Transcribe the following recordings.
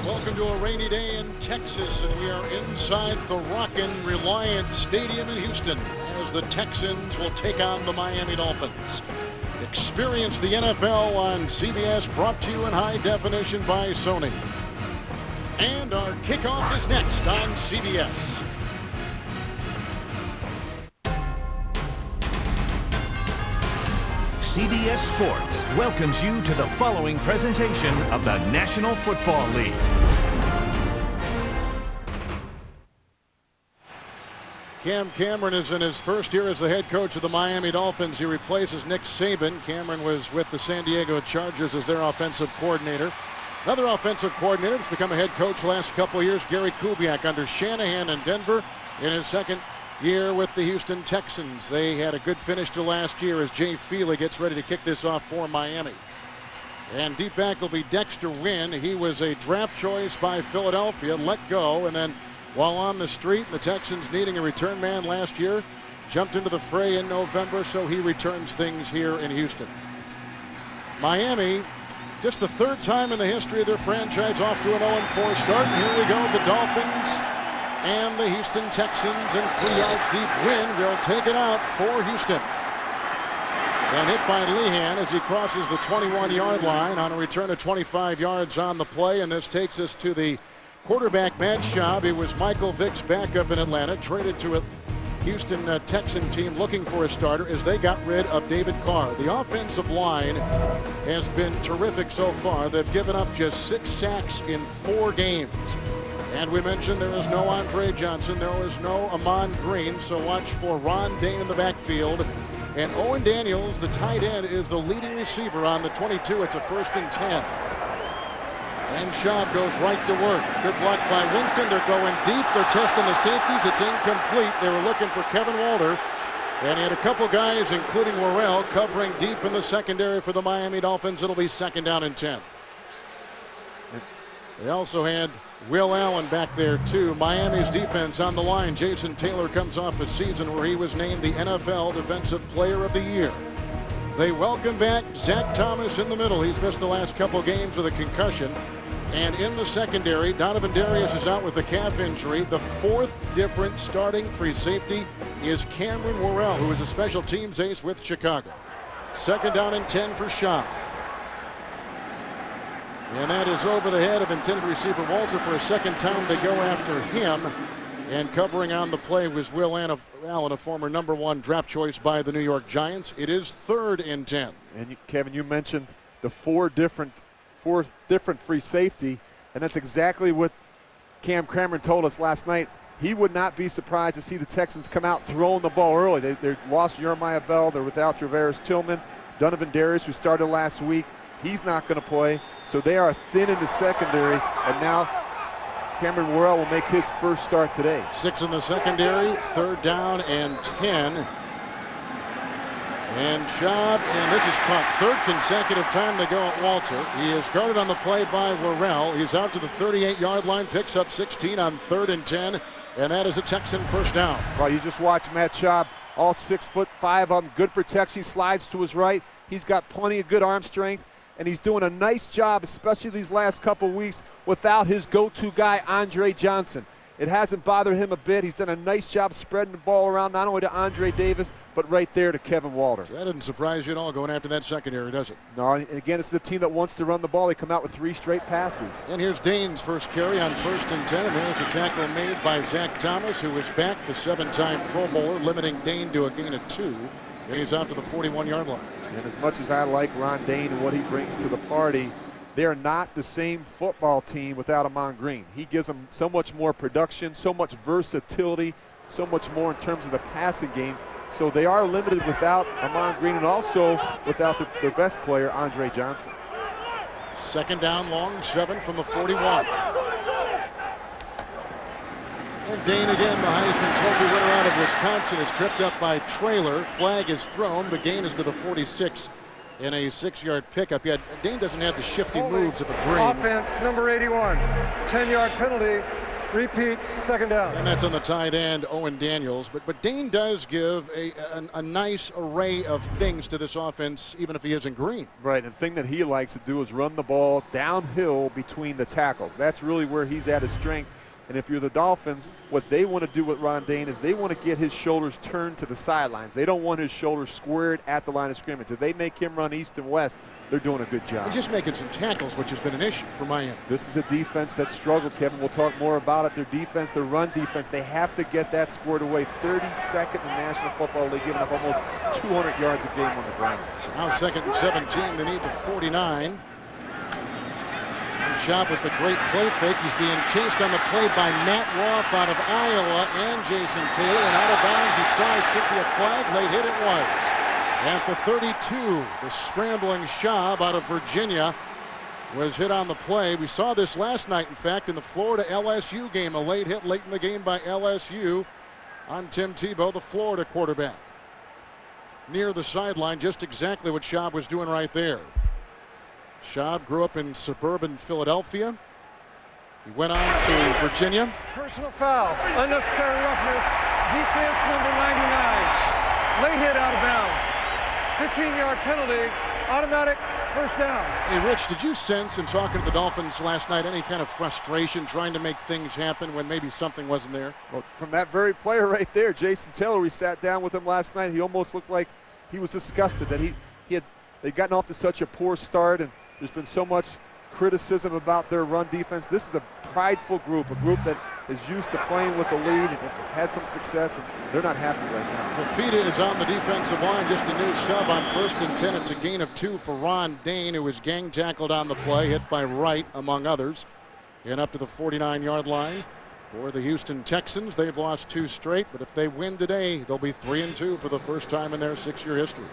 Welcome to a rainy day in Texas, and we are inside the Rockin' Reliant Stadium in Houston as the Texans will take on the Miami Dolphins. Experience the NFL on CBS, brought to you in high definition by Sony. And our kickoff is next on CBS. CBS Sports welcomes you to the following presentation of the National Football League. Cam Cameron is in his first year as the head coach of the Miami Dolphins. He replaces Nick Saban. Cameron was with the San Diego Chargers as their offensive coordinator. Another offensive coordinator that's become a head coach last couple of years, Gary Kubiak, under Shanahan in Denver in his second year with the Houston Texans. They had a good finish to last year as Jay Feely gets ready to kick this off for Miami. And deep back will be Dexter Wynn. He was a draft choice by Philadelphia, let go, and then while on the street, the Texans needing a return man last year, jumped into the fray in November, so he returns things here in Houston. Miami, just the third time in the history of their franchise off to an 0-4 start. And here we go, the Dolphins and the Houston Texans in 3 yards deep. Wynn will take it out for Houston. And hit by Lehan as he crosses the 21-yard line on a return of 25 yards on the play. And this takes us to the quarterback, Matt Schaub. He was Michael Vick's backup in Atlanta, traded to a Houston Texan team looking for a starter as they got rid of David Carr. The offensive line has been terrific so far. They've given up just 6 sacks in 4 games. And we mentioned there is no Andre Johnson, there is no Amon Green, so watch for Ron Dane in the backfield. And Owen Daniels, the tight end, is the leading receiver on the 22. It's a 1st and 10. And Schaub goes right to work. Good block by Winston. They're going deep. They're testing the safeties. It's incomplete. They were looking for Kevin Walter. And he had a couple guys, including Worrell, covering deep in the secondary for the Miami Dolphins. It'll be 2nd down and 10. They also had Will Allen back there, too. Miami's defense on the line. Jason Taylor comes off a season where he was named the NFL Defensive Player of the Year. They welcome back Zach Thomas in the middle. He's missed the last couple games with a concussion. And in the secondary, Donovan Darius is out with a calf injury. The 4th different starting free safety is Cameron Worrell, who is a special teams ace with Chicago. 2nd down and 10 for Schaub. And that is over the head of intended receiver Walter. For a second time, they go after him. And covering on the play was Will Allen, a former #1 draft choice by the New York Giants. It is 3rd and 10. And Kevin, you mentioned the 4 different free safety, and that's exactly what Cam Cameron told us last night. He would not be surprised to see the Texans come out throwing the ball early. They lost Jeremiah Bell. They're without Travaris Tillman. Donovan Darius, who started last week, he's not going to play. So they are thin in the secondary, and now Cameron Worrell will make his first start today. 6 in the secondary, 3rd down and 10. And Schaub, and this is caught 3rd consecutive time they go at Walter. He is guarded on the play by Worrell. He's out to the 38-yard line, picks up 16 on 3rd and 10, and that is a Texan first down. Well, you just watch Matt Schaub, all 6'5" of him, good protection. He slides to his right. He's got plenty of good arm strength, and he's doing a nice job, especially these last couple weeks, without his go-to guy, Andre Johnson. It hasn't bothered him a bit. He's done a nice job spreading the ball around, not only to Andre Davis, but right there to Kevin Walter. That doesn't surprise you at all going after that secondary, does it? No, and again, this is a team that wants to run the ball. They come out with 3 straight passes. And here's Dane's first carry on 1st and 10, and there's a tackle made by Zach Thomas, who was back, the 7-time Pro Bowler, limiting Dane to a gain of 2, and he's out to the 41-yard line. And as much as I like Ron Dane and what he brings to the party, they are not the same football team without Amon Green. He gives them so much more production, so much versatility, so much more in terms of the passing game. So they are limited without Amon Green and also without their best player, Andre Johnson. 2nd down, long, 7 from the 41. And Dane again, the Heisman Trophy winner out of Wisconsin, is tripped up by Traylor. Flag is thrown. The gain is to the 46. In a 6-yard pickup. Yeah, Dane doesn't have the shifty moves of a Green. Offense, number 81. 10-yard penalty Repeat, second down. And that's on the tight end, Owen Daniels. But Dane does give a nice array of things to this offense, even if he isn't green. Right, and the thing that he likes to do is run the ball downhill between the tackles. That's really where he's at his strength. And if you're the Dolphins, what they want to do with Ron Dane is they want to get his shoulders turned to the sidelines. They don't want his shoulders squared at the line of scrimmage. If they make him run east and west, they're doing a good job. And just making some tackles, which has been an issue for Miami. This is a defense that struggled, Kevin. We'll talk more about it. Their defense, their run defense, they have to get that squared away. 32nd in the National Football League, giving up almost 200 yards a game on the ground. So now 2nd and 17, they need the 49. Shot with the great play fake. He's being chased on the play by Matt Roth out of Iowa and Jason Taylor. And out of bounds, he flies. Could be a flag. Late hit it was. At the 32, the scrambling Schaub out of Virginia was hit on the play. We saw this last night, in fact, in the Florida LSU game. A late hit late in the game by LSU on Tim Tebow, the Florida quarterback. Near the sideline, just exactly what Schaub was doing right there. Schaub grew up in suburban Philadelphia. He went on to Virginia. Personal foul, unnecessary roughness, defense number 99. Late hit out of bounds. 15-yard penalty, automatic first down. Hey, Rich, did you sense in talking to the Dolphins last night any kind of frustration trying to make things happen when maybe something wasn't there? Well, from that very player right there, Jason Taylor, we sat down with him last night. He almost looked like he was disgusted that they'd gotten off to such a poor start, and there's been so much criticism about their run defense. This is a prideful group, a group that is used to playing with the lead and had some success, and they're not happy right now. Fafita is on the defensive line, just a new sub on 1st and 10. It's a gain of 2 for Ron Dane, who was gang tackled on the play, hit by Wright, among others. And up to the 49-yard line for the Houston Texans. They've lost 2 straight, but if they win today, they'll be 3-2 for the first time in their 6-year history.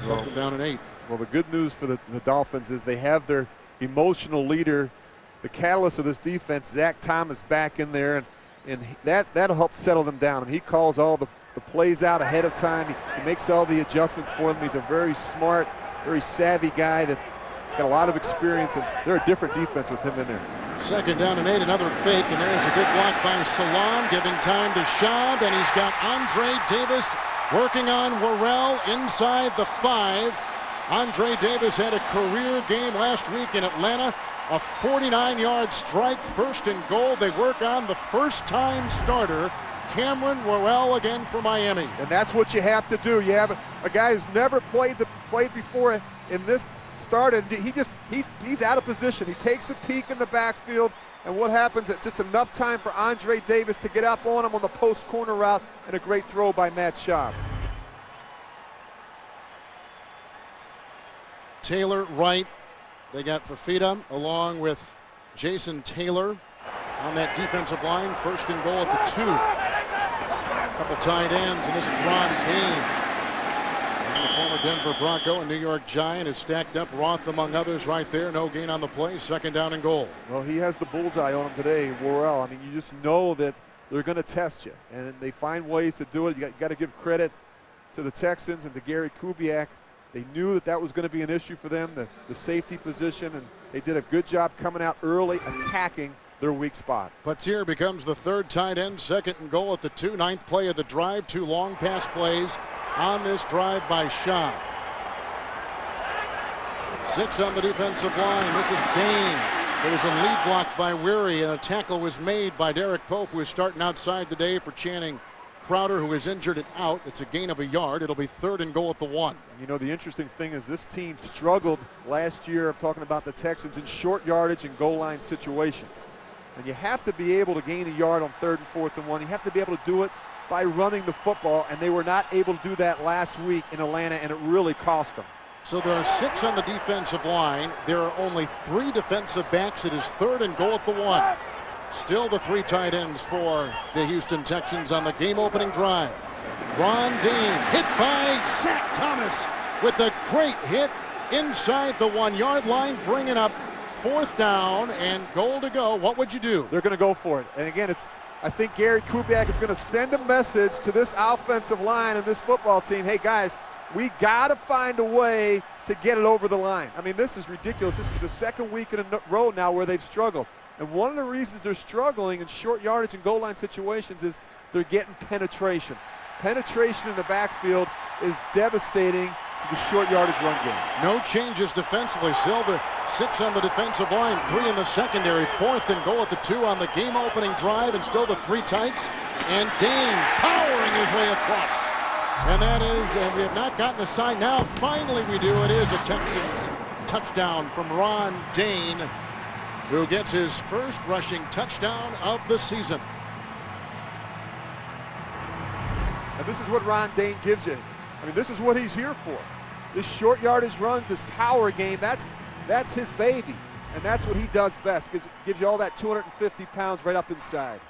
Second down and 8. Well, the good news for the Dolphins is they have their emotional leader, the catalyst of this defense, Zach Thomas, back in there, and that'll help settle them down. And he calls all the plays out ahead of time. He makes all the adjustments for them. He's a very smart, very savvy guy that's got a lot of experience, and they're a different defense with him in there. Second down and 8, another fake, and there's a good block by Salon, giving time to Schaub, and he's got Andre Davis working on Worrell inside the 5. Andre Davis had a career game last week in Atlanta. A 49-yard strike, 1st and goal. They work on the first-time starter, Cameron Worrell, again for Miami. And that's what you have to do. You have a guy who's never played before in this start, and he's out of position. He takes a peek in the backfield, and what happens? It's just enough time for Andre Davis to get up on him on the post corner route, and a great throw by Matt Schaub. Taylor, Wright, they got Fafita along with Jason Taylor on that defensive line. 1st and goal at the 2. A couple tight ends, and this is Ron Dane. And the former Denver Bronco and New York Giant is stacked up. Roth among others right there. No gain on the play. 2nd down and goal. Well, he has the bullseye on him today, Worrell. I mean, you just know that they're going to test you, and they find ways to do it. You got to give credit to the Texans and to Gary Kubiak. They knew that was going to be an issue for them, the safety position, and they did a good job coming out early, attacking their weak spot. Patier becomes the 3rd tight end, 2nd and goal at the 2. 9th play of the drive. 2 long pass plays on this drive by Schaub. 6 on the defensive line. This is Dane. There was a lead block by Weary, and a tackle was made by Derek Pope, who is starting outside today for Channing Crowder, who is injured and out. It's a gain of a yard. It'll be 3rd and goal at the 1. You know, the interesting thing is this team struggled last year. I'm talking about the Texans in short yardage and goal line situations. And you have to be able to gain a yard on 3rd and 4th and 1. You have to be able to do it by running the football, and they were not able to do that last week in Atlanta, and it really cost them. So there are 6 on the defensive line. There are only 3 defensive backs. It is 3rd and goal at the 1. Still the 3 tight ends for the Houston Texans on the game-opening drive. Ron Dane hit by Zach Thomas with a great hit inside the 1-yard line, bringing up 4th down and goal to go. What would you do? They're going to go for it. And again, I think Gary Kubiak is going to send a message to this offensive line and this football team. Hey, guys, we got to find a way to get it over the line. I mean, this is ridiculous. This is the 2nd week in a row now where they've struggled. And one of the reasons they're struggling in short yardage and goal line situations is they're getting penetration. Penetration in the backfield is devastating to the short yardage run game. No changes defensively. Still the 6 on the defensive line, 3 in the secondary. 4th and goal at the 2 on the game-opening drive, and still the 3 tights. And Dane powering his way across. And that is, and we have not gotten a sign now. Finally we do. It is a Texans touchdown from Ron Dane, who gets his first rushing touchdown of the season. And this is what Ron Dane gives you. I mean, this is what he's here for. This short yardage runs, this power game, that's his baby. And that's what he does best, because it gives you all that 250 pounds right up inside.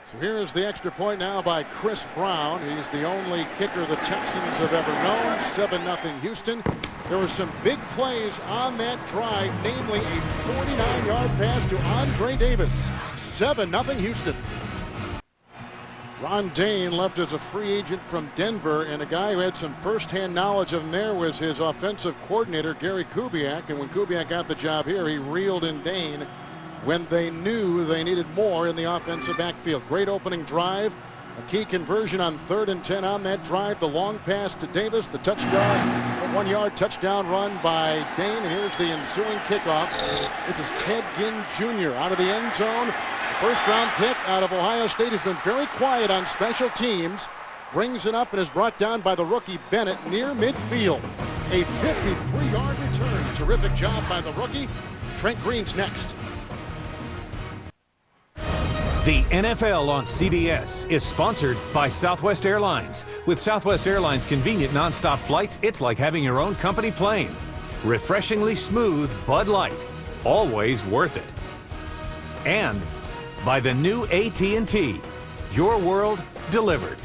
So here's the extra point now by Chris Brown. He's the only kicker the Texans have ever known. 7-0 Houston. There were some big plays on that drive, namely a 49-yard pass to Andre Davis. 7-0 Houston. Ron Dane left as a free agent from Denver, and a guy who had some first-hand knowledge of him there was his offensive coordinator, Gary Kubiak. And when Kubiak got the job here, he reeled in Dane when they knew they needed more in the offensive backfield. Great opening drive. A key conversion on 3rd and 10 on that drive. The long pass to Davis, the touchdown, a 1-yard touchdown run by Dane. And here's the ensuing kickoff. This is Ted Ginn Jr. out of the end zone. First-round pick out of Ohio State has been very quiet on special teams. Brings it up and is brought down by the rookie Bennett near midfield. A 53-yard return. Terrific job by the rookie. Trent Green's next. The NFL on CBS is sponsored by Southwest Airlines. With Southwest Airlines' convenient nonstop flights, it's like having your own company plane. Refreshingly smooth Bud Light. Always worth it. And by the new AT&T. Your world delivered.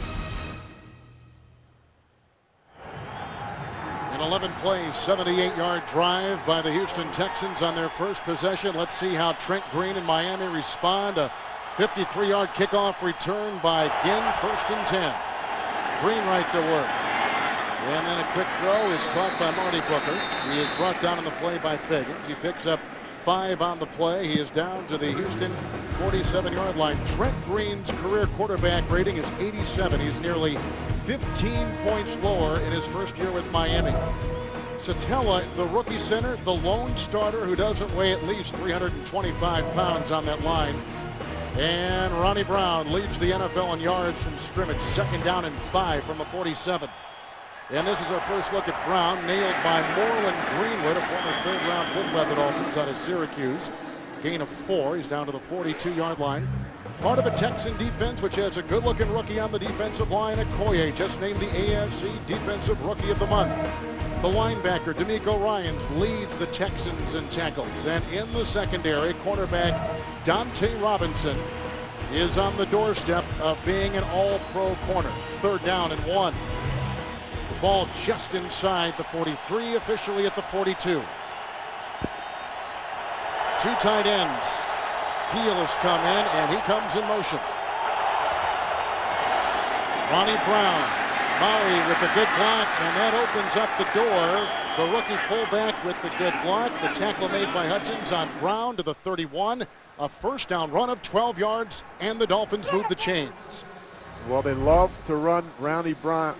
An 11-play, 78-yard drive by the Houston Texans on their first possession. Let's see how Trent Green and Miami respond. A 53-yard kickoff return by Ginn, 1st and 10. Green right to work. And then a quick throw is caught by Marty Booker. He is brought down on the play by Fagans. He picks up 5 on the play. He is down to the Houston 47-yard line. Trent Green's career quarterback rating is 87. He's nearly 15 points lower in his first year with Miami. Satella, the rookie center, the lone starter who doesn't weigh at least 325 pounds on that line. And Ronnie Brown leads the NFL in yards from scrimmage. 2nd down and 5 from the 47. And this is our first look at Brown, nailed by Moreland Greenwood, a former 3rd-round pick by the Dolphins out of Syracuse. Gain of 4. He's down to the 42-yard line. Part of a Texan defense, which has a good-looking rookie on the defensive line, Okoye, just named the AFC Defensive Rookie of the Month. The linebacker, D'Amico Ryans, leads the Texans in tackles. And in the secondary, cornerback Dante Robinson is on the doorstep of being an all-pro corner. 3rd down and 1. The ball just inside the 43, officially at the 42. 2 tight ends. Peel has come in, and he comes in motion. Ronnie Brown, Maui with a good block, and that opens up the door. The rookie fullback with the good block. The tackle made by Hutchins on Brown to the 31. A first down run of 12 yards, and the Dolphins move the chains. Well, they love to run Brownie Brown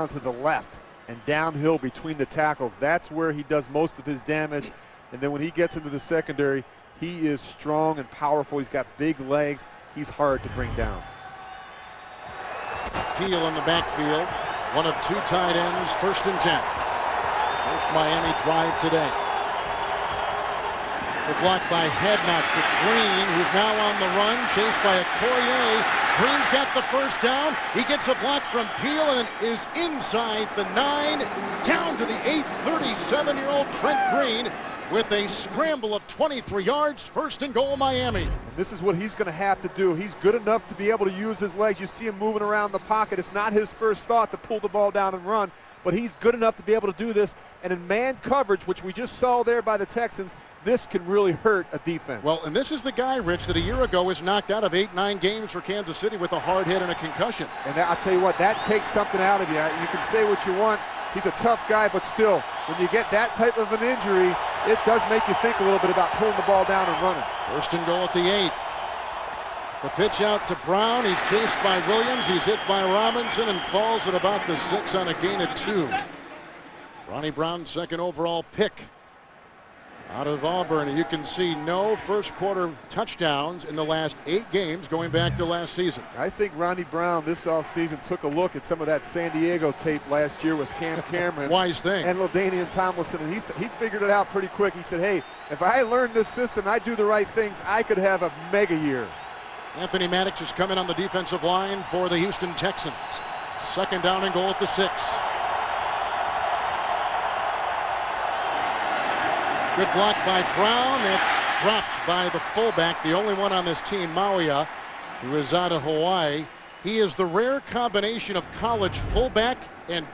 to the left and downhill between the tackles. That's where he does most of his damage. And then when he gets into the secondary, he is strong and powerful. He's got big legs. He's hard to bring down. Peel in the backfield. One of 2 tight ends, 1st and 10. First Miami drive today. The block by Hadnot for Green, who's now on the run, chased by Okoye. Green's got the first down. He gets a block from Peel and is inside the 9, down to the 8. 37-year-old Trent Green with a scramble of 23 yards, 1st and goal Miami. And this is what he's going to have to do. He's good enough to be able to use his legs. You see him moving around the pocket. It's not his first thought to pull the ball down and run, but he's good enough to be able to do this. And in man coverage, which we just saw there by the Texans, this can really hurt a defense. Well, and this is the guy, Rich, that a year ago was knocked out of 8-9 games for Kansas City with a hard hit and a concussion. And I'll tell you what, that takes something out of you. You can say what you want. He's a tough guy, but still, when you get that type of an injury, it does make you think a little bit about pulling the ball down and running. First and goal at the 8. The pitch out to Brown. He's chased by Williams. He's hit by Robinson and falls at about the 6 on a gain of 2. Ronnie Brown, second overall pick out of Auburn. You can see no first quarter touchdowns in the last 8 games going back to last season. I think Ronnie Brown this offseason took a look at some of that San Diego tape last year with Cam Cameron. Wise thing. And LaDainian Tomlinson, and he figured it out pretty quick. He said, hey, if I learn this system, I do the right things, I could have a mega year. Anthony Maddox is coming on the defensive line for the Houston Texans. Second down and goal at the 6. Good block by Brown. It's dropped by the fullback, the only one on this team, Mauia, who is out of Hawaii. He is the rare combination of college fullback and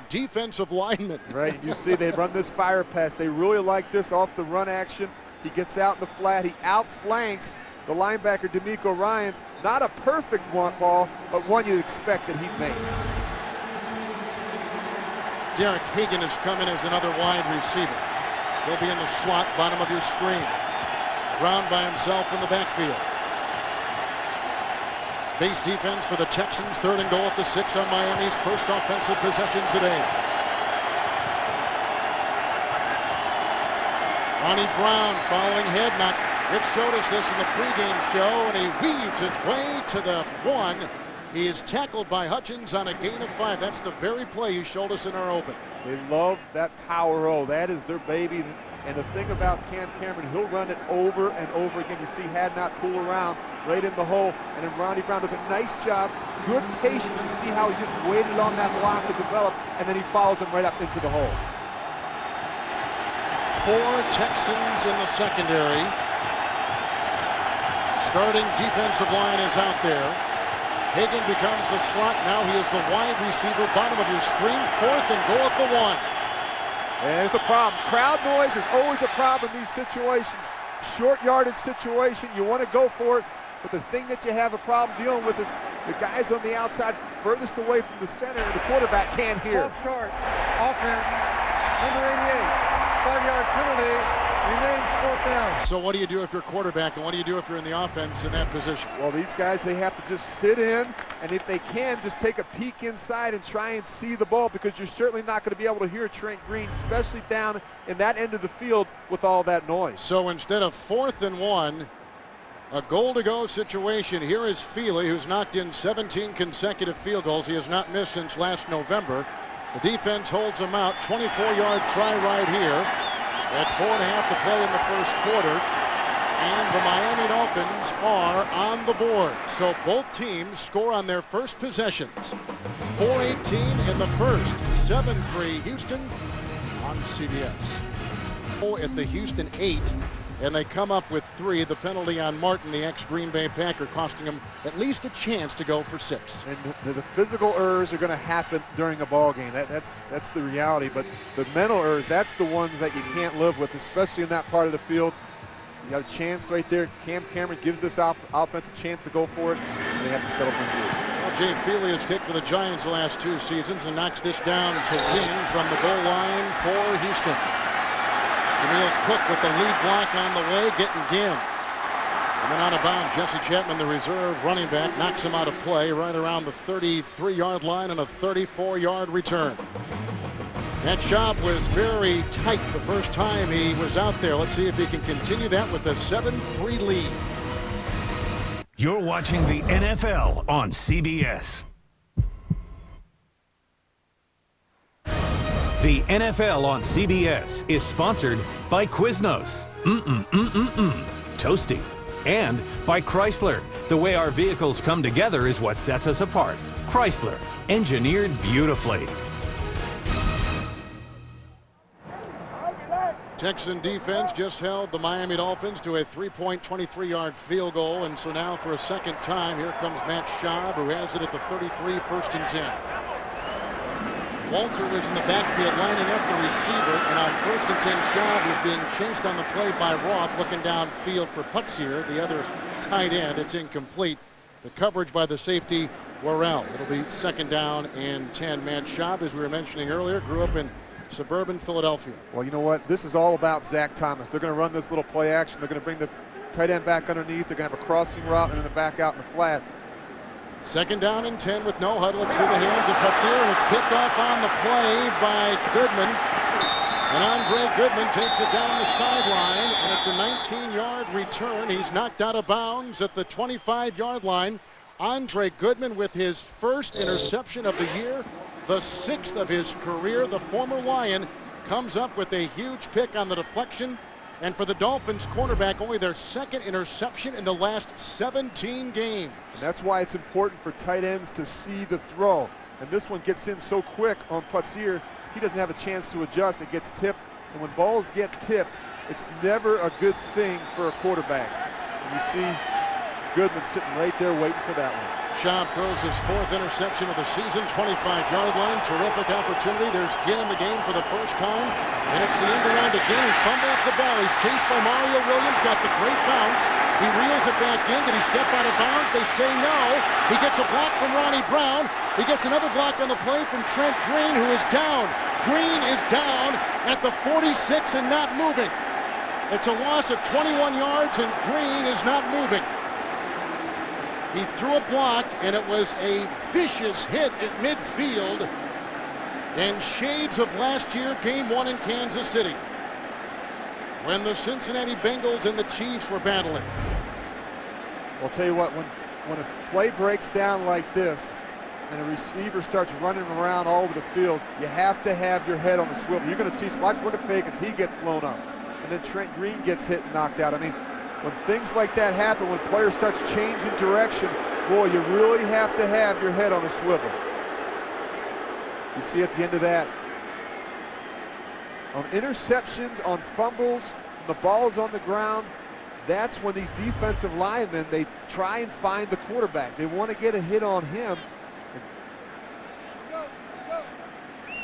defensive lineman. Right, you see they run this fire pass. They really like this off the run action. He gets out in the flat. He outflanks the linebacker, D'Amico Ryans. Not a perfect ball, but one you'd expect that he'd make. Derek Hagan is coming as another wide receiver. He'll be in the slot, bottom of your screen. Brown by himself in the backfield. Base defense for the Texans. Third and goal at the 6 on Miami's first offensive possession today. Ronnie Brown following head knock. Rich showed us this in the pregame show, and he weaves his way to the 1. He is tackled by Hutchins on a gain of 5. That's the very play you showed us in our open. They love that power roll. That is their baby. And the thing about Cam Cameron, he'll run it over and over again. You see Hadnot pull around right in the hole. And then Ronnie Brown does a nice job. Good patience. You see how he just waited on that block to develop, and then he follows him right up into the hole. 4 Texans in the secondary. Starting defensive line is out there. Hagan becomes the slot. Now he is the wide receiver, bottom of your screen. Fourth and goal at the 1. And there's the problem. Crowd noise is always a problem in these situations. Short yardage situation, you want to go for it. But the thing that you have a problem dealing with is the guys on the outside furthest away from the center, and the quarterback can't hear. False start. Offense. Number 88. 5-yard penalty. Remains 4th down. So what do you do if you're quarterback, and what do you do if you're in the offense in that position? Well, these guys, they have to just sit in, and if they can, just take a peek inside and try and see the ball, because you're certainly not going to be able to hear Trent Green, especially down in that end of the field with all that noise. So instead of 4th and 1, a goal-to-go situation. Here is Feely, who's knocked in 17 consecutive field goals. He has not missed since last November. The defense holds him out. 24-yard try right here. At 4.5 to play in the first quarter. And the Miami Dolphins are on the board. So both teams score on their first possessions. 4:18 in the first. 7-3 Houston on CBS. At the Houston 8. And they come up with 3. The penalty on Martin, the ex-Green Bay Packer, costing him at least a chance to go for 6. And the physical errors are going to happen during a ball game. That's the reality. But the mental errors, that's the ones that you can't live with, especially in that part of the field. You got a chance right there. Cam Cameron gives this offense a chance to go for it, and they have to settle for 3. Well, Jay Feely has kicked for the Giants the last 2 seasons and knocks this down to win from the goal line for Houston. Jameel Cook with the lead block on the way, getting Ginn. And then out of bounds, Jesse Chapman, the reserve running back, knocks him out of play right around the 33-yard line and a 34-yard return. That Schaub was very tight the first time he was out there. Let's see if he can continue that with a 7-3 lead. You're watching the NFL on CBS. The NFL on CBS is sponsored by Quiznos. Toasty. And by Chrysler. The way our vehicles come together is what sets us apart. Chrysler. Engineered beautifully. Texan defense just held the Miami Dolphins to a 3-point-23-yard field goal. And so now for a second time, here comes Matt Schaub, who has it at the 33, 1st and 10. Walter was in the backfield lining up the receiver, and on 1st and 10, Schaub was being chased on the play by Roth, looking downfield for Putzier, the other tight end. It's incomplete. The coverage by the safety, Worrell. It'll be 2nd down and 10. Matt Schaub, as we were mentioning earlier, grew up in suburban Philadelphia. Well, you know what? This is all about Zach Thomas. They're going to run this little play action. They're going to bring the tight end back underneath. They're going to have a crossing route and then a back out in the flat. 2nd down and 10 with no huddle. It's through the hands of Putsier, and it's picked off on the play by Goodman. And Andre Goodman takes it down the sideline, and it's a 19-yard return. He's knocked out of bounds at the 25-yard line. Andre Goodman with his first interception of the year, the 6th of his career. The former Lion comes up with a huge pick on the deflection. And for the Dolphins cornerback, only their 2nd interception in the last 17 games. And that's why it's important for tight ends to see the throw. And this one gets in so quick on Putsier, he doesn't have a chance to adjust. It gets tipped. And when balls get tipped, it's never a good thing for a quarterback. And you see Goodman sitting right there waiting for that one. Schaub throws his 4th interception of the season, 25-yard line. Terrific opportunity. There's Ginn in the game for the first time. And it's the end around again. He fumbles the ball. He's chased by Mario Williams. Got the great bounce. He reels it back in. Did he step out of bounds? They say no. He gets a block from Ronnie Brown. He gets another block on the play from Trent Green, who is down. Green is down at the 46 and not moving. It's a loss of 21 yards, and Green is not moving. He threw a block, and it was a vicious hit at midfield. And shades of last year, game 1 in Kansas City, when the Cincinnati Bengals and the Chiefs were battling. I'll tell you what, when a play breaks down like this, and a receiver starts running around all over the field, you have to have your head on the swivel. You're going to see spots. Look at Fakins. He gets blown up. And then Trent Green gets hit and knocked out. I mean, when things like that happen, when players start changing direction, boy, you really have to have your head on a swivel. You see at the end of that, on interceptions, on fumbles, when the ball is on the ground, that's when these defensive linemen, they try and find the quarterback. They want to get a hit on him.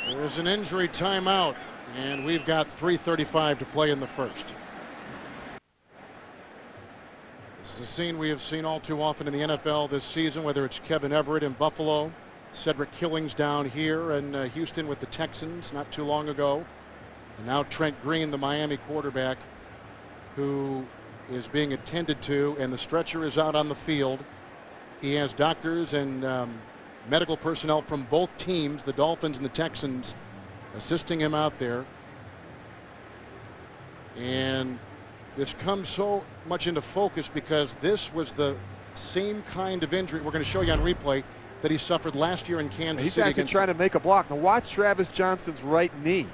There is an injury timeout, and we've got 3:35 to play in the first. This is a scene we have seen all too often in the NFL this season, whether it's Kevin Everett in Buffalo, Cedric Killings down here in Houston with the Texans not too long ago, and now Trent Green, the Miami quarterback, who is being attended to, and the stretcher is out on the field. He has doctors and medical personnel from both teams, the Dolphins and the Texans, assisting him out there. And this comes so much into focus because this was the same kind of injury we're going to show you on replay that he suffered last year in Kansas He's City. actually trying to make a block. Now watch Travis Johnson's right knee.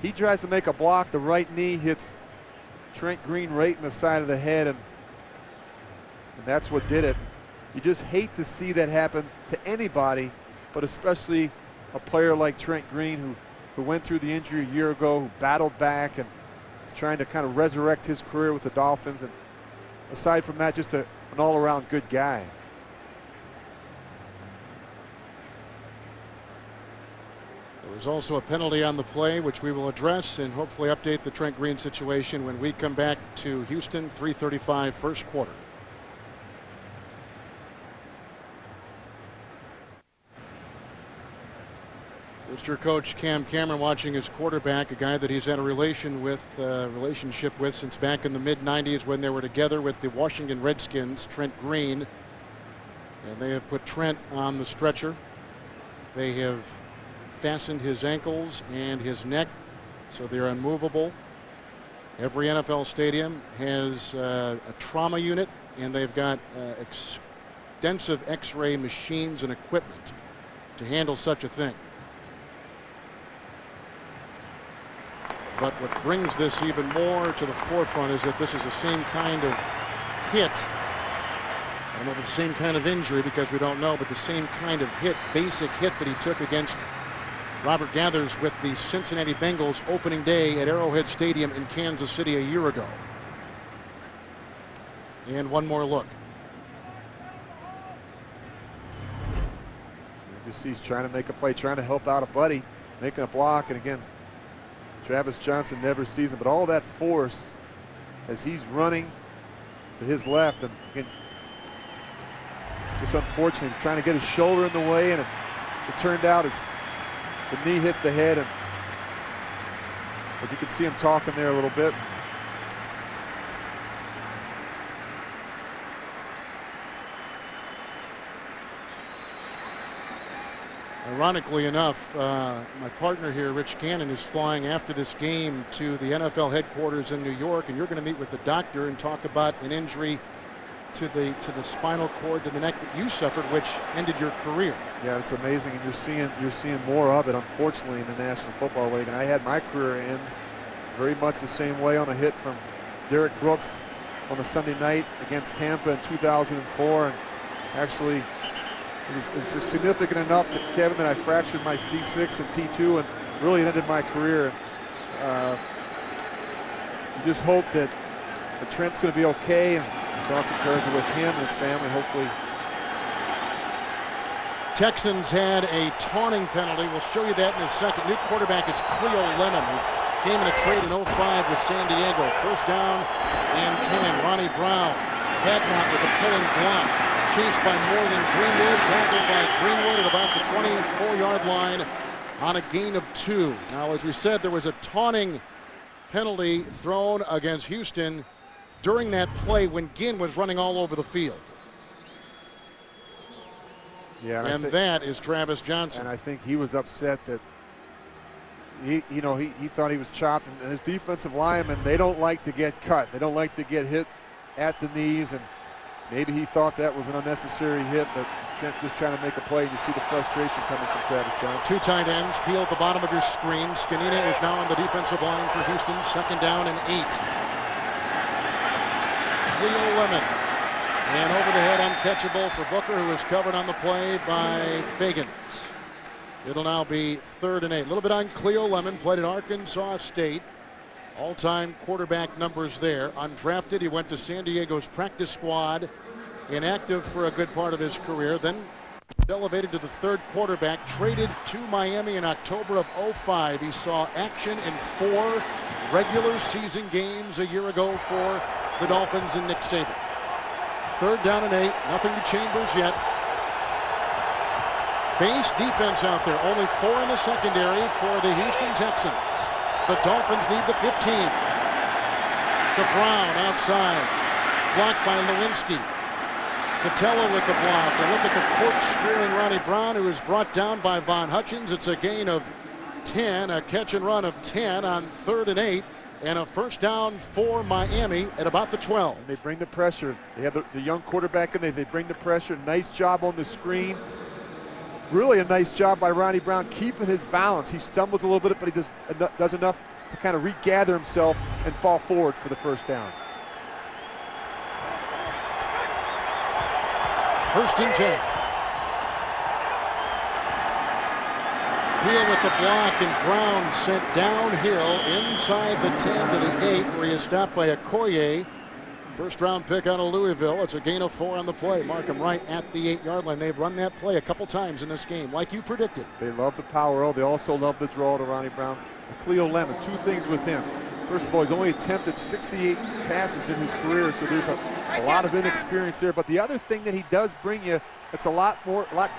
He tries to make a block. The right knee hits Trent Green right in the side of the head, and that's what did it. You just hate to see that happen to anybody, but especially a player like Trent Green who went through the injury a year ago, who battled back and is trying to kind of resurrect his career with the Dolphins. And aside from that, just an all-around good guy. There was also a penalty on the play, which we will address and hopefully update the Trent Green situation when we come back to Houston. 3:35 first quarter. First-year coach Cam Cameron watching his quarterback, a guy that he's had a relationship with since back in the mid-90s when they were together with the Washington Redskins, Trent Green. And they have put Trent on the stretcher. They have fastened his ankles and his neck so they're unmovable. Every NFL stadium has a trauma unit, and they've got extensive x-ray machines and equipment to handle such a thing. But what brings this even more to the forefront is that this is the same kind of hit. I don't know if it's the same kind of injury because we don't know, but the same kind of hit, basic hit that he took against Robert Gathers with the Cincinnati Bengals opening day at Arrowhead Stadium in Kansas City a year ago. And one more look. You just see he's trying to make a play, trying to help out a buddy, making a block, and again, Travis Johnson never sees him, but all that force as he's running to his left, and again, just unfortunate, trying to get his shoulder in the way, and it turned out as the knee hit the head, and But you can see him talking there a little bit. Ironically enough, my partner here, Rich Gannon, is flying after this game to the NFL headquarters in New York, and you're going to meet with the doctor and talk about an injury to the spinal cord to the neck that you suffered, which ended your career. Yeah, it's amazing, and you're seeing more of it, unfortunately, in the National Football League. And I had my career end very much the same way on a hit from Derek Brooks on a Sunday night against Tampa in 2004, and actually it was just significant enough that Kevin, that I fractured my C6 and T2, and really ended my career. You just hope that Trent's going to be okay, and thoughts and prayers are with him and his family, hopefully. Texans had a taunting penalty. We'll show you that in a second. New quarterback is Cleo Lemon, who came in a trade in 05 with San Diego. First down and 10. Ronnie Brown, Hadnot with a pulling block. Chased by Morgan Greenwood, tackled by Greenwood at about the 24-yard line on a gain of 2. Now, as we said, there was a taunting penalty thrown against Houston during that play when Ginn was running all over the field. Yeah, and that is Travis Johnson. And I think he was upset that he thought he was chopped, and his defensive linemen, they don't like to get cut. They don't like to get hit at the knees, and maybe he thought that was an unnecessary hit, but Trent just trying to make a play, and you see the frustration coming from Travis Johnson. 2 tight ends peel at the bottom of your screen. Scanina is now on the defensive line for Houston. Second down and 8. Cleo Lemon. And over the head, uncatchable for Booker, who was covered on the play by Fagans. It'll now be 3rd and 8. A little bit on Cleo Lemon, played at Arkansas State. All-time quarterback numbers there. Undrafted, he went to San Diego's practice squad. Inactive for a good part of his career. Then elevated to the 3rd quarterback. Traded to Miami in October of 05. He saw action in 4 regular season games a year ago for the Dolphins and Nick Saban. 3rd down and 8. Nothing to Chambers yet. Base defense out there. Only 4 in the secondary for the Houston Texans. The Dolphins need the 15. To Brown outside. Blocked by Lewinsky. Satella with the block. And look at the corkscrewing Ronnie Brown, who is brought down by Von Hutchins. It's a gain of 10, a catch and run of 10 on 3rd and 8. And a first down for Miami at about the 12. And they bring the pressure. They have the young quarterback in there. They bring the pressure. Nice job on the screen. Really a nice job by Ronnie Brown keeping his balance. He stumbles a little bit, but he does enough to kind of regather himself and fall forward for the first down. 1st and 10. Peel with the block, and Brown sent downhill inside the 10 to the 8, where he is stopped by Okoye. First round pick out of Louisville. It's a gain of 4 on the play. Mark him right at the 8-yard line. They've run that play a couple times in this game, like you predicted. They love the power. Oh, they also love the draw to Ronnie Brown. Cleo Lemon, 2 things with him. First of all, he's only attempted 68 passes in his career, so there's a lot of inexperience there. But the other thing that he does bring you that's a lot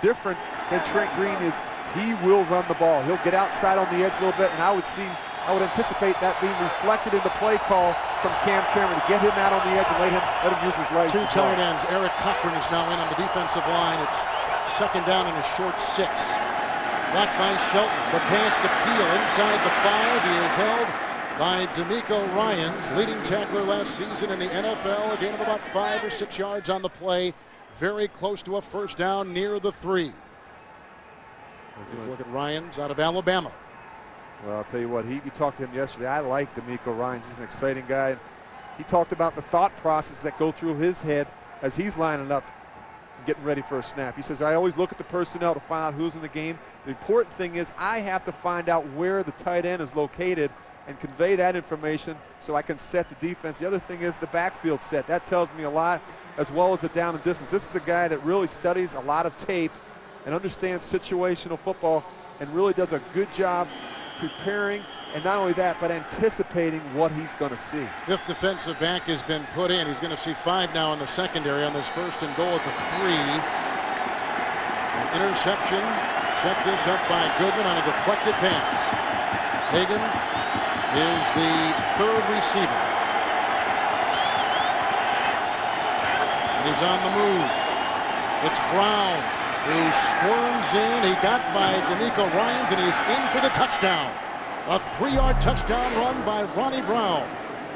different than Trent Green is he will run the ball. He'll get outside on the edge a little bit, and I would anticipate that being reflected in the play call from Cam Cameron to get him out on the edge and let him use his legs. 2 tight ends. Eric Cochran is now in on the defensive line. It's 2nd down and a short 6. Blocked by Shelton. The pass to Peel inside the 5. He is held by D'Amico Ryans, leading tackler last season in the NFL. A gain of about 5 or 6 yards on the play. Very close to a first down near the 3. Look at Ryans out of Alabama. Well, I'll tell you what, we talked to him yesterday. I like D'Amico Ryans. He's an exciting guy. He talked about the thought process that go through his head as he's lining up and getting ready for a snap. He says, I always look at the personnel to find out who's in the game. The important thing is I have to find out where the tight end is located and convey that information so I can set the defense. The other thing is the backfield set. That tells me a lot, as well as the down and distance. This is a guy that really studies a lot of tape and understands situational football and really does a good job preparing, and not only that, but anticipating what he's going to see. 5th defensive back has been put in. He's going to see 5 now in the secondary on this 1st and goal at the 3. An interception. Set this up by Goodman on a deflected pass. Hagan is the third receiver. And he's on the move. It's Brown who squirms in. He got by D'Amico Ryans, and he's in for the touchdown. A 3-yard touchdown run by Ronnie Brown.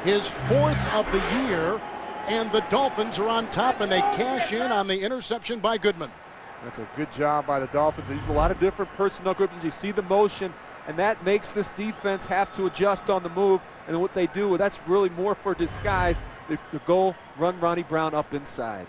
His 4th of the year, and the Dolphins are on top, and they cash in on the interception by Goodman. That's a good job by the Dolphins. They use a lot of different personnel groups. You see the motion, and that makes this defense have to adjust on the move. And what they do, that's really more for disguise. They go run Ronnie Brown up inside.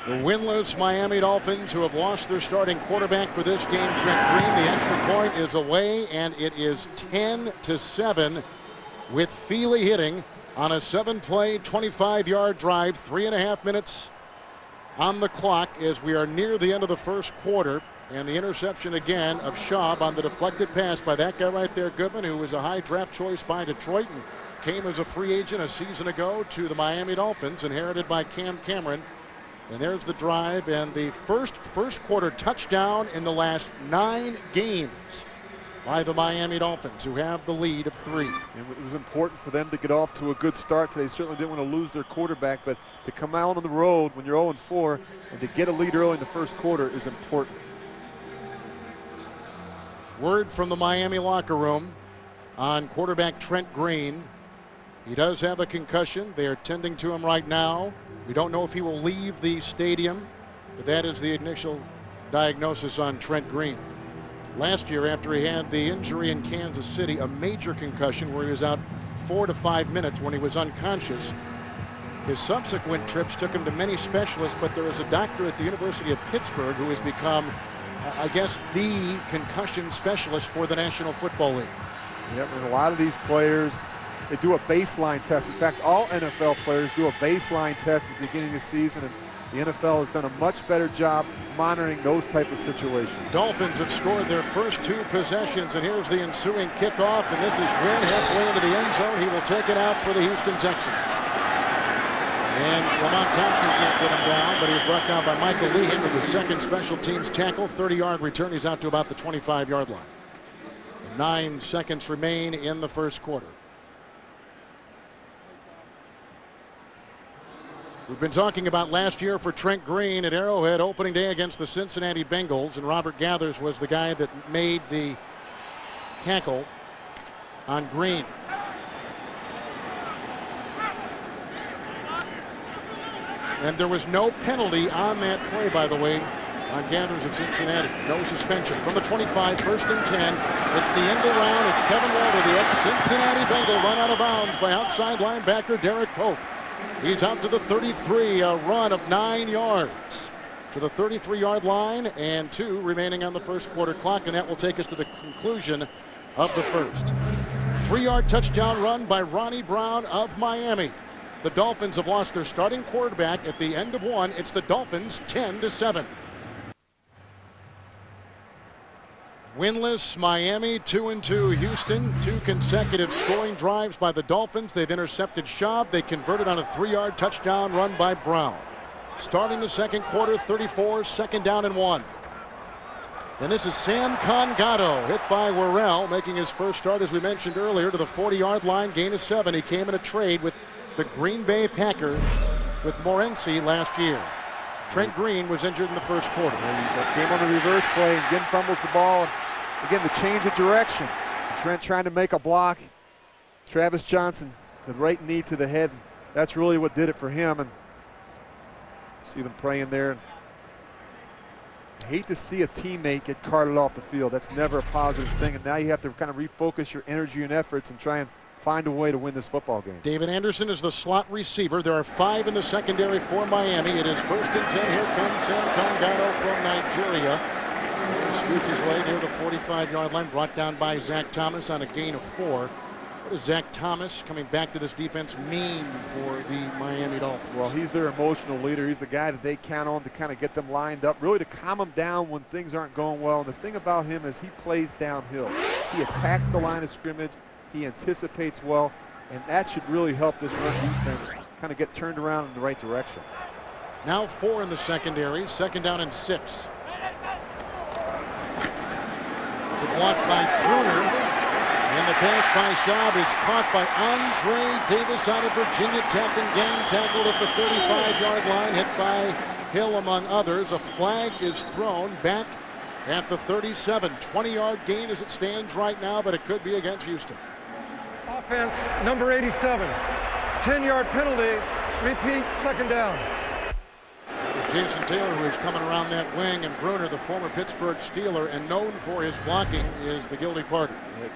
The winless Miami Dolphins, who have lost their starting quarterback for this game, Trent Green. The extra point is away, and it is 10-7 with Feely hitting on a 7-play, 25-yard drive. 3.5 minutes on the clock as we are near the end of the first quarter. And the interception again of Schaub on the deflected pass by that guy right there, Goodman, who was a high draft choice by Detroit and came as a free agent a season ago to the Miami Dolphins, inherited by Cam Cameron. And there's the drive and the first quarter touchdown in the last 9 games by the Miami Dolphins, who have the lead of 3. And it was important for them to get off to a good start today. They certainly didn't want to lose their quarterback, but to come out on the road when you're 0-4 and to get a lead early in the first quarter is important. Word from the Miami locker room on quarterback Trent Green. He does have a concussion. They are tending to him right now. We don't know if he will leave the stadium, but that is the initial diagnosis on Trent Green. Last year, after he had the injury in Kansas City, a major concussion where he was out 4 to 5 minutes when he was unconscious, his subsequent trips took him to many specialists, but there is a doctor at the University of Pittsburgh who has become, I guess, the concussion specialist for the National Football League. Yep, and a lot of these players, they do a baseline test. In fact, all NFL players do a baseline test at the beginning of the season, and the NFL has done a much better job monitoring those type of situations. Dolphins have scored their first 2 possessions, and here's the ensuing kickoff, and this is Wynn halfway into the end zone. He will take it out for the Houston Texans. And Lamont Thompson can't get him down, but he's brought down by Michael Lehan with his second special teams tackle. 30-yard return. He's out to about the 25-yard line. 9 seconds remain in the first quarter. We've been talking about last year for Trent Green at Arrowhead opening day against the Cincinnati Bengals, and Robert Gathers was the guy that made the tackle on Green. And there was no penalty on that play, by the way, on Gathers of Cincinnati. No suspension. From the 25, 1st and 10. It's the end around. It's Kevin Walter, the ex-Cincinnati Bengal, run out of bounds by outside linebacker Derek Pope. He's out to the 33, a run of 9 yards to the 33-yard line, and 2 remaining on the first quarter clock, and that will take us to the conclusion of the first. 3-yard touchdown run by Ronnie Brown of Miami. The Dolphins have lost their starting quarterback at the end of 1. It's the Dolphins 10-7. Winless Miami, 2-2 Houston. 2 consecutive scoring drives by the Dolphins. They've intercepted Schaub. They converted on a 3-yard touchdown run by Brown. Starting the second quarter, 34, 2nd down and 1. And this is Sam Congato, hit by Worrell, making his first start, as we mentioned earlier, to the 40-yard line, gain of 7. He came in a trade with the Green Bay Packers with Morency last year. Trent Green was injured in the first quarter. He came on the reverse play and again fumbles the ball. Again, the change of direction. Trent trying to make a block. Travis Johnson, the right knee to the head. That's really what did it for him. And see them playing there. I hate to see a teammate get carted off the field. That's never a positive thing. And now you have to kind of refocus your energy and efforts and try and find a way to win this football game. David Anderson is the slot receiver. There are 5 in the secondary for Miami. It is 1st and 10. Here comes Sam Congato from Nigeria. He scoots his way near the 45-yard line, brought down by Zach Thomas on a gain of 4. What does Zach Thomas coming back to this defense mean for the Miami Dolphins? Well, he's their emotional leader. He's the guy that they count on to kind of get them lined up, really to calm them down when things aren't going well. And the thing about him is he plays downhill. He attacks the line of scrimmage. He anticipates well, and that should really help this run defense kind of get turned around in the right direction. Now 4 in the secondary, 2nd down and 6. It's a block by Bruner. And the pass by Schaub is caught by Andre Davis out of Virginia Tech and gang tackled at the 35-yard line, hit by Hill among others. A flag is thrown back at the 37. 20-yard gain as it stands right now, but it could be against Houston. Offense, number 87. 10-yard penalty. Repeat, second down. It was Jason Taylor who is coming around that wing, and Bruner, the former Pittsburgh Steeler and known for his blocking, is the guilty party.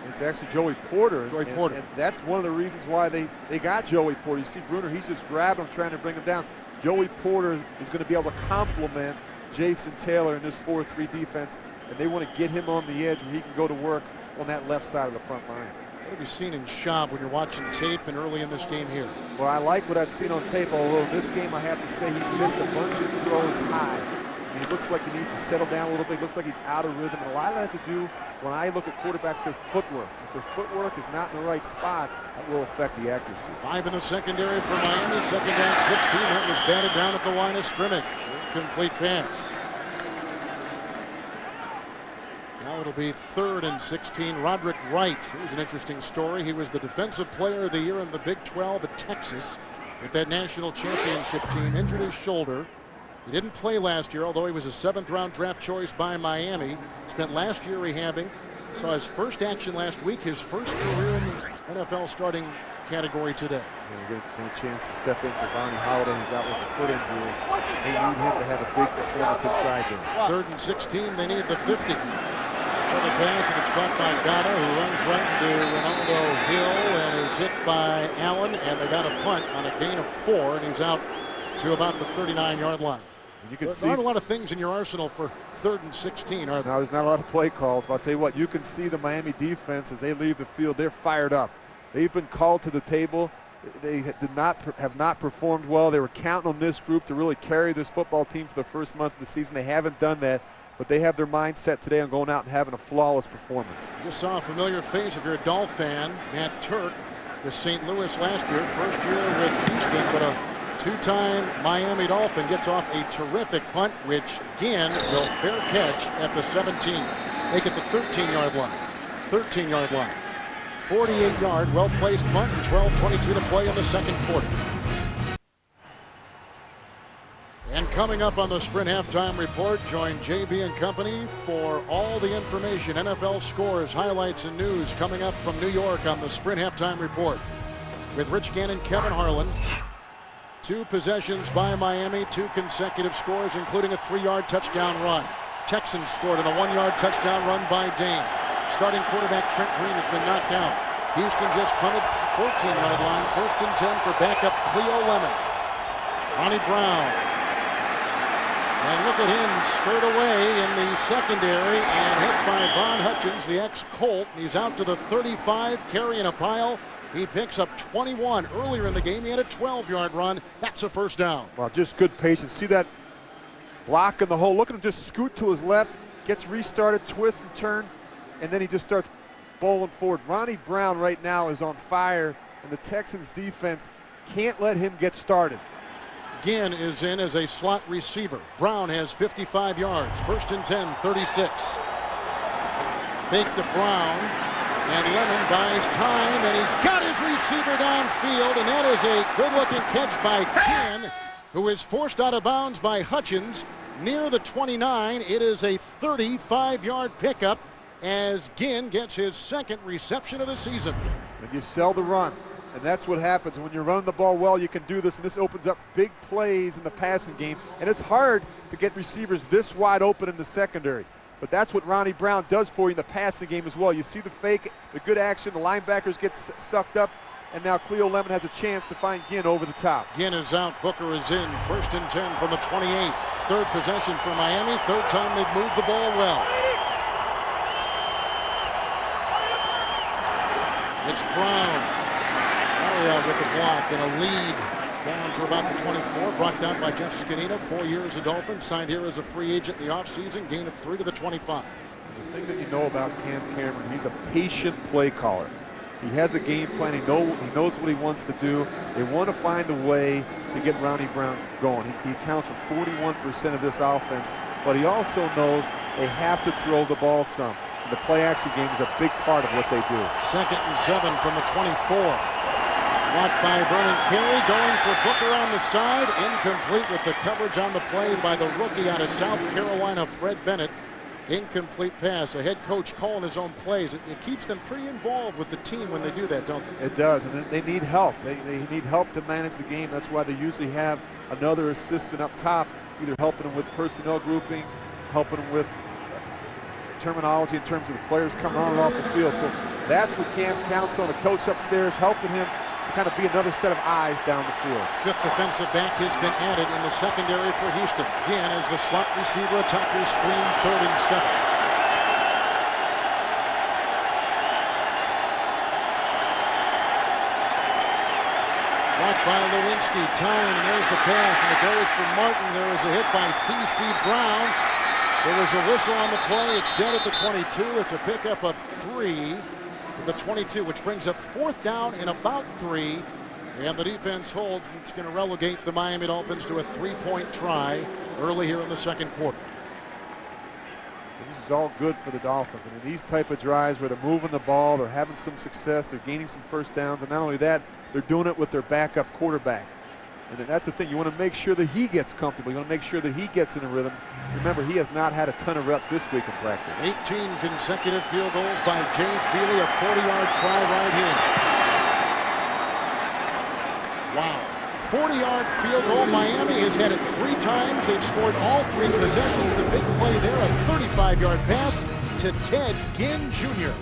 It's actually Joey Porter. Joey Porter. And that's one of the reasons why they got Joey Porter. You see Bruner, he's just grabbing him, trying to bring him down. Joey Porter is going to be able to complement Jason Taylor in this 4-3 defense, and they want to get him on the edge where he can go to work on that left side of the front line. What have you seen in Schaub when you're watching tape and early in this game here? Well, I like what I've seen on tape, although in this game I have to say he's missed a bunch of throws high. And he looks like he needs to settle down a little bit. He looks like he's out of rhythm. And a lot of that has to do, when I look at quarterbacks, their footwork. If their footwork is not in the right spot, that will affect the accuracy. 5 in the secondary for Miami. Second down, 16. That was batted down at the line of scrimmage. Incomplete pass. Now it'll be 3rd and 16. Roderick Wright. Here's an interesting story. He was the Defensive Player of the Year in the Big 12 at Texas with that national championship team. Injured his shoulder. He didn't play last year, although he was a 7th-round draft choice by Miami. Spent last year rehabbing. Saw his first action last week, his first career in the NFL starting category today. Get a chance to step in for Barney Holiday, who's out with a foot injury. They need him to have a big performance inside there. 3rd and 16, they need the 50. Shuttle pass, and it's caught by Ghana, who runs right into Ronaldo Hill and is hit by Allen, and they got a punt on a gain of 4, and he's out to about the 39-yard line. And you can There aren't a lot of things in your arsenal for 3rd and 16, are there? No, there's not a lot of play calls, but I'll tell you what, you can see the Miami defense as they leave the field. They're fired up. They've been called to the table. They have not performed well. They were counting on this group to really carry this football team for the first month of the season. They haven't done that, but they have their mindset today on going out and having a flawless performance. Just saw a familiar face if you're a Dolph fan. Matt Turk with St. Louis last year, first year with Houston, but a 2-time Miami Dolphin gets off a terrific punt, which Ginn will fair catch at the 17. Make it the 13-yard line. 13-yard line. 48-yard, well-placed punt, and 12:22 to play in the second quarter. And coming up on the Sprint Halftime Report, join JB and company for all the information, NFL scores, highlights, and news coming up from New York on the Sprint Halftime Report. With Rich Gannon, Kevin Harlan. 2 possessions by Miami, 2 consecutive scores, including a 3-yard touchdown run. Texans scored on a 1-yard touchdown run by Dane. Starting quarterback Trent Green has been knocked out. Houston just punted 14-yard line. 1st and 10 for backup Cleo Lemon. Ronnie Brown. And look at him skirt away in the secondary and hit by Von Hutchins, the ex-Colt. He's out to the 35, carrying a pile. He picks up 21. Earlier in the game, he had a 12-yard run. That's a first down. Well, just good patience. See that block in the hole. Look at him just scoot to his left, gets restarted, twist and turn, and then he just starts bowling forward. Ronnie Brown right now is on fire, and the Texans defense can't let him get started. Ginn is in as a slot receiver. Brown has 55 yards. 1st and 10, 36. Fake to Brown, and Lemon buys time, and he's got his receiver downfield, and that is a good-looking catch by Ginn, who is forced out of bounds by Hutchins near the 29. It is a 35-yard pickup as Ginn gets his 2nd reception of the season. And you sell the run, and that's what happens when you're running the ball well. You can do this, and this opens up big plays in the passing game, and it's hard to get receivers this wide open in the secondary. But that's what Ronnie Brown does for you in the passing game as well. You see the fake, the good action, the linebackers get sucked up, and now Cleo Lemon has a chance to find Ginn over the top. Ginn is out, Booker is in. 1st and 10 from the 28. 3rd possession for Miami. 3rd time they've moved the ball well. It's Brown. Ariel with the block and a lead down to about the 24. Brought down by Jeff Scanino. 4 years a Dolphin. Signed here as a free agent in the offseason. Gain of 3 to the 25. The thing that you know about Cam Cameron, he's a patient play caller. He has a game plan. He knows what he wants to do. They want to find a way to get Ronnie Brown going. He accounts for 41% of this offense, but he also knows they have to throw the ball some. And the play-action game is a big part of what they do. 2nd and 7 from the 24. Blocked by Vernon Carey, going for Booker on the side. Incomplete with the coverage on the play by the rookie out of South Carolina, Fred Bennett. Incomplete pass. A head coach calling his own plays. It keeps them pretty involved with the team when they do that, don't they? It does, and they need help. They need help to manage the game. That's why they usually have another assistant up top, either helping them with personnel groupings, helping them with terminology in terms of the players coming on and off the field. So that's what Cam counts on, a coach upstairs helping him to kind of be another set of eyes down the field. 5th defensive back has been added in the secondary for Houston. Again, as the slot receiver attackers screen 3rd and 7. Blocked by Lewinsky, tying, and there's the pass, and it goes for Martin. There is a hit by C.C. Brown. There was a whistle on the play. It's dead at the 22. It's a pickup of 3 at the 22, which brings up 4th down and about 3. And the defense holds, and it's going to relegate the Miami Dolphins to a 3-point try early here in the 2nd quarter. This is all good for the Dolphins. I mean, these type of drives where they're moving the ball, they're having some success, they're gaining some first downs, and not only that, they're doing it with their backup quarterback. And that's the thing. You want to make sure that he gets comfortable. You want to make sure that he gets in a rhythm. Remember, he has not had a ton of reps this week in practice. 18 consecutive field goals by Jay Feely, a 40-yard try right here. Wow. 40-yard field goal. Miami has had it 3 times. They've scored all 3 possessions. The big play there, a 35-yard pass to Ted Ginn Jr.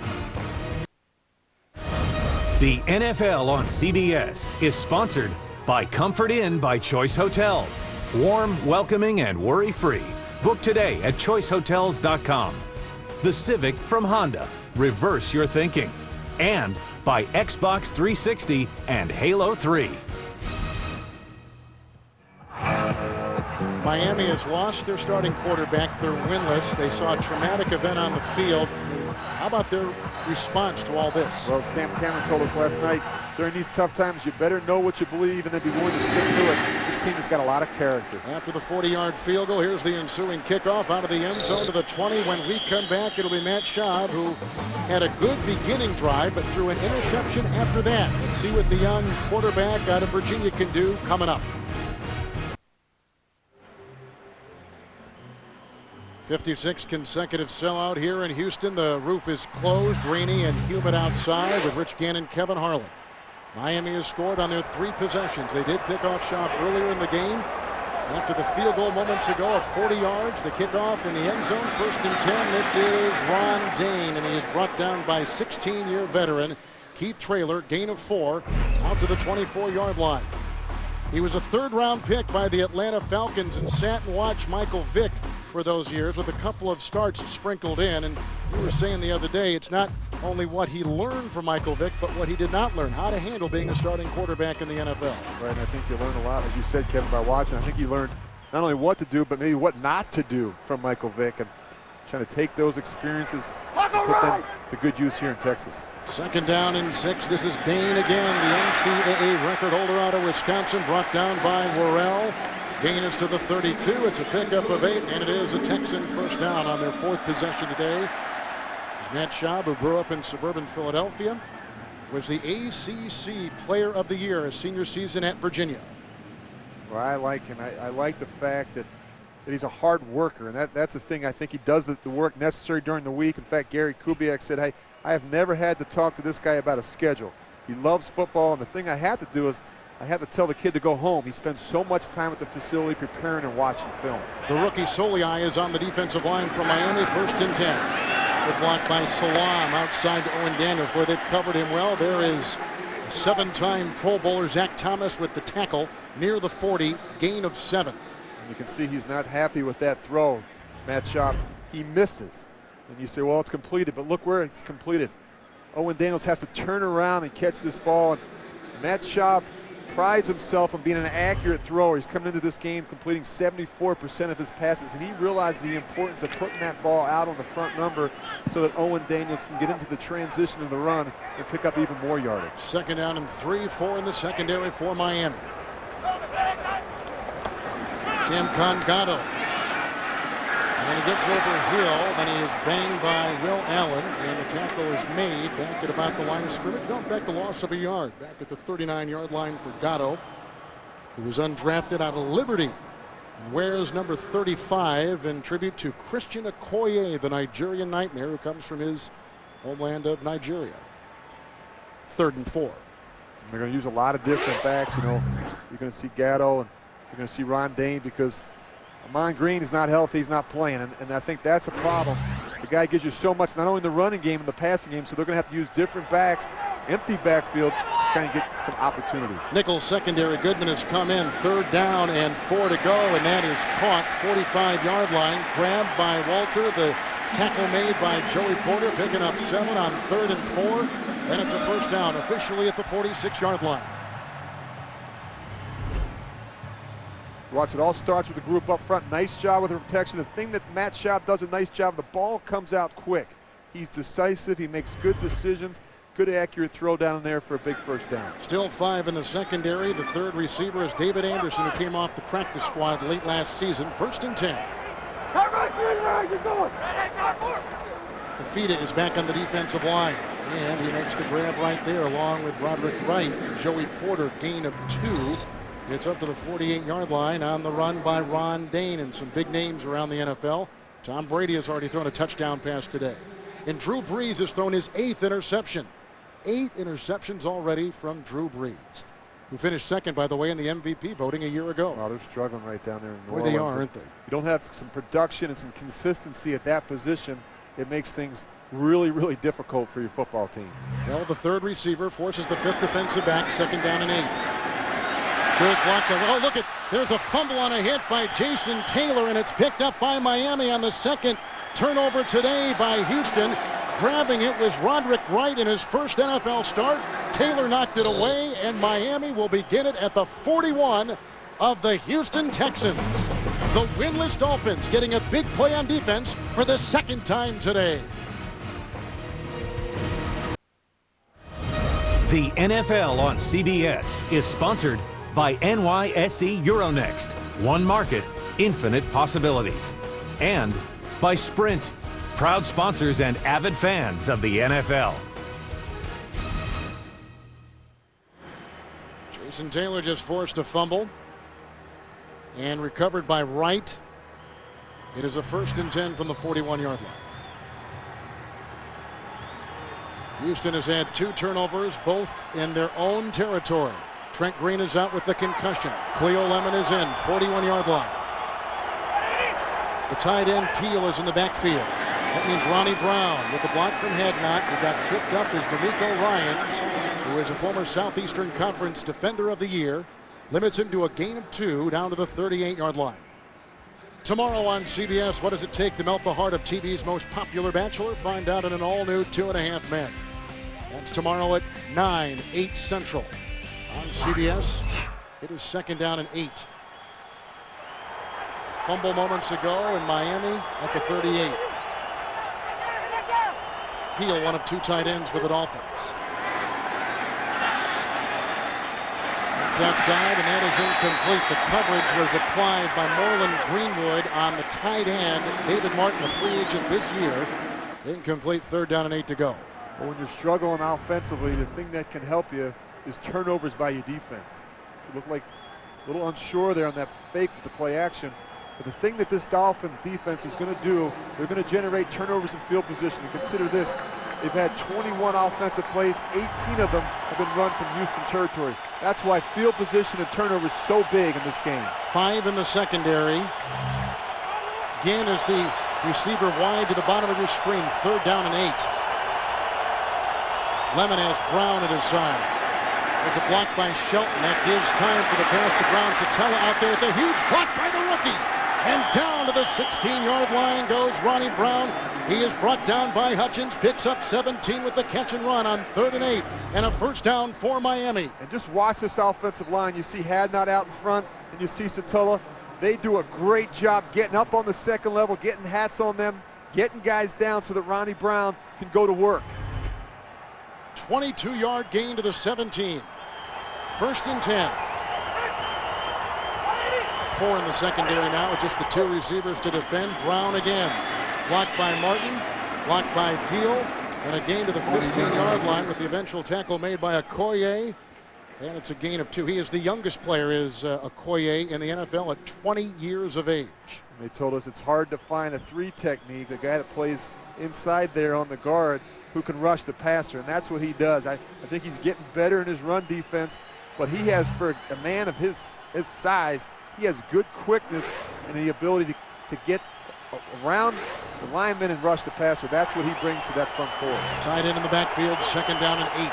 The NFL on CBS is sponsored by Comfort Inn by Choice Hotels. Warm, welcoming, and worry-free. Book today at choicehotels.com. The Civic from Honda. Reverse your thinking. And by Xbox 360 and Halo 3. Miami has lost their starting quarterback. They're winless. They saw a traumatic event on the field. How about their response to all this? Well, as Cam Cameron told us last night, during these tough times, you better know what you believe and then be willing to stick to it. This team has got a lot of character. After the 40-yard field goal, here's the ensuing kickoff out of the end zone to the 20. When we come back, it'll be Matt Schaub, who had a good beginning drive, but threw an interception after that. Let's see what the young quarterback out of Virginia can do coming up. 56th consecutive sellout here in Houston. The roof is closed, rainy and humid outside with Rich Gannon, Kevin Harlan. Miami has scored on their 3 possessions. They did pick off Schaub earlier in the game. After the field goal moments ago of 40 yards, the kickoff in the end zone, 1st and 10. This is Ron Dane, and he is brought down by 16-year veteran Keith Traylor, gain of 4, out to the 24-yard line. He was a 3rd-round pick by the Atlanta Falcons and sat and watched Michael Vick for those years with a couple of starts sprinkled in. And you were saying the other day, it's not only what he learned from Michael Vick, but what he did not learn, how to handle being a starting quarterback in the NFL. Right, and I think you learn a lot, as you said, Kevin, by watching. I think you learned not only what to do, but maybe what not to do from Michael Vick, and trying to take those experiences and put them to good use here in Texas. 2nd down and 6. This is Dane again, the NCAA record holder out of Wisconsin, brought down by Worrell. Gain is to the 32. It's a pickup of 8, and it is a Texan 1st down on their 4th possession today. It's Matt Schaub, who grew up in suburban Philadelphia, was the ACC Player of the Year his senior season at Virginia. Well, I like him. I like the fact that he's a hard worker, and that's the thing. I think he does the work necessary during the week. In fact, Gary Kubiak said, hey, I have never had to talk to this guy about a schedule. He loves football, and the thing I have to do is I have to tell the kid to go home. He spends so much time at the facility preparing and watching film. The rookie Soliai is on the defensive line for Miami, 1st and 10. They're blocked by Salam outside to Owen Daniels, where they've covered him well. There is 7-time Pro Bowler Zach Thomas with the tackle near the 40, gain of 7. And you can see he's not happy with that throw. Matt Schaub, he misses. And you say, well, it's completed, but look where it's completed. Owen Daniels has to turn around and catch this ball. And Matt Schaub prides himself on being an accurate thrower. He's coming into this game completing 74% of his passes, and he realized the importance of putting that ball out on the front number so that Owen Daniels can get into the transition of the run and pick up even more yardage. 2nd down and 3, 4 in the secondary for Miami. Sam Gatto And he gets over Hill, then he is banged by Will Allen, and the tackle is made back at about the line of scrimmage. No, in fact, a loss of a yard back at the 39-yard line for Gatto, who was undrafted out of Liberty and wears number 35 in tribute to Christian Okoye, the Nigerian nightmare who comes from his homeland of Nigeria. 3rd and 4. They're going to use a lot of different backs. You know, you're going to see Gatto and you're going to see Ron Dane because Amon Green is not healthy. He's not playing, and I think that's a problem. The guy gives you so much, not only in the running game and the passing game, so they're going to have to use different backs, empty backfield, kind of get some opportunities. Nickel secondary. Goodman has come in. 3rd down and 4 to go, and that is caught 45-yard line. Grabbed by Walter. The tackle made by Joey Porter, picking up 7 on 3rd and 4. And it's a first down officially at the 46-yard line. Watch, it all starts with the group up front. Nice job with the protection. The thing that Matt Schaub does a nice job, the ball comes out quick. He's decisive. He makes good decisions. Good accurate throw down there for a big first down. Still 5 in the secondary. The 3rd receiver is David Anderson, who came off the practice squad late last season. 1st and 10. Fafita is back on the defensive line, and he makes the grab right there along with Roderick Wright. Joey Porter, gain of 2. It's up to the 48-yard line on the run by Ron Dane, and some big names around the NFL. Tom Brady has already thrown a touchdown pass today. And Drew Brees has thrown his 8th interception. 8 interceptions already from Drew Brees, who finished 2nd, by the way, in the MVP voting a year ago. Oh, they're struggling right down there in New Boy, Orleans. they are, aren't they? You don't have some production and some consistency at that position. It makes things really, really difficult for your football team. Well, the 3rd receiver forces the 5th defensive back. 2nd down and 8. Good block. Oh, look at, there's a fumble on a hit by Jason Taylor, and it's picked up by Miami on the 2nd turnover today by Houston. Grabbing it was Roderick Wright in his first NFL start. Taylor knocked it away, and Miami will begin it at the 41 of the Houston Texans. The winless Dolphins getting a big play on defense for the 2nd time today. The NFL on CBS is sponsored by NYSE Euronext. One market, infinite possibilities. And by Sprint, proud sponsors and avid fans of the NFL. Jason Taylor just forced a fumble and recovered by Wright. It is a 1st and 10 from the 41-yard line. Houston has had 2 turnovers, both in their own territory. Trent Green is out with the concussion. Cleo Lemon is in, 41-yard line. The tight end Peel is in the backfield. That means Ronnie Brown with the block from Hadnot, who got tripped up, is D'Amico Ryans, who is a former Southeastern Conference Defender of the Year. Limits him to a gain of 2 down to the 38-yard line. Tomorrow on CBS, what does it take to melt the heart of TV's most popular bachelor? Find out in an all-new 2.5 Men. That's tomorrow at 9, 8 Central. On CBS, it is 2nd down and 8. Fumble moments ago in Miami at the 38. Peel, one of 2 tight ends for the Dolphins. It's outside, and that is incomplete. The coverage was applied by Moreland Greenwood on the tight end. David Martin, a free agent this year. Incomplete, 3rd down and 8 to go. Well, when you're struggling offensively, the thing that can help you is turnovers by your defense. You look like a little unsure there on that fake with the play action. But the thing that this Dolphins defense is going to do, they're going to generate turnovers in field position. And consider this, they've had 21 offensive plays, 18 of them have been run from Houston territory. That's why field position and turnovers so big in this game. 5 in the secondary. Again is the receiver wide to the bottom of your screen, 3rd down and 8. Lemon has Brown at his side. There's a block by Shelton. That gives time for the pass to Brown. Satella out there with a huge block by the rookie. And down to the 16-yard line goes Ronnie Brown. He is brought down by Hutchins, picks up 17 with the catch and run on 3rd and 8, and a first down for Miami. And just watch this offensive line. You see Hadnot out in front, and you see Satella. They do a great job getting up on the 2nd level, getting hats on them, getting guys down so that Ronnie Brown can go to work. 22-yard gain to the 17. 1st and 10. 4 in the secondary now with just the 2 receivers to defend. Brown again. Blocked by Martin. Blocked by Peel. And a gain to the 15-yard line with the eventual tackle made by Okoye. And it's a gain of 2. He is the youngest player, Okoye, in the NFL at 20 years of age. They told us it's hard to find a 3 technique, a guy that plays inside there on the guard who can rush the passer, and that's what he does. I think he's getting better in his run defense, but he has, for a man of his size, he has good quickness and the ability to get around the lineman and rush the passer. That's what he brings to that front four. Tied in the backfield, 2nd down and 8.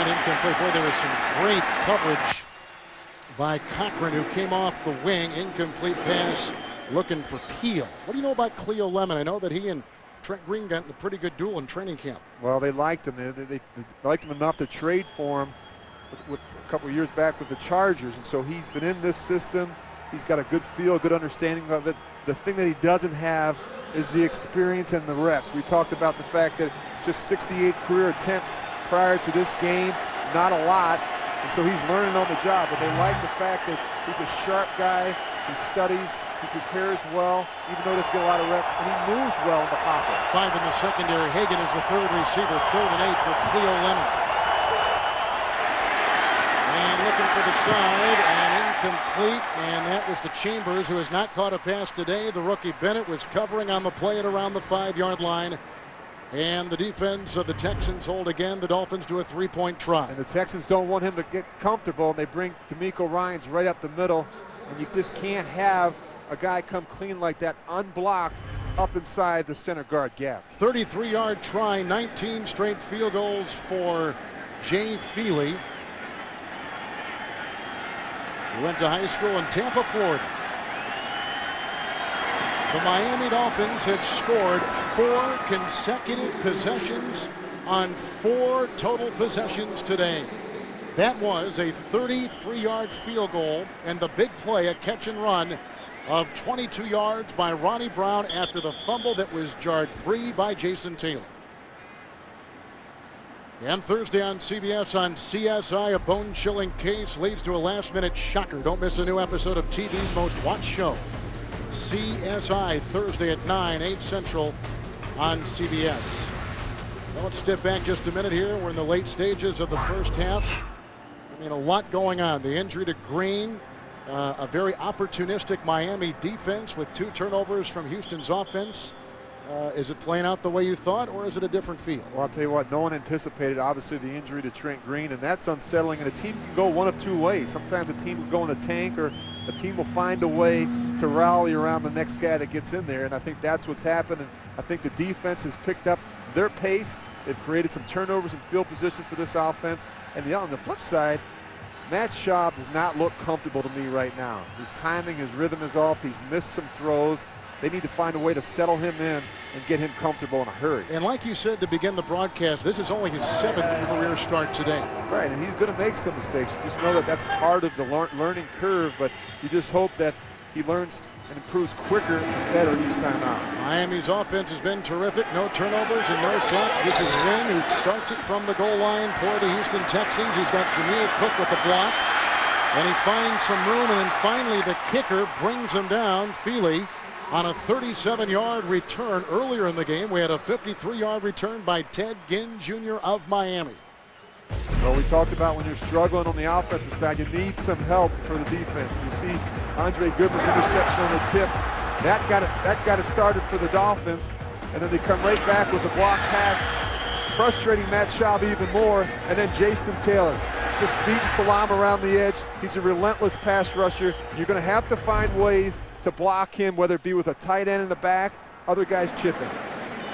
Incomplete. Boy, there was some great coverage by Cochran, who came off the wing. Incomplete pass looking for Peel. What do you know about Cleo Lemon? I know that he and Trent Green got in a pretty good duel in training camp. Well, they liked him. They liked him enough to trade for him with a couple of years back with the Chargers, and so he's been in this system. He's got a good feel, good understanding of it. The thing that he doesn't have is the experience and the reps. We talked about the fact that just 68 career attempts prior to this game, not a lot, and so he's learning on the job. But they like the fact that he's a sharp guy, he studies, he prepares well, even though he doesn't get a lot of reps, and he moves well in the pocket. 5 in the secondary. Hagan is the 3rd receiver. 3rd and 8 for Cleo Lemon. And looking for the side, and incomplete, and that was to Chambers, who has not caught a pass today. The rookie Bennett was covering on the play at around the 5-yard line. And the defense of the Texans hold again the Dolphins to a 3-point try. And the Texans don't want him to get comfortable, and they bring D'Amico Ryans right up the middle, and you just can't have a guy come clean like that unblocked up inside the center guard gap. 33-yard try, 19 straight field goals for Jay Feely. He went to high school in Tampa, Florida. The Miami Dolphins had scored 4 consecutive possessions on 4 total possessions today. That was a 33-yard field goal and the big play, a catch and run of 22 yards by Ronnie Brown after the fumble that was jarred free by Jason Taylor. And Thursday on CBS on CSI, a bone-chilling case leads to a last-minute shocker. Don't miss a new episode of TV's most watched show. CSI, Thursday at 9, 8 Central on CBS. Well, let's step back just a minute here. We're in the late stages of the first half. I mean, a lot going on. The injury to Green, a very opportunistic Miami defense with 2 turnovers from Houston's offense. Is it playing out the way you thought, or is it a different feel? Well, I'll tell you what, no one anticipated, obviously, the injury to Trent Green, and that's unsettling. And a team can go one of 2 ways. Sometimes a team will go in the tank, or a team will find a way to rally around the next guy that gets in there, and I think that's what's happened. And I think the defense has picked up their pace. They've created some turnovers in field position for this offense. And on the flip side, Matt Schaub does not look comfortable to me right now. His timing, his rhythm is off. He's missed some throws. They need to find a way to settle him in and get him comfortable in a hurry. And like you said to begin the broadcast, this is only his 7th career start today. Right, and he's going to make some mistakes. You just know that that's part of the learning curve, but you just hope that he learns and improves quicker and better each time out. Miami's offense has been terrific. No turnovers and no sacks. This is Wynn, who starts it from the goal line for the Houston Texans. He's got Jameel Cook with the block, and he finds some room, and then finally the kicker brings him down. Feely on a 37-yard return. Earlier in the game, we had a 53-yard return by Ted Ginn Jr. of Miami. Well, we talked about when you're struggling on the offensive side, you need some help for the defense. And you see Andre Goodman's interception on the tip. That got it started for the Dolphins. And then they come right back with a block pass, frustrating Matt Schaub even more. And then Jason Taylor just beating Salam around the edge. He's a relentless pass rusher. You're going to have to find ways to block him, whether it be with a tight end in the back, other guys chipping.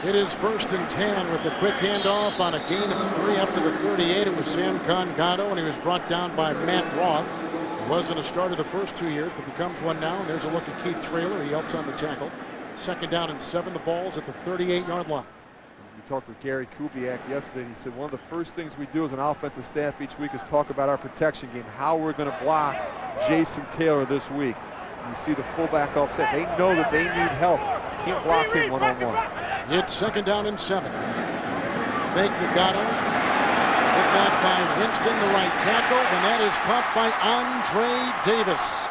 It is 1st and 10 with the quick handoff on a gain of 3 up to the 38. It was Sam Congado, and he was brought down by Matt Roth. He wasn't a starter the first 2 years, but becomes one now. And there's a look at Keith Traylor. He helps on the tackle. 2nd down and 7. The ball's at the 38-yard line. We talked with Gary Kubiak yesterday, and he said one of the first things we do as an offensive staff each week is talk about our protection game, how we're going to block Jason Taylor this week. You see the fullback offset. They know that they need help. Can't block him one-on-one. It's 2nd down and 7. Fake to Gatto. Picked out by Winston, the right tackle, and that is caught by Andre Davis.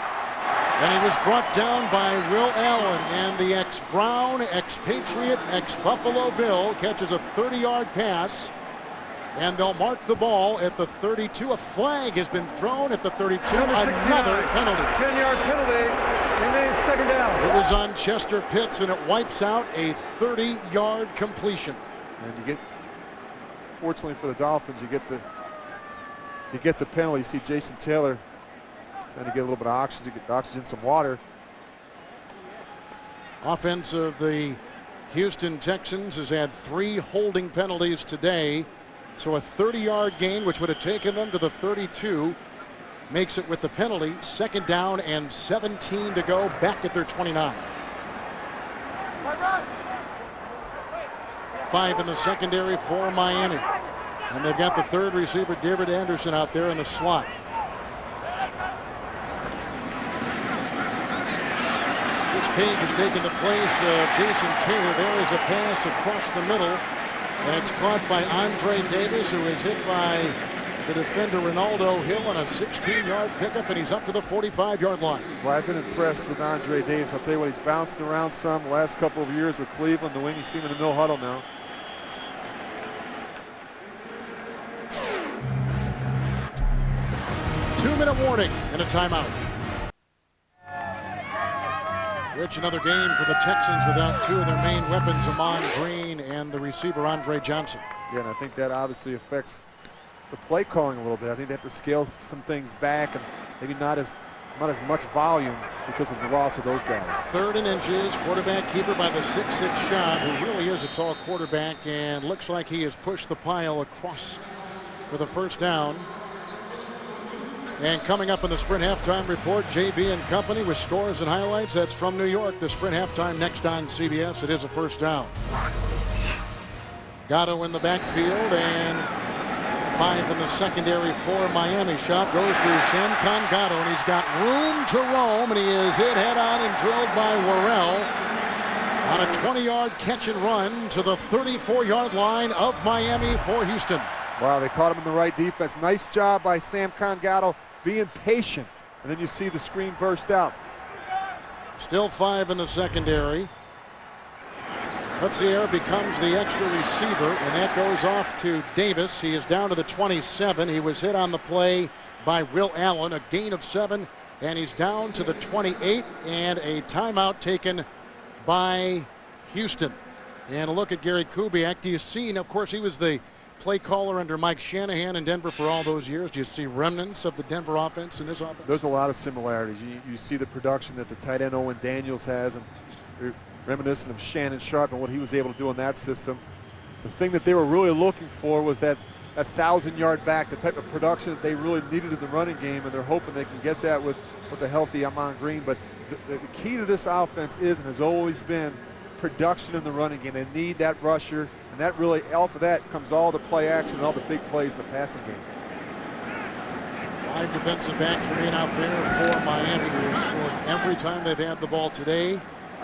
And he was brought down by Will Allen, and the ex-Brown, ex-Patriot, ex-Buffalo Bill catches a 30-yard pass, and they'll mark the ball at the 32. A flag has been thrown at the 32. Another penalty. 10-yard penalty. Remains second down. It was on Chester Pitts, and it wipes out a 30-yard completion. And you get, fortunately for the Dolphins, you get the penalty. You see Jason Taylor trying to get a little bit of oxygen, get the oxygen, some water. Offense of the Houston Texans has had 3 holding penalties today. So a 30-yard gain, which would have taken them to the 32, makes it with the penalty. Second down and 17 to go, back at their 29. 5 in the secondary for Miami. And they've got the third receiver, David Anderson, out there in the slot. Page has taken the place of Jason Taylor. There is a pass across the middle, and it's caught by Andre Davis, who is hit by the defender Ronaldo Hill on a 16-yard pickup, and he's up to the 45-yard line. Well, I've been impressed with Andre Davis. I'll tell you what, he's bounced around some the last couple of years with Cleveland. The wing, you see him in the no huddle now. Two-minute warning and a timeout. Rich, another game for the Texans without 2 of their main weapons, Amon Green and the receiver Andre Johnson. Yeah, and I think that obviously affects the play calling a little bit. I think they have to scale some things back and maybe not as much volume because of the loss of those guys. 3rd and inches, quarterback keeper by the 6'6" Schaub, who really is a tall quarterback and looks like he has pushed the pile across for the first down. And coming up in the Sprint Halftime Report, JB and Company with scores and highlights. That's from New York. The Sprint Halftime next on CBS. It is a first down. Gatto in the backfield, and 5 in the secondary for Miami. Shot goes to Samkon Gatto, and he's got room to roam, and he is hit head-on and drilled by Worrell on a 20-yard catch and run to the 34-yard line of Miami for Houston. Wow, they caught him in the right defense. Nice job by Samkon Gatto, being patient, and then you see the screen burst out. Still 5 in the secondary. Hutzier becomes the extra receiver, and that goes off to Davis. He is down to the 27. He was hit on the play by Will Allen, a gain of 7, and he's down to the 28, and a timeout taken by Houston. And a look at Gary Kubiak. Do you see, and of course he was the play caller under Mike Shanahan in Denver for all those years. Do you see remnants of the Denver offense in this offense? There's a lot of similarities. You see the production that the tight end Owen Daniels has, and reminiscent of Shannon Sharp and what he was able to do in that system. The thing that they were really looking for was that 1,000-yard back, the type of production that they really needed in the running game, and they're hoping they can get that with a healthy Amon Green. But the key to this offense is and has always been production in the running game. They need that rusher, and that really, off of that comes all the play action and all the big plays in the passing game. 5 defensive backs remain out there for Miami, who have scored every time they've had the ball today,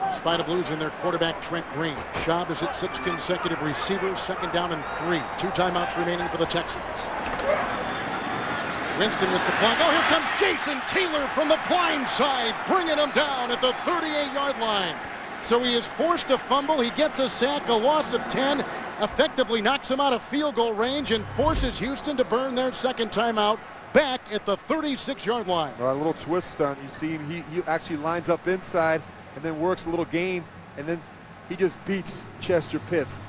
in spite of losing their quarterback Trent Green. Schaub is at 6 consecutive receivers, 2nd down and 3. 2 timeouts remaining for the Texans. Winston with the block. Oh, here comes Jason Taylor from the blind side, bringing him down at the 38-yard line. So he is forced to fumble. He gets a sack, a loss of 10, effectively knocks him out of field goal range and forces Houston to burn their 2nd timeout back at the 36-yard line. A little twist stunt. You see him, he actually lines up inside and then works a little game, and then he just beats Chester Pitts.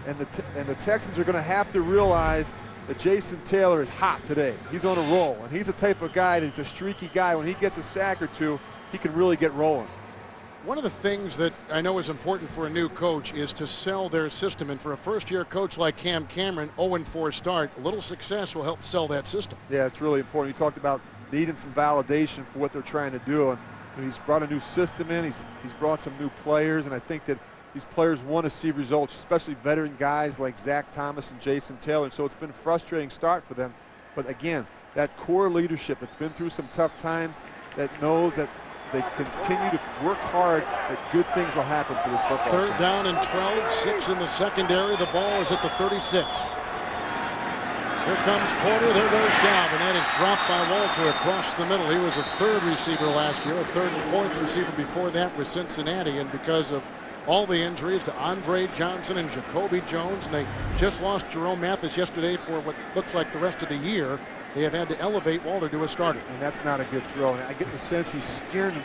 And the Texans are going to have to realize that Jason Taylor is hot today. He's on a roll, and he's the type of guy that's a streaky guy. When he gets a sack or 2, he can really get rolling. One of the things that I know is important for a new coach is to sell their system. And for a first-year coach like Cam Cameron, 0-4 start, a little success will help sell that system. Yeah, it's really important. You talked about needing some validation for what they're trying to do. And he's brought a new system in. He's brought some new players. And I think that these players want to see results, especially veteran guys like Zach Thomas and Jason Taylor. And so it's been a frustrating start for them. But again, that core leadership that's been through some tough times, that knows that they continue to work hard, that good things will happen for this football team. 3rd down and 12, 6 in the secondary. The ball is at the 36. Here comes Porter. There goes Schaub. And that is dropped by Walter across the middle. He was a third receiver last year, a third and fourth receiver before that with Cincinnati. And because of all the injuries to Andre Johnson and Jacoby Jones, and they just lost Jerome Mathis yesterday for what looks like the rest of the year, they have had to elevate Walter to a starter. And that's not a good throw. And I get the sense he's steering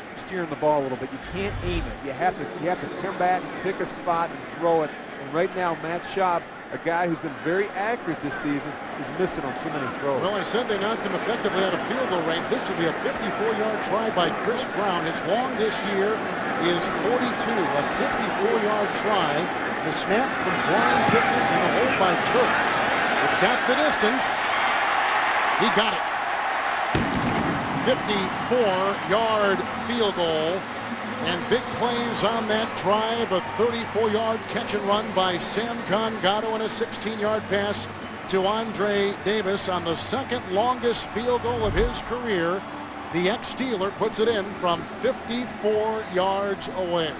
the ball a little bit. You can't aim it. You have to come back, pick a spot, and throw it. And right now, Matt Schaub, a guy who's been very accurate this season, is missing on too many throws. Well, I said they knocked him effectively out of field goal range. This will be a 54-yard try by Chris Brown. His long this year is 42, a 54-yard try. The snap from Brian Pittman and the hold by Turk. It's got the distance. He got it. 54-yard field goal. And big plays on that drive. A 34-yard catch and run by Sam Congato and a 16-yard pass to Andre Davis on the second longest field goal of his career. The ex-Steeler puts it in from 54 yards away.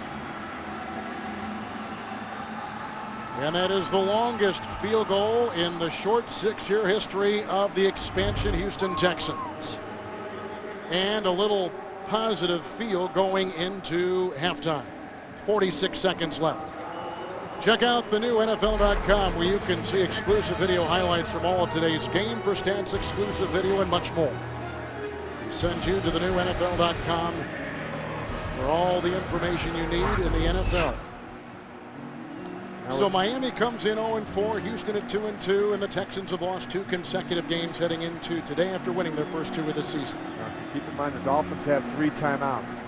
And that is the longest field goal in the short 6-year history of the expansion Houston Texans. And a little positive feel going into halftime. 46 seconds left. Check out the new NFL.com where you can see exclusive video highlights from all of today's Game for Stats exclusive video and much more. We send you to the new NFL.com for all the information you need in the NFL. So Miami comes in 0-4, Houston at 2-2, and the Texans have lost 2 consecutive games heading into today after winning their first 2 of the season. Keep in mind the Dolphins have 3 timeouts.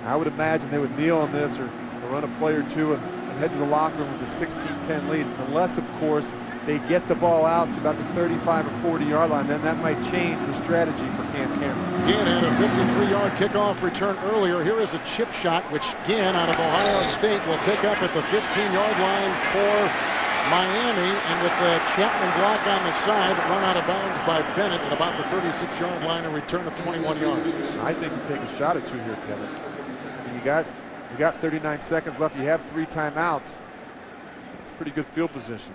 I would imagine they would kneel on this or run a play or 2 and head to the locker room with a 16-10 lead. Unless, of course, they get the ball out to about the 35 or 40-yard line, then that might change the strategy for Cam Cameron. Ginn had a 53-yard kickoff return earlier. Here is a chip shot, which Ginn out of Ohio State will pick up at the 15-yard line for Miami. And with the Chapman block on the side, run out of bounds by Bennett at about the 36-yard line, a return of 21 yards. I think you take a shot or 2 here, Kevin. I mean, you got 39 seconds left. You have 3 timeouts. It's pretty good field position.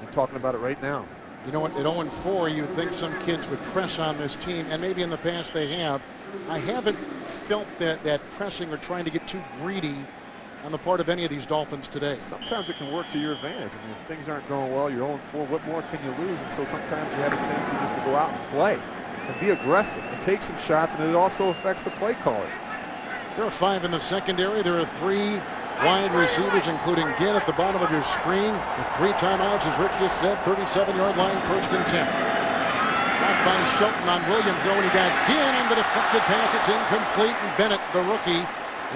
I'm talking about it right now. You know what, at 0-4, you'd think some kids would press on this team, and maybe in the past they have. I haven't felt that pressing or trying to get too greedy on the part of any of these Dolphins today. Sometimes it can work to your advantage. I mean, if things aren't going well, you're 0-4, what more can you lose? And so sometimes you have a tendency just to go out and play and be aggressive and take some shots, and it also affects the play caller. There are 5 in the secondary. There are 3 wide receivers, including Ginn at the bottom of your screen. The 3 timeouts, as Rich just said, 37-yard line, 1st and 10. Blocked by Shelton on Williams, though, and he got Ginn on the deflected pass. It's incomplete, and Bennett, the rookie,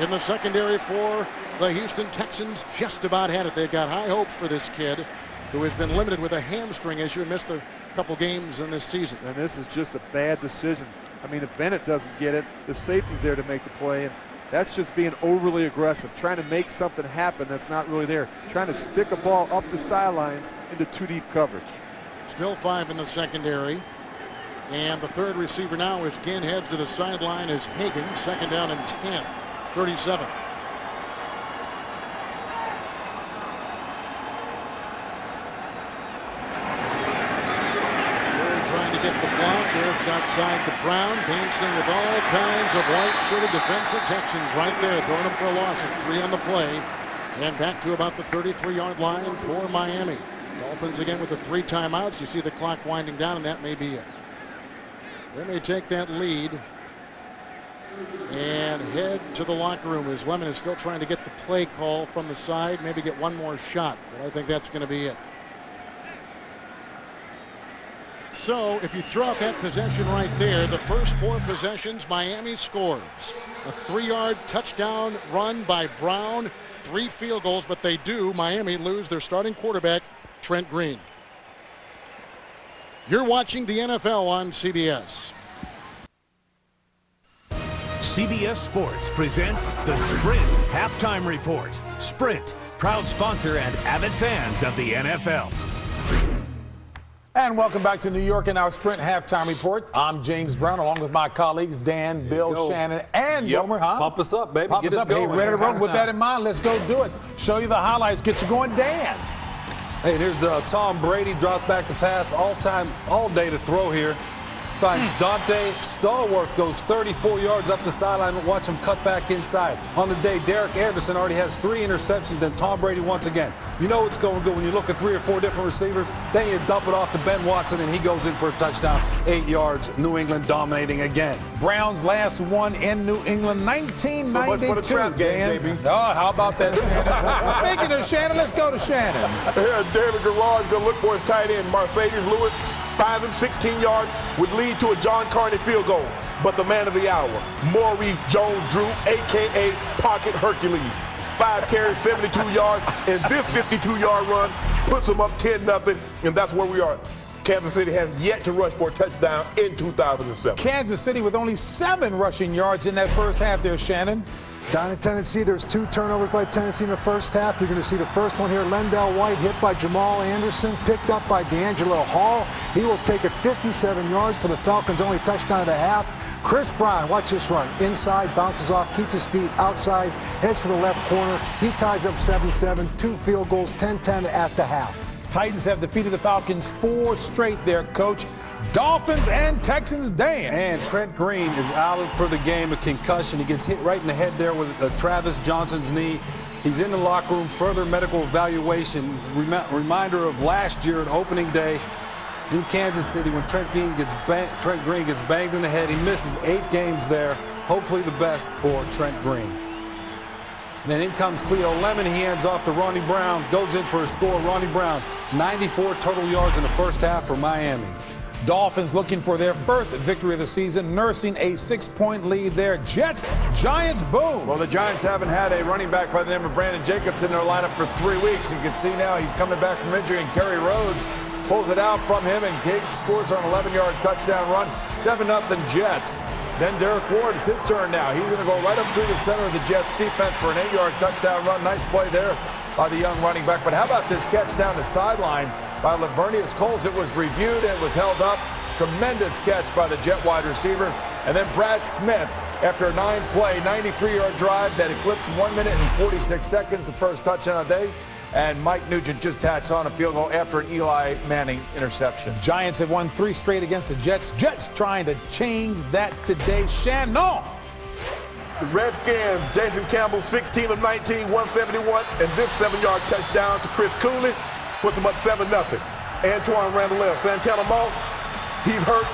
in the secondary for the Houston Texans, just about had it. They've got high hopes for this kid, who has been limited with a hamstring issue and missed a couple games in this season. And this is just a bad decision. I mean, if Bennett doesn't get it, the safety's there to make the play, and that's just being overly aggressive, trying to make something happen that's not really there, trying to stick a ball up the sidelines into too deep coverage. Still 5 in the secondary. And the 3rd receiver now as Ginn heads to the sideline is Hagan, 2nd down and 10, 37. Get the block. Eric's outside to Brown, dancing with all kinds of white-shirted defensive Texans right there, throwing them for a loss of 3 on the play. And back to about the 33-yard line for Miami. Dolphins again with the 3 timeouts. You see the clock winding down, and that may be it. They may take that lead and head to the locker room as Lemon is still trying to get the play call from the side, maybe get one more shot, but I think that's going to be it. So if you throw out that possession right there, the first 4 possessions, Miami scores. A 3-yard touchdown run by Brown, 3 field goals, but they do, Miami, lose their starting quarterback, Trent Green. You're watching the NFL on CBS. CBS Sports presents the Sprint Halftime Report. Sprint, proud sponsor and avid fans of the NFL. And welcome back to New York in our Sprint Halftime Report. I'm James Brown, along with my colleagues Dan, Bill, Shannon, and Yomer. Pump us up, baby. Get us going. Hey, ready to run. With that in mind, let's go do it. Show you the highlights. Get you going, Dan. Hey, here's Tom Brady, dropped back to pass, all day to throw here. Finds Dante Stallworth, goes 34 yards up the sideline. Watch him cut back inside. On the day, Derek Anderson already has 3 interceptions, and Tom Brady once again. You know it's going good when you look at 3 or 4 different receivers. Then you dump it off to Ben Watson, and he goes in for a touchdown. 8 yards, New England dominating again. Browns last one in New England, 1992. So much for the trap game, baby. Oh, how about that, Shannon? Speaking of Shannon, let's go to Shannon. Here, David Garrard's going to look for his tight end, Mercedes Lewis. 5 and 16 yards would lead to a John Carney field goal. But the man of the hour, Maurice Jones-Drew, a.k.a. Pocket Hercules. 5 carries, 72 yards, and this 52-yard run puts them up 10-0, and that's where we are. Kansas City has yet to rush for a touchdown in 2007. Kansas City with only 7 rushing yards in that first half there, Shannon. Down in Tennessee, there's 2 turnovers by Tennessee in the first half. You're going to see the first one here. Lendell White hit by Jamal Anderson, picked up by D'Angelo Hall. He will take it 57 yards for the Falcons, only touchdown of the half. Chris Brown, watch this run. Inside, bounces off, keeps his feet outside, heads for the left corner. He ties up 7-7, 2 field goals, 10-10 at the half. Titans have defeated the Falcons 4 straight there, Coach. Dolphins and Texans, Dan. And Trent Green is out for the game, a concussion. He gets hit right in the head there with Travis Johnson's knee. He's in the locker room, further medical evaluation. Reminder of last year at opening day in Kansas City when Trent Green gets banged in the head. He misses 8 games there. Hopefully the best for Trent Green. And then in comes Cleo Lemon. He hands off to Ronnie Brown. Goes in for a score. Ronnie Brown, 94 total yards in the first half for Miami. Dolphins looking for their first victory of the season, nursing a 6-point lead there. Jets, Giants, boom. Well, the Giants haven't had a running back by the name of Brandon Jacobs in their lineup for 3 weeks. You can see now he's coming back from injury, and Kerry Rhodes pulls it out from him, and Giggs scores on an 11-yard touchdown run. 7-0 Jets. Then Derek Ward, it's his turn now. He's going to go right up through the center of the Jets defense for an 8-yard touchdown run. Nice play there by the young running back. But how about this catch down the sideline by Lavernius Coles? It was reviewed and was held up. Tremendous catch by the Jet wide receiver. And then Brad Smith, after a 9-play, 93-yard drive that eclipsed 1 minute and 46 seconds, the first touchdown of the day. And Mike Nugent just tacks on a field goal after an Eli Manning interception. Giants have won 3 straight against the Jets. Jets trying to change that today. Shannon. The Redskins, Jason Campbell, 16 of 19, 171, and this 7-yard touchdown to Chris Cooley puts them up 7-0. Antoine Randall, Santana Moss, he's hurt.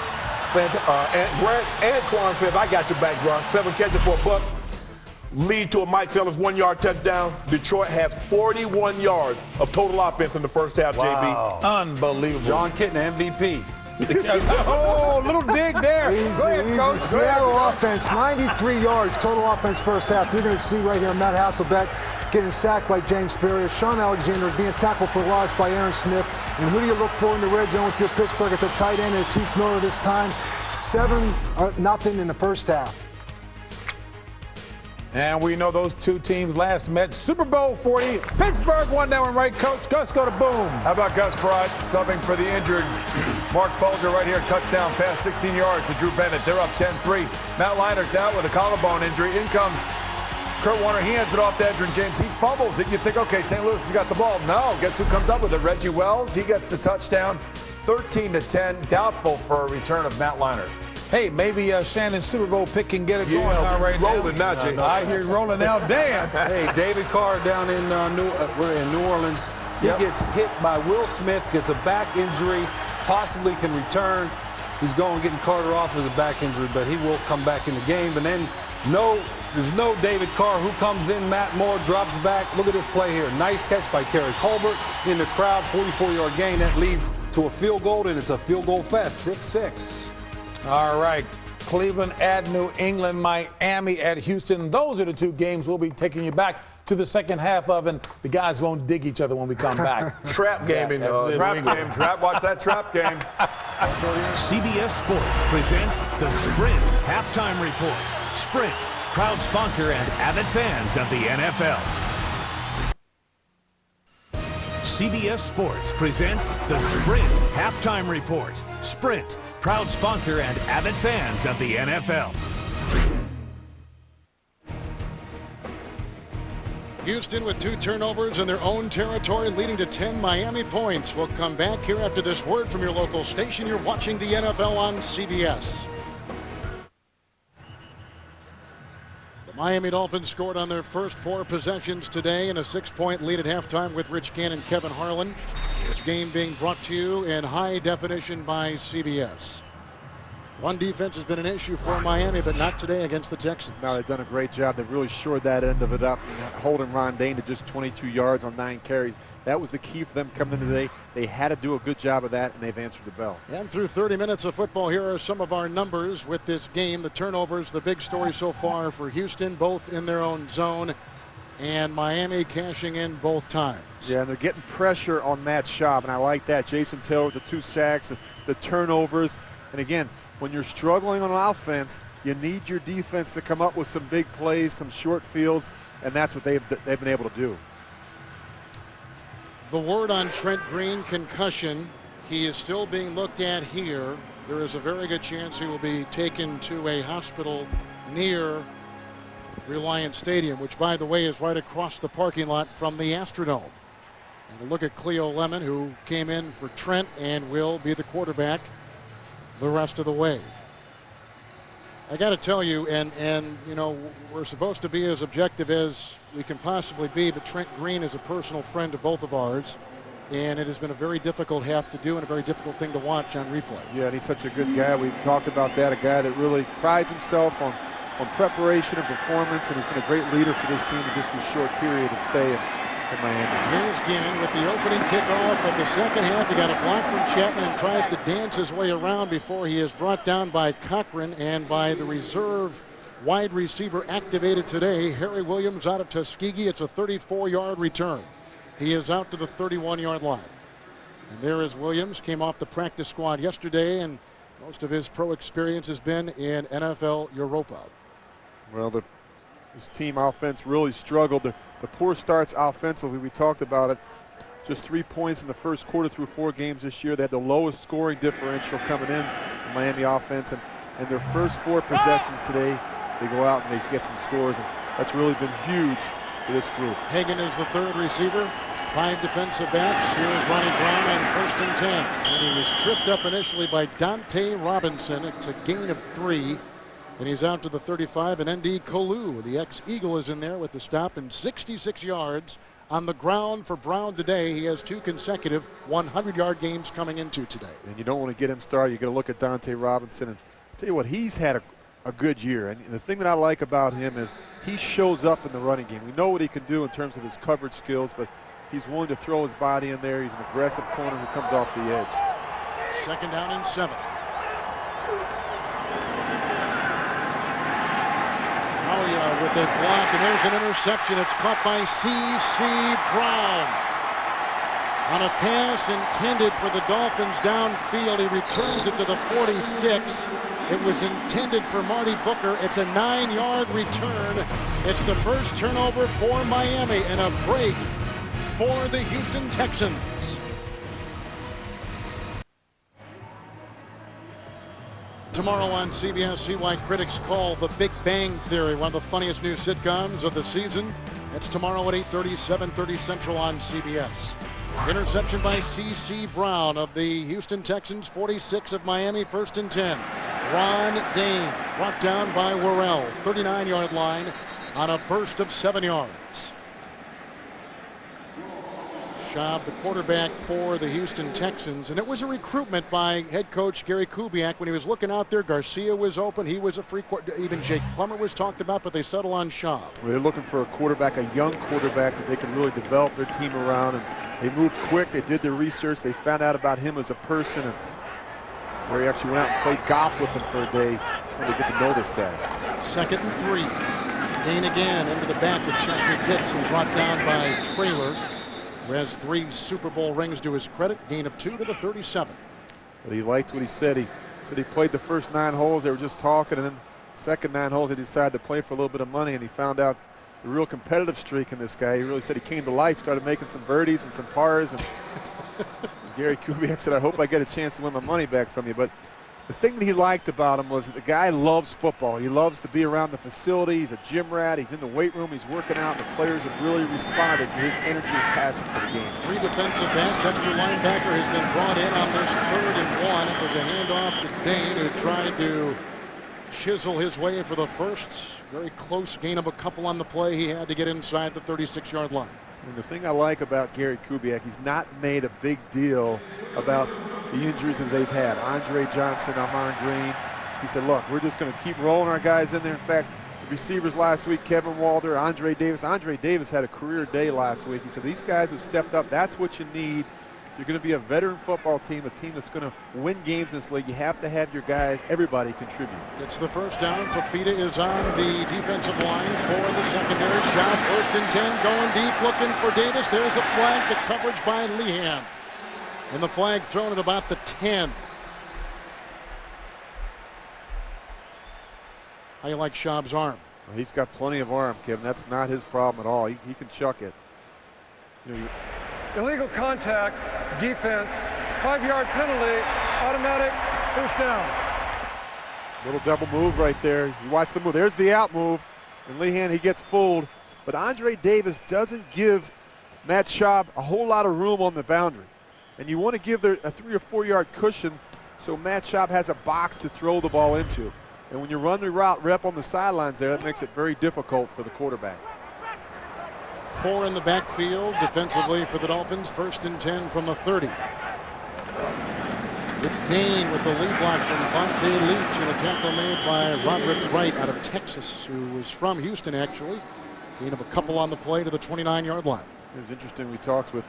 Antoine says, I got your back, Gronk. 7 catches for a buck. Lead to a Mike Sellers 1-yard touchdown. Detroit has 41 yards of total offense in the first half, Wow. JB. Unbelievable. John Kitna, MVP. Oh, little dig there. Go ahead, Coach. Seattle offense, 93 yards total offense first half. You're going to see right here Matt Hasselbeck getting sacked by James Ferrier. Sean Alexander is being tackled for loss by Aaron Smith. And who do you look for in the red zone with your Pittsburgh? It's a tight end, and it's Heath Miller this time. 7-0 in the first half. And we know those 2 teams last met. Super Bowl 40. Pittsburgh won that one, right, Coach? Gus, go to boom. How about Gus Fry subbing for the injured Mark Bulger right here? Touchdown pass, 16 yards to Drew Bennett. They're up 10-3. Matt Leinert's out with a collarbone injury. In comes Kurt Warner. He hands it off to Edgerrin James. He fumbles it. You think, okay, St. Louis has got the ball. No, guess who comes up with it? Reggie Wells. He gets the touchdown. 13-10. Doubtful for a return of Matt Leinart. Hey, maybe Shannon's Super Bowl pick can get it going right rolling now. now, Jay. I hear you rolling now. Dan. Hey, David Carr down in New Orleans. He gets hit by Will Smith, gets a back injury, possibly can return. He's getting Carter off with a back injury, but he will come back in the game. And then there's no David Carr. Who comes in? Matt Moore drops back. Look at this play here. Nice catch by Kerry Colbert in the crowd. 44-yard gain. That leads to a field goal, and it's a field goal fest. 6-6. All right. Cleveland at New England, Miami at Houston. Those are the 2 games we'll be taking you back to the second half of, and the guys won't dig each other when we come back. Trap game in Trap game. Watch that trap game. CBS Sports presents the Sprint Halftime Report. Sprint, proud sponsor and avid fans of the NFL. CBS Sports presents the Sprint Halftime Report. Sprint, proud sponsor and avid fans of the NFL. Houston with 2 turnovers in their own territory, leading to 10 Miami points. We'll come back here after this word from your local station. You're watching the NFL on CBS. The Miami Dolphins scored on their first 4 possessions today in a 6-point lead at halftime with Rich Gann and Kevin Harlan. This game being brought to you in high definition by CBS. Run defense has been an issue for Miami, but not today against the Texans. No, they've done a great job. They've really shored that end of it up, holding Ron Dane to just 22 yards on 9 carries. That was the key for them coming in today. They had to do a good job of that, and they've answered the bell. And through 30 minutes of football, here are some of our numbers with this game. The turnovers, the big story so far for Houston, both in their own zone, and Miami cashing in both times. Yeah, and they're getting pressure on Matt Schaub, and I like that. Jason Taylor with the 2 sacks, the turnovers. And again, when you're struggling on offense, you need your defense to come up with some big plays, some short fields, and that's what they've been able to do. The word on Trent Green, concussion. He is still being looked at here. There is a very good chance he will be taken to a hospital near Reliant Stadium, which, by the way, is right across the parking lot from the Astrodome. And a look at Cleo Lemon, who came in for Trent and will be the quarterback the rest of the way. I got to tell you, and you know, we're supposed to be as objective as we can possibly be, but Trent Green is a personal friend of both of ours, and it has been a very difficult half to do and a very difficult thing to watch on replay. Yeah, and he's such a good guy. We've talked about that, a guy that really prides himself on preparation and performance, and has been a great leader for this team in just a short period of stay in Miami. Here's Gann with the opening kickoff of the second half. He got a block from Chapman and tries to dance his way around before he is brought down by Cochran and by the reserve wide receiver activated today, Harry Williams out of Tuskegee. It's a 34-yard return. He is out to the 31-yard line. And there is Williams, came off the practice squad yesterday, and most of his pro experience has been in NFL Europa. Well, this team offense really struggled. The poor starts offensively, we talked about it. Just 3 points in the first quarter through 4 games this year. They had the lowest scoring differential coming in the Miami offense. And their first 4 possessions today, they go out and they get some scores. And that's really been huge for this group. Hagan is the third receiver. 5 defensive backs. Here's Ronnie Brown on 1st and 10. And he was tripped up initially by Dante Robinson. It's a gain of 3. And he's out to the 35, and N.D. Kalu, the ex-Eagle, is in there with the stop, and 66 yards on the ground for Brown today. He has 2 consecutive 100-yard games coming into today. And you don't want to get him started. You're going to look at Dante Robinson, and I'll tell you what, he's had a good year. And the thing that I like about him is he shows up in the running game. We know what he can do in terms of his coverage skills, but he's willing to throw his body in there. He's an aggressive corner who comes off the edge. 2nd down and 7. With a block, and there's an interception. It's caught by C.C. Brown. On a pass intended for the Dolphins downfield, he returns it to the 46. It was intended for Marty Booker. It's a 9-yard return. It's the first turnover for Miami and a break for the Houston Texans. Tomorrow on CBS, see why critics call The Big Bang Theory one of the funniest new sitcoms of the season. It's tomorrow at 8:30, 7:30 Central on CBS. Interception by C.C. Brown of the Houston Texans, 46 of Miami, 1st and 10. Ron Dane brought down by Worrell, 39-yard line on a burst of 7 yards. Schaub, the quarterback for the Houston Texans, and it was a recruitment by head coach Gary Kubiak. When he was looking out there, Garcia was open. He was a free quarterback. Even Jake Plummer was talked about, but they settle on Schaub. They're looking for a quarterback, a young quarterback that they can really develop their team around, and they moved quick. They did their research. They found out about him as a person, and where he actually went out and played golf with him for a day when they get to know this guy. 2nd and 3. Dane again into the back of Chester Pitts and brought down by Traylor, who has 3 Super Bowl rings to his credit. Gain of 2 to the 37. But he liked what he said. He said he played the first 9 holes. They were just talking, and then second 9 holes he decided to play for a little bit of money, and he found out the real competitive streak in this guy. He really said he came to life, started making some birdies and some pars, and Gary Kubiak said, I hope I get a chance to win my money back from you. But The thing that he liked about him was that the guy loves football. He loves to be around the facility. He's a gym rat. He's in the weight room. He's working out. And the players have really responded to his energy and passion for the game. 3 defensive backs. Extra linebacker has been brought in on this 3rd and 1. It was a handoff to Dane, who tried to chisel his way for the first. Very close gain of a couple on the play. He had to get inside the 36-yard line. And the thing I like about Gary Kubiak, he's not made a big deal about the injuries that they've had. Andre Johnson, Ahman Green. He said, look, we're just going to keep rolling our guys in there. In fact, the receivers last week, Kevin Walder, Andre Davis. Andre Davis had a career day last week. He said, these guys have stepped up. That's what you need. So you're going to be a veteran football team, a team that's going to win games in this league. You have to have your guys, everybody contribute. It's the first down. Fafita is on the defensive line for the secondary. Shot, 1st and 10, going deep, looking for Davis. There's a flag, the coverage by Lehan. And the flag thrown at about the 10. How you like Schaub's arm? Well, he's got plenty of arm, Kevin. That's not his problem at all. He can chuck it. You know, Illegal contact, defense, 5-yard penalty, automatic first down. little double move right there. You watch the move. There's the out move. And Lehan, he gets fooled. But Andre Davis doesn't give Matt Schaub a whole lot of room on the boundary. And you want to give a 3 or 4 yard cushion so Matt Schaub has a box to throw the ball into. And when you run the route rep on the sidelines there, that makes it very difficult for the quarterback. 4 in the backfield defensively for the Dolphins. 1st and 10 from the 30. It's Dane with the lead block from Vontae Leach, and a tackle made by Roderick Wright out of Texas, who was from Houston actually. Gain of a couple on the play to the 29-yard line. It was interesting. We talked with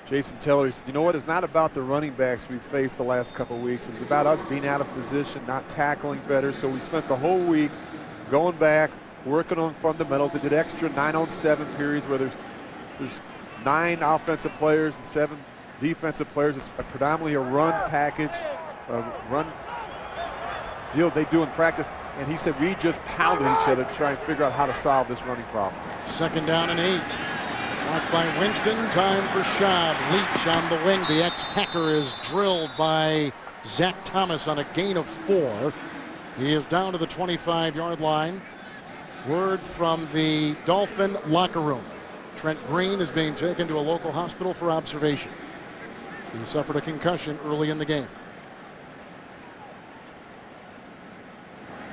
Jason Taylor. He said, you know what, it's not about the running backs we've faced the last couple of weeks. It was about us being out of position, not tackling better. So we spent the whole week going back, working on fundamentals. They did extra 9-on-7 periods where there's 9 offensive players and 7 defensive players. It's predominantly a run package, a run deal they do in practice. And he said we just pounded each other to try and figure out how to solve this running problem. 2nd down and 8. Blocked by Winston. Time for Schaub. Leach on the wing. The ex-Packer is drilled by Zach Thomas on a gain of 4. He is down to the 25-yard line. Word from the Dolphin locker room. Trent Green is being taken to a local hospital for observation. He suffered a concussion early in the game.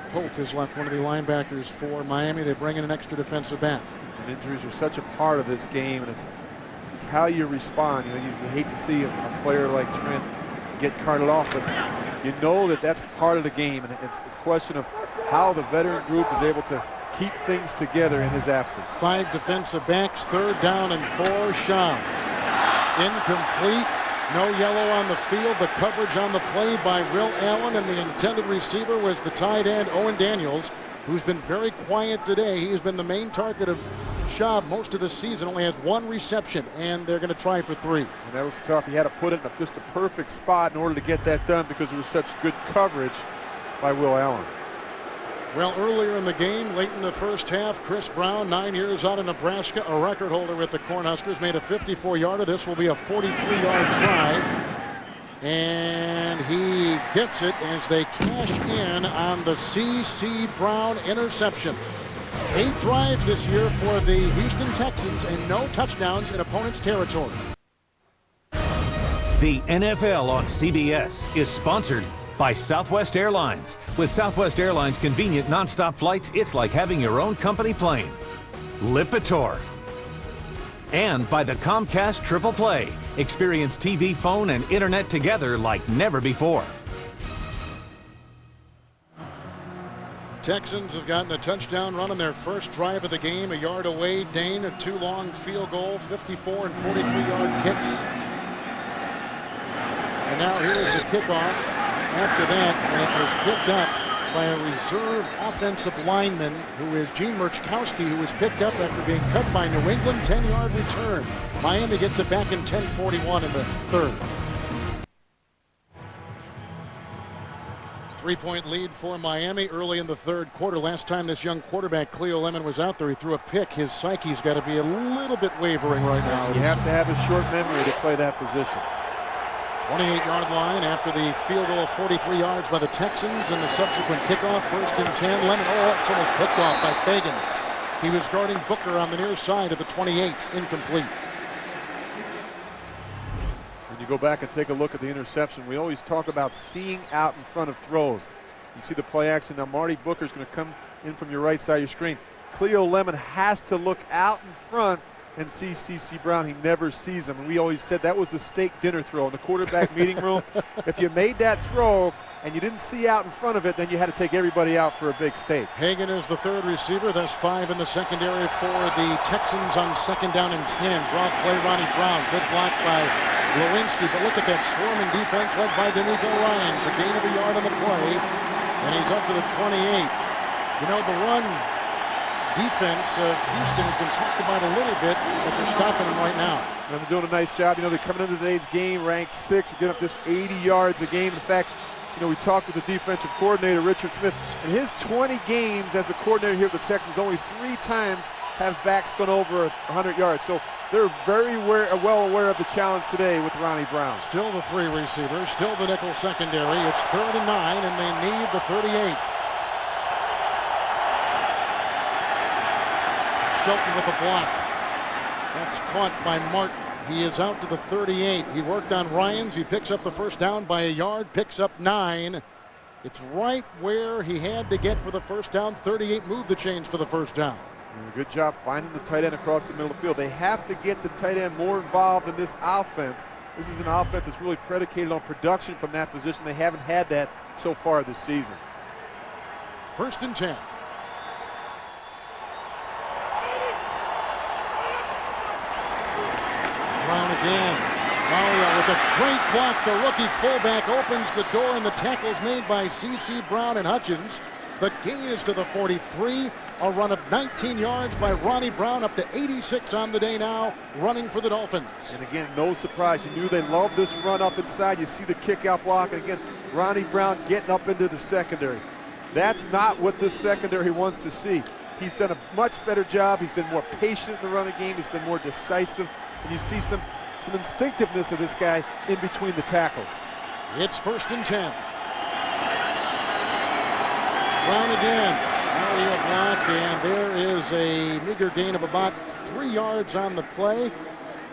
Pope has left one of the linebackers for Miami. They bring in an extra defensive back. And injuries are such a part of this game, and it's how you respond. You know, you hate to see a player like Trent get carted off, but you know that that's part of the game, and it's a question of how the veteran group is able to keep things together in his absence. 5 defensive backs, 3rd down and 4. Schaub incomplete. No yellow on the field. The coverage on the play by Will Allen, and the intended receiver was the tight end Owen Daniels, who's been very quiet today. He's been the main target of Schaub most of the season. Only has 1 reception, and they're going to try for 3. And that was tough. He had to put it in just a perfect spot in order to get that done because there was such good coverage by Will Allen. Well, earlier in the game, late in the first half, Chris Brown, 9 years out of Nebraska, a record holder with the Cornhuskers, made a 54-yarder. This will be a 43-yard try. And he gets it as they cash in on the C.C. Brown interception. 8 drives this year for the Houston Texans and no touchdowns in opponent's territory. The NFL on CBS is sponsored by Southwest Airlines. With Southwest Airlines' convenient nonstop flights, it's like having your own company plane. Lipitor. And by the Comcast Triple Play. Experience TV, phone, and internet together like never before. Texans have gotten a touchdown run on their first drive of the game. A yard away, Dane, a 2-long field goal, 54 and 43-yard kicks. And now here's the kickoff after that, and it was picked up by a reserve offensive lineman who is Gene Murchkowski, who was picked up after being cut by New England. 10-yard return. Miami gets it back in 10:41 in the 3rd. 3-point lead for Miami early in the 3rd quarter. Last time this young quarterback, Cleo Lemon, was out there, he threw a pick. His psyche's got to be a little bit wavering right now. You have to have a short memory to play that position. 28-yard line after the field goal of 43 yards by the Texans and the subsequent kickoff. 1st and 10. Lemon, it's almost picked off by Fagans. He was guarding Booker on the near side of the 28. Incomplete. When you go back and take a look at the interception, we always talk about seeing out in front of throws. You see the play action. Now Marty Booker's going to come in from your right side of your screen. Cleo Lemon has to look out in front and see C.C. Brown. He never sees him. And we always said that was the steak dinner throw in the quarterback meeting room. If you made that throw and you didn't see out in front of it, then you had to take everybody out for a big steak. Hagan is the 3rd receiver. That's 5 in the secondary for the Texans on 2nd down and 10. Draw play, Ronnie Brown. Good block by Lewinsky. But look at that swarming defense led by D'Amico Ryans. A gain of a yard on the play. And he's up to the 28. You know, the run defense of Houston has been talked about a little bit, but they're stopping them right now. And they're doing a nice job. You know, they're coming into today's game ranked 6th. We're getting up just 80 yards a game. In fact, you know, we talked with the defensive coordinator, Richard Smith. In his 20 games as a coordinator here at the Texans, only 3 times have backs gone over 100 yards. So they're very well aware of the challenge today with Ronnie Brown. Still the 3 receivers, still the nickel secondary. It's 3rd and 9, and they need the 38. Shelton with a block. That's caught by Martin. He is out to the 38. He worked on Ryans. He picks up the 1st down by a yard, picks up 9. It's right where he had to get for the 1st down. 38 moved the chains for the 1st down. Good job finding the tight end across the middle of the field. They have to get the tight end more involved in this offense. This is an offense that's really predicated on production from that position. They haven't had that so far this season. 1st and 10. Brown again. Mario with a great block. The rookie fullback opens the door, and the tackle's made by C.C. Brown and Hutchins. The gain is to the 43. A run of 19 yards by Ronnie Brown, up to 86 on the day now, running for the Dolphins. And again, no surprise. You knew they loved this run up inside. You see the kick-out block, and again, Ronnie Brown getting up into the secondary. That's not what this secondary wants to see. He's done a much better job. He's been more patient in the running game. He's been more decisive. And you see some instinctiveness of this guy in between the tackles. It's 1st and 10. Brown again. Mario blocked, and there is a meager gain of about 3 yards on the play.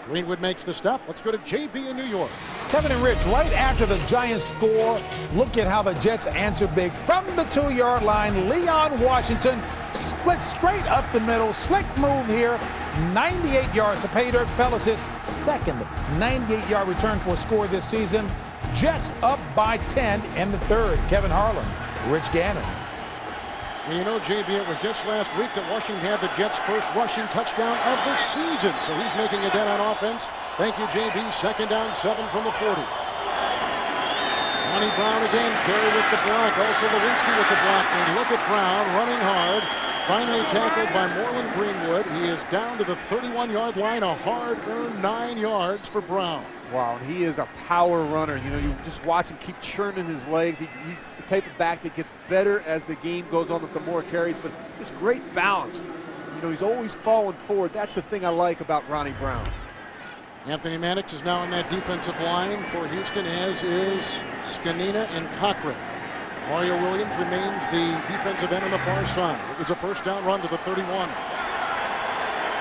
Greenwood makes the stop. Let's go to JB in New York. Kevin and Rich, right after the Giants score, look at how the Jets answer big. From the 2-yard line, Leon Washington split straight up the middle. Slick move here. 98 yards to pay dirt. Fellas, his 2nd 98-yard return for a score this season. Jets up by 10 in the 3rd. Kevin Harlan, Rich Gannon. And you know, JB, it was just last week that Washington had the Jets' first rushing touchdown of the season. So he's making a dent on offense. Thank you, JB. 2nd down, 7 from the 40. Ronnie Brown again, Carey with the block. Also Lewinsky with the block. And look at Brown running hard. Finally tackled by Moreland Greenwood. He is down to the 31-yard line. A hard-earned 9 yards for Brown. Wow, and he is a power runner. You know, you just watch him keep churning his legs. He's the type of back that gets better as the game goes on with the more carries, but just great balance. You know, he's always falling forward. That's the thing I like about Ronnie Brown. Anthony Mannix is now on that defensive line for Houston, as is Scanina and Cochran. Mario Williams remains the defensive end on the far side. It was a 1st down run to the 31.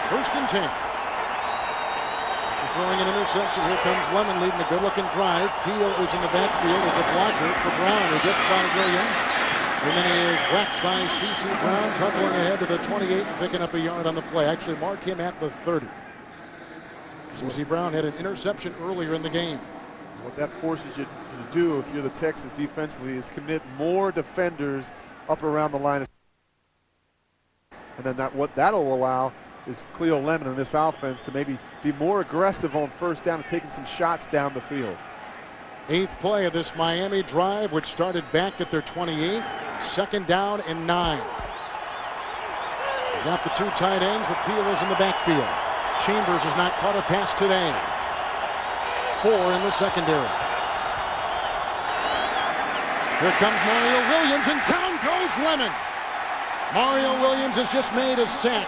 1st and 10. Throwing an interception. Here comes Lemon leading a good-looking drive. Peel is in the backfield as a blocker for Brown. He gets by Williams. And then he is whacked by C.C. Brown, tumbling ahead to the 28 and picking up a yard on the play. Actually, mark him at the 30. C.C. Brown had an interception earlier in the game. What that forces you to do if you're the Texans defensively is commit more defenders up around the line. And then what that'll allow is Cleo Lemon in this offense to maybe be more aggressive on 1st down and taking some shots down the field. 8th play of this Miami drive, which started back at their 28. 2nd down and 9. They got the 2 tight ends, but Peel is in the backfield. Chambers has not caught a pass today. 4 in the secondary. Here comes Mario Williams, and down goes Lemon. Mario Williams has just made a sack.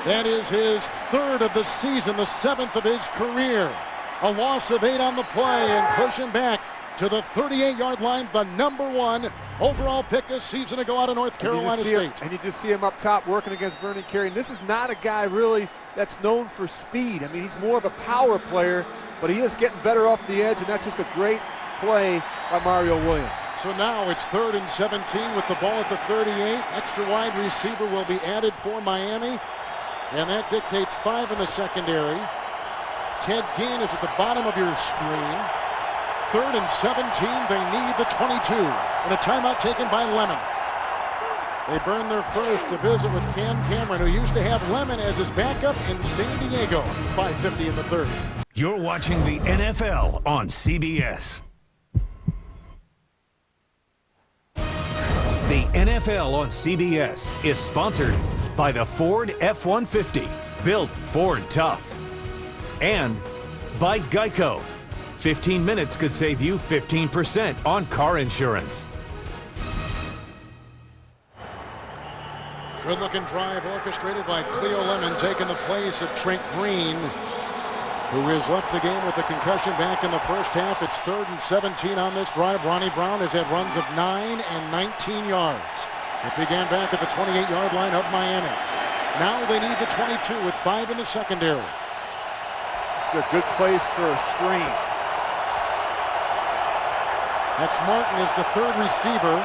That is his 3rd of the season, the 7th of his career. A loss of 8 on the play and push him back to the 38-yard line, the #1 overall pick a season ago out of North Carolina State. And you just see him up top working against Vernon Carey. And this is not a guy really that's known for speed. I mean, he's more of a power player, but he is getting better off the edge, and that's just a great play by Mario Williams. So now it's 3rd and 17 with the ball at the 38. Extra wide receiver will be added for Miami, and that dictates 5 in the secondary. Ted Ginn is at the bottom of your screen. 3rd and 17, they need the 22. And a timeout taken by Lemon. They burn their first to visit with Cam Cameron, who used to have Lemon as his backup in San Diego. 5:50 in the 3rd. You're watching the NFL on CBS. The NFL on CBS is sponsored by the Ford F-150, built Ford tough. And by Geico. 15 minutes could save you 15% on car insurance. Good-looking drive orchestrated by Cleo Lemon, taking the place of Trent Green, who has left the game with a concussion back in the first half. It's 3rd and 17 on this drive. Ronnie Brown has had runs of 9 and 19 yards. It began back at the 28-yard line of Miami. Now they need the 22 with 5 in the secondary. It's a good place for a screen. That's Martin as the 3rd receiver.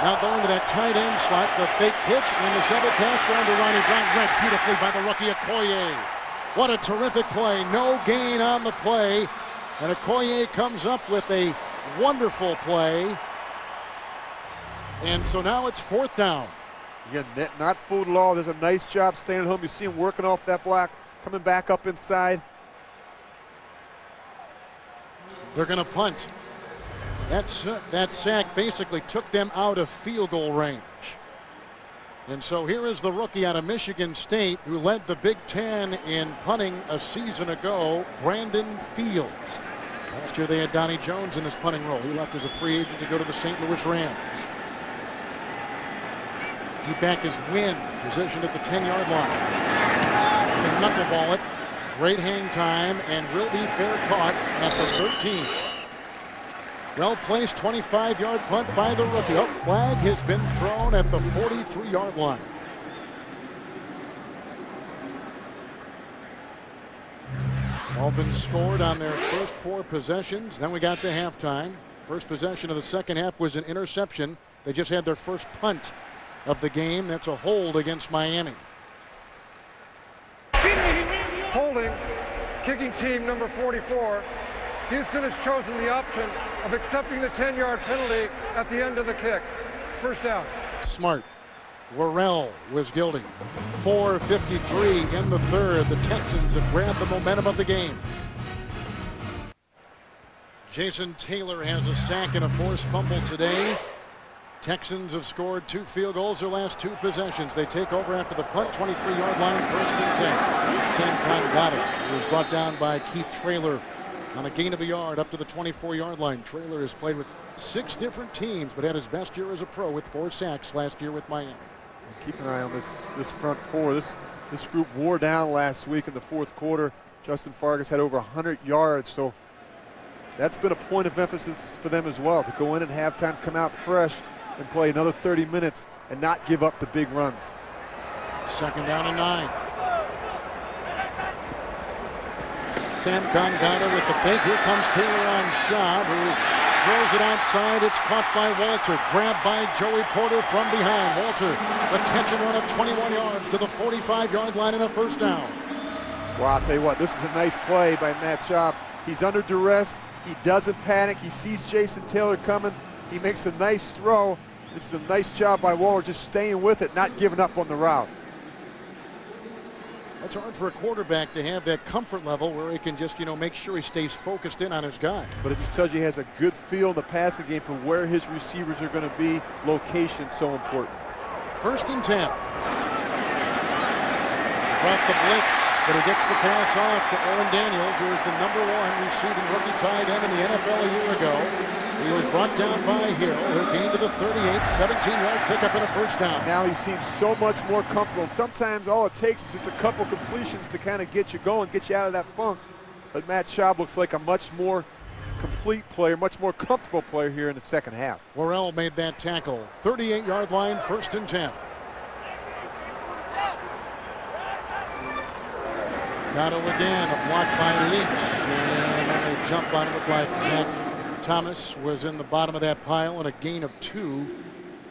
Now going to that tight end slot, the fake pitch, and the shovel pass going to Ronnie Brown, read beautifully by the rookie Okoye. What a terrific play. No gain on the play. And Okoye comes up with a wonderful play. And so now it's 4th down. Again, not fooled at all. There's a nice job staying at home. You see him working off that block, coming back up inside. They're going to punt. That sack basically took them out of field goal range. And so here is the rookie out of Michigan State who led the Big Ten in punting a season ago, Brandon Fields. Last year they had Donnie Jones in this punting role. He left as a free agent to go to the St. Louis Rams. Deep back is Wynn, positioned at the 10-yard line. He's going to knuckleball it. Great hang time, and will be fair caught at the 13th. Well-placed 25-yard punt by the rookie. Oh, flag has been thrown at the 43-yard line. Dolphins scored on their first 4 possessions. Then we got to halftime. First possession of the second half was an interception. They just had their first punt of the game. That's a hold against Miami. Holding, kicking team number 44. Houston has chosen the option of accepting the 10-yard penalty at the end of the kick. First down. Smart. Worrell was guilty. 4:53 in the 3rd. The Texans have grabbed the momentum of the game. Jason Taylor has a sack and a forced fumble today. Texans have scored 2 field goals their last 2 possessions. They take over after the punt, 23-yard line, 1st and 10. This is Sam Kangata, who was brought down by Keith Traylor on a gain of a yard up to the 24-yard line. Traylor has played with 6 different teams, but had his best year as a pro with 4 sacks last year with Miami. Keep an eye on this front 4. This group wore down last week in the 4th quarter. Justin Fargas had over 100 yards, so that's been a point of emphasis for them as well, to go in at halftime, come out fresh, and play another 30 minutes and not give up the big runs. 2nd down and 9. Sam Kangata with the fake. Here comes Taylor on Schaub, who throws it outside. It's caught by Walter. Grabbed by Joey Porter from behind. Walter, the catch and run of 21 yards to the 45-yard line and a 1st down. Well, I'll tell you what, this is a nice play by Matt Schaub. He's under duress. He doesn't panic. He sees Jason Taylor coming. He makes a nice throw. This is a nice job by Waller, just staying with it, not giving up on the route. It's hard for a quarterback to have that comfort level where he can just, make sure he stays focused in on his guy. But it just tells you he has a good feel in the passing game for where his receivers are going to be. Location so important. 1st and 10. Brought the blitz, but he gets the pass off to Owen Daniels, who is the #1 receiving rookie tight end in the NFL a year ago. He was brought down by Hill, who gained to the 38, 17-yard pickup and a 1st down. Now he seems so much more comfortable. And sometimes all it takes is just a couple completions to kind of get you going, get you out of that funk. but Matt Schaub looks like a much more complete player, much more comfortable player here in the second half. Worrell made that tackle. 38-yard line, 1st and 10. Gatto again, a block by Leach. And then they jump on it. Looked like Zach Thomas was in the bottom of that pile, and a gain of 2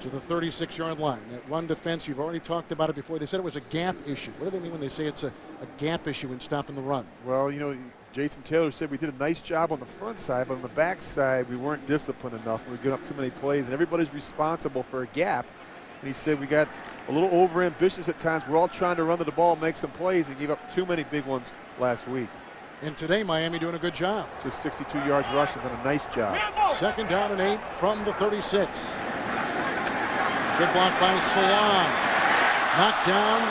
to the 36-yard line. That run defense, you've already talked about it before. They said it was a gap issue. What do they mean when they say it's a gap issue in stopping the run? Well, you know, Jason Taylor said we did a nice job on the front side, but on the back side, we weren't disciplined enough. We were giving up too many plays, and everybody's responsible for a gap. And he said we got a little over-ambitious at times. We're all trying to run to the ball, make some plays, and gave up too many big ones last week. And today, Miami doing a good job. Just 62 yards rushing, done a nice job. 2nd down and 8 from the 36. Good block by Salon. Knocked down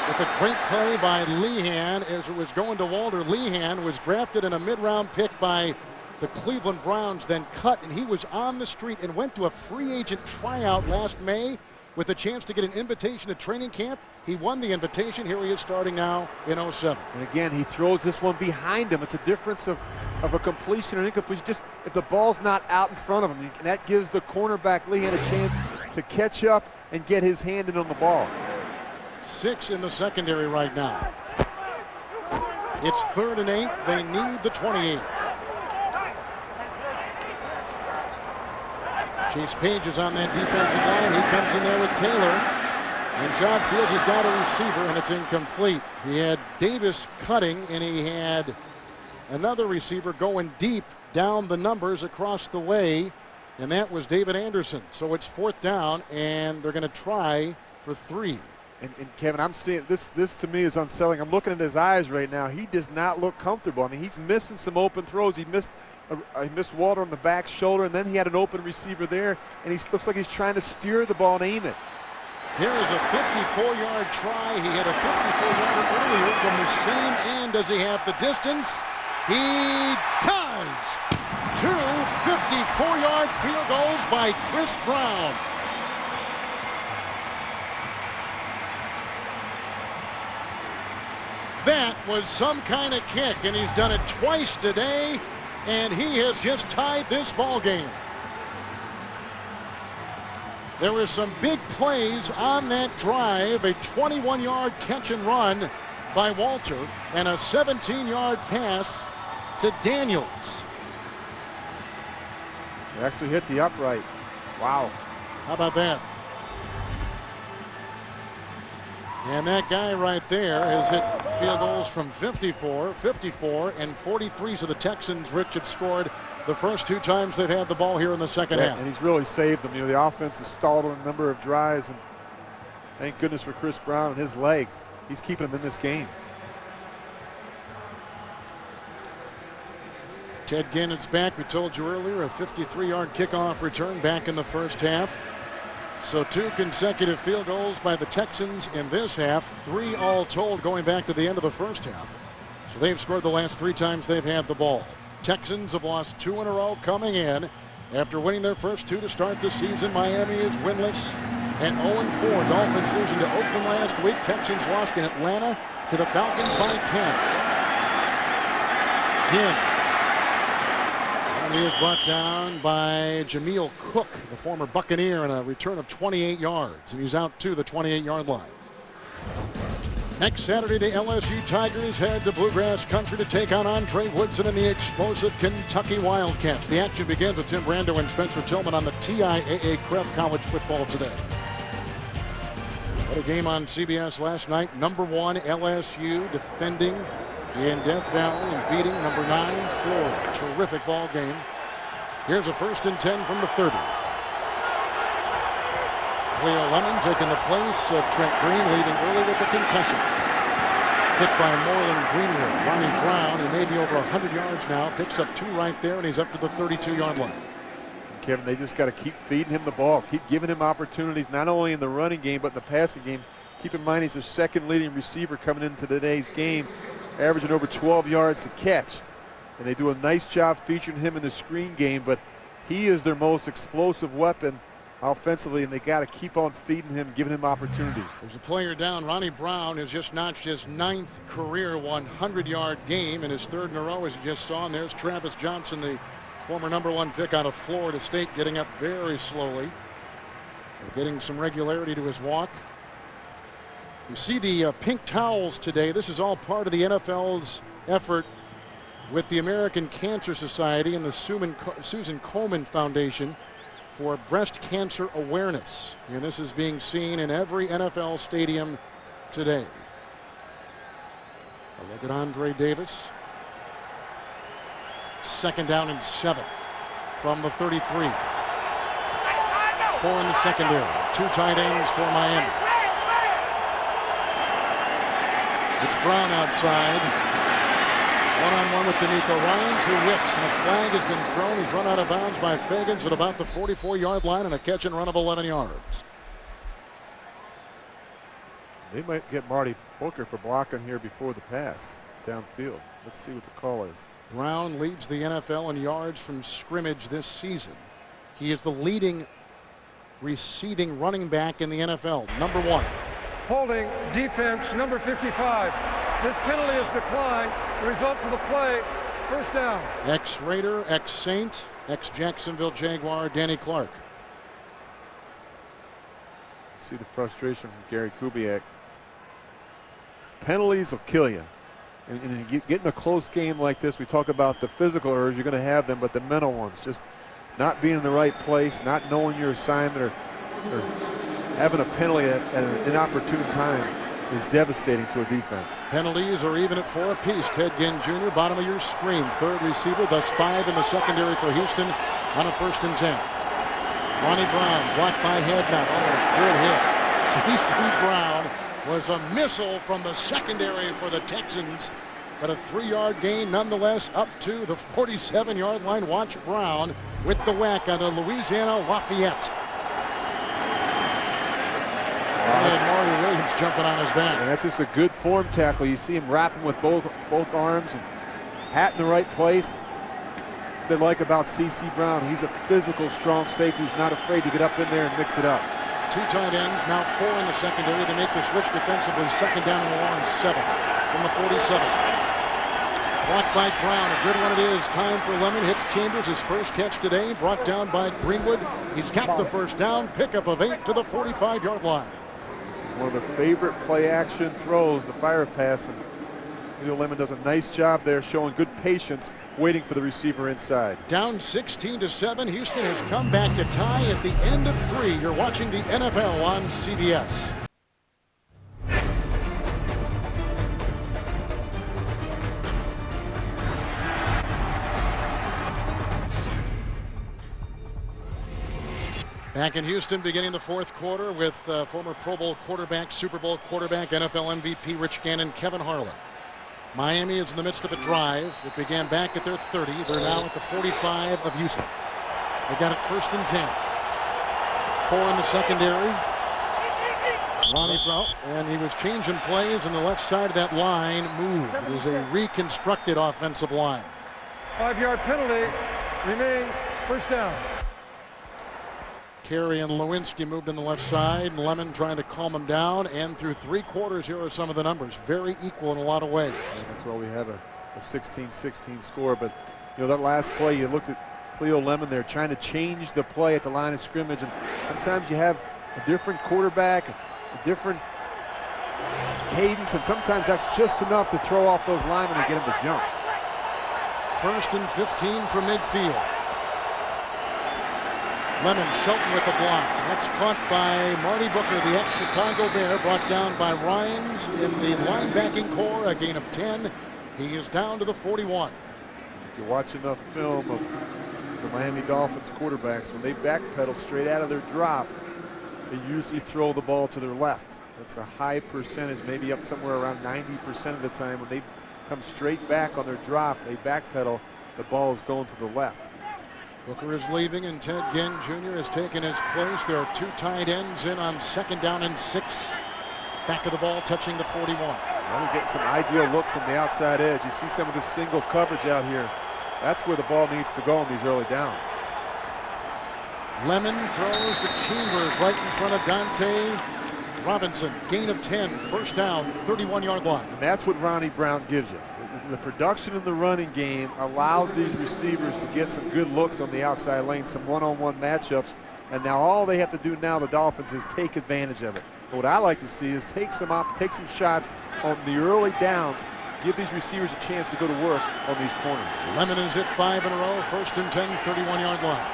with a great play by Lehan as it was going to Walter. Lehan was drafted in a mid-round pick by the Cleveland Browns, then cut, and he was on the street and went to a free agent tryout last May with a chance to get an invitation to training camp. He won the invitation. Here he is starting now in 07. And again, he throws this one behind him. It's a difference of a completion or incompletion. Just if the ball's not out in front of him, and that gives the cornerback Lehan a chance to catch up and get his hand in on the ball. 6 in the secondary right now. It's 3rd and 8. They need the 28. Chase Page is on that defensive line. He comes in there with Taylor. And Schaub feels he's got a receiver, and it's incomplete. He had Davis cutting, and he had another receiver going deep down the numbers across the way, and that was David Anderson. So it's 4th down, and they're going to try for 3. And Kevin, I'm seeing this to me is unsettling. I'm looking at his eyes right now. He does not look comfortable. I mean, he's missing some open throws. He missed Walter on the back shoulder, and then he had an open receiver there, and he looks like he's trying to steer the ball and aim it. Here is a 54-yard try. He had a 54-yarder earlier from the same end. Does he have the distance? He does. 2 54-yard field goals by Chris Brown. That was some kind of kick, and he's done it twice today, and he has just tied this ball game. There were some big plays on that drive, a 21-yard catch and run by Walter, and a 17-yard pass to Daniels. He actually hit the upright. Wow. How about that? And that guy right there has hit field goals from 54, 54, and 43. So the Texans, Rich, have scored the first 2 times they've had the ball here in the second half. And he's really saved them. You know, the offense has stalled on a number of drives, and thank goodness for Chris Brown and his leg. He's keeping them in this game. Ted Ginnon's back. We told you earlier, a 53-yard kickoff return back in the first half. So 2 consecutive field goals by the Texans in this half, 3 all told going back to the end of the first half. So they've scored the last 3 times they've had the ball. Texans have lost 2 in a row coming in. After winning their first 2 to start the season, Miami is winless at 0-4. Dolphins losing to Oakland last week. Texans lost in Atlanta to the Falcons by 10. Ginn. And he is brought down by Jameel Cook, the former Buccaneer, and a return of 28 yards. And he's out to the 28-yard line. Next Saturday, the LSU Tigers head to Bluegrass Country to take on Andre Woodson and the explosive Kentucky Wildcats. The action begins with Tim Brando and Spencer Tillman on the TIAA Cref College Football today. What a game on CBS last night. Number 1 LSU defending in Death Valley and beating number 9 Florida. Terrific ball game. Here's a 1st and 10 from the 30. Cleo Lemon taking the place of Trent Green, leaving early with a concussion. Hit by Moreland Greenwood. Ronnie Brown, who may be over 100 yards now, picks up 2 right there, and he's up to the 32-yard line. Kevin, they just got to keep feeding him the ball, keep giving him opportunities, not only in the running game, but in the passing game. Keep in mind he's their 2nd leading receiver coming into today's game, averaging over 12 yards to catch. And they do a nice job featuring him in the screen game, but he is their most explosive weapon offensively, and they got to keep on feeding him, giving him opportunities. There's a player down. Ronnie Brown has just notched his 9th career 100-yard game and his 3rd in a row, as you just saw. And there's Travis Johnson, the former #1 pick out of Florida State, getting up very slowly, getting some regularity to his walk. You see the pink towels today. This is all part of the NFL's effort with the American Cancer Society and the Susan Komen Foundation for breast cancer awareness. And this is being seen in every NFL stadium today. A look at Andre Davis. 2nd down and 7 from the 33. 4 in the secondary. 2 tight ends for Miami. It's Brown outside. One-on-one with D'Amico Ryans, who whiffs, and a flag has been thrown. He's run out of bounds by Fagans at about the 44-yard line, and a catch and run of 11 yards. They might get Marty Booker for blocking here before the pass downfield. Let's see what the call is. Brown leads the NFL in yards from scrimmage this season. He is the leading receiving running back in the NFL, #1. Holding defense, number 55. This penalty is declined. The result of the play, 1st down. Ex-Raider, ex-Saint, ex-Jacksonville Jaguar, Danny Clark. See the frustration from Gary Kubiak. Penalties will kill you. And you get in a close game like this, we talk about the physical errors, you're going to have them, but the mental ones, just not being in the right place, not knowing your assignment, or having a penalty at an inopportune time is devastating to a defense. Penalties are even at 4 apiece. Ted Ginn Jr., bottom of your screen, 3rd receiver, thus 5 in the secondary for Houston on a 1st and 10. Ronnie Brown blocked by Hadnot. Oh, good hit. C.C. Brown was a missile from the secondary for the Texans, but a 3-yard gain nonetheless up to the 47-yard line. Watch Brown with the whack on a Louisiana Lafayette. And Mario Williams jumping on his back. And that's just a good form tackle. You see him wrapping with both arms and hat in the right place. What they like about C.C. Brown, he's a physical, strong safety who's not afraid to get up in there and mix it up. 2 tight ends, now 4 in the secondary. They make the switch defensively. 2nd down and long, 7 from the 47. Blocked by Brown. A good one it is. Time for Lemon. Hits Chambers, his first catch today. Brought down by Greenwood. He's got the 1st down. Pickup of 8 to the 45-yard line. This is one of their favorite play-action throws, the fire pass, and Leo Lemon does a nice job there, showing good patience, waiting for the receiver inside. Down 16-7. Houston has come back to tie at the end of 3. You're watching the NFL on CBS. Back in Houston, beginning the 4th quarter with former Pro Bowl quarterback, Super Bowl quarterback, NFL MVP Rich Gannon, Kevin Harlan. Miami is in the midst of a drive. It began back at their 30. They're now at the 45 of Houston. They got it 1st and 10. 4 in the secondary. Ronnie Brown, and he was changing plays, and the left side of that line moved. It is a reconstructed offensive line. 5-yard penalty remains, 1st down. Carey and Lewinsky moved on the left side, and Lemon trying to calm him down. And through 3 quarters, here are some of the numbers. Very equal in a lot of ways. And that's why we have a 16-16 score. But, you know, that last play, you looked at Cleo Lemon there trying to change the play at the line of scrimmage. And sometimes you have a different quarterback, a different cadence, and sometimes that's just enough to throw off those linemen and get them to jump. 1st and 15 from midfield. Lemon, Shelton with the block. That's caught by Marty Booker, the ex-Chicago Bear, brought down by Ryans in the linebacking core, a gain of 10. He is down to the 41. If you watch enough film of the Miami Dolphins quarterbacks, when they backpedal straight out of their drop, they usually throw the ball to their left. That's a high percentage, maybe up somewhere around 90% of the time. When they come straight back on their drop, they backpedal, the ball is going to the left. Booker is leaving, and Ted Ginn Jr. has taken his place. There are 2 tight ends in on 2nd down and 6. Back of the ball, touching the 41. Now we're getting some ideal looks on the outside edge. You see some of this single coverage out here. That's where the ball needs to go in these early downs. Lemon throws to Chambers right in front of Dante Robinson. Gain of 10, first down, 31-yard line. And that's what Ronnie Brown gives you. The production in the running game allows these receivers to get some good looks on the outside lane, some one-on-one matchups. And now all they have to do now, the Dolphins, is take advantage of it. But what I like to see is take some shots on the early downs. Give these receivers a chance to go to work on these corners. Lemon is hit 5 in a row, first and 10, 31-yard line.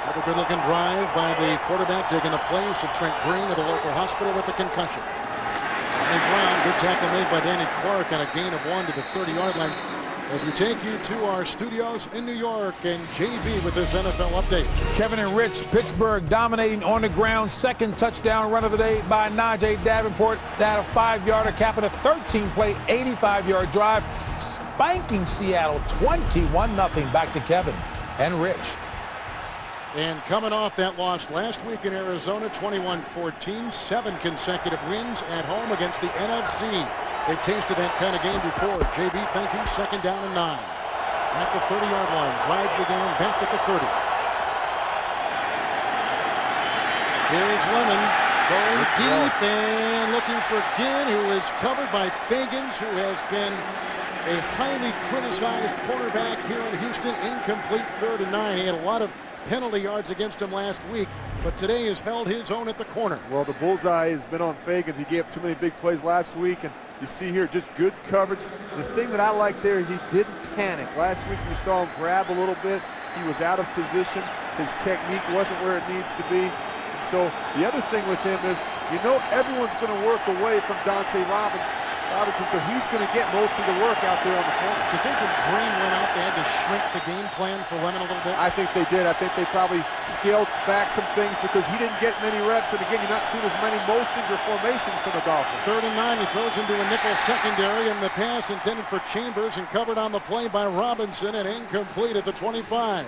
Another good-looking drive by the quarterback, taking the place of Trent Green at a local hospital with a concussion. Ronnie Brown, good tackle made by Danny Clark on a gain of 1 to the 30-yard line. As we take you to our studios in New York, and JB with this NFL update. Kevin and Rich, Pittsburgh dominating on the ground. Second touchdown run of the day by Najee Davenport. That a 5-yarder, capping a 13-play, 85-yard drive, spanking Seattle 21-0. Back to Kevin and Rich. And coming off that loss last week in Arizona, 21-14, 7 consecutive wins at home against the NFC. They've tasted that kind of game before. JB, thank you. Second down and 9. At the 30-yard line. Drive began back at the 30. Here's Lemon going deep and looking for Ginn, who is covered by Fagans, who has been a highly criticized quarterback here in Houston. Incomplete 3rd and 9. He had a lot of penalty yards against him last week, but today has held his own at the corner. Well, the bullseye has been on Fagans. He gave up too many big plays last week, and you see here just good coverage. The thing that I like there is he didn't panic. Last week we saw him grab a little bit. He was out of position. His technique wasn't where it needs to be. And so the other thing with him is, you know, everyone's going to work away from Dante Robinson, so he's going to get most of the work out there on the corner. Do you think when Green went out, they had to shrink the game plan for Lemon a little bit? I think they did. I think they probably scaled back some things because he didn't get many reps. And again, you're not seeing as many motions or formations from the Dolphins. 3rd and 9, he throws into a nickel secondary, and the pass intended for Chambers and covered on the play by Robinson and incomplete at the 25.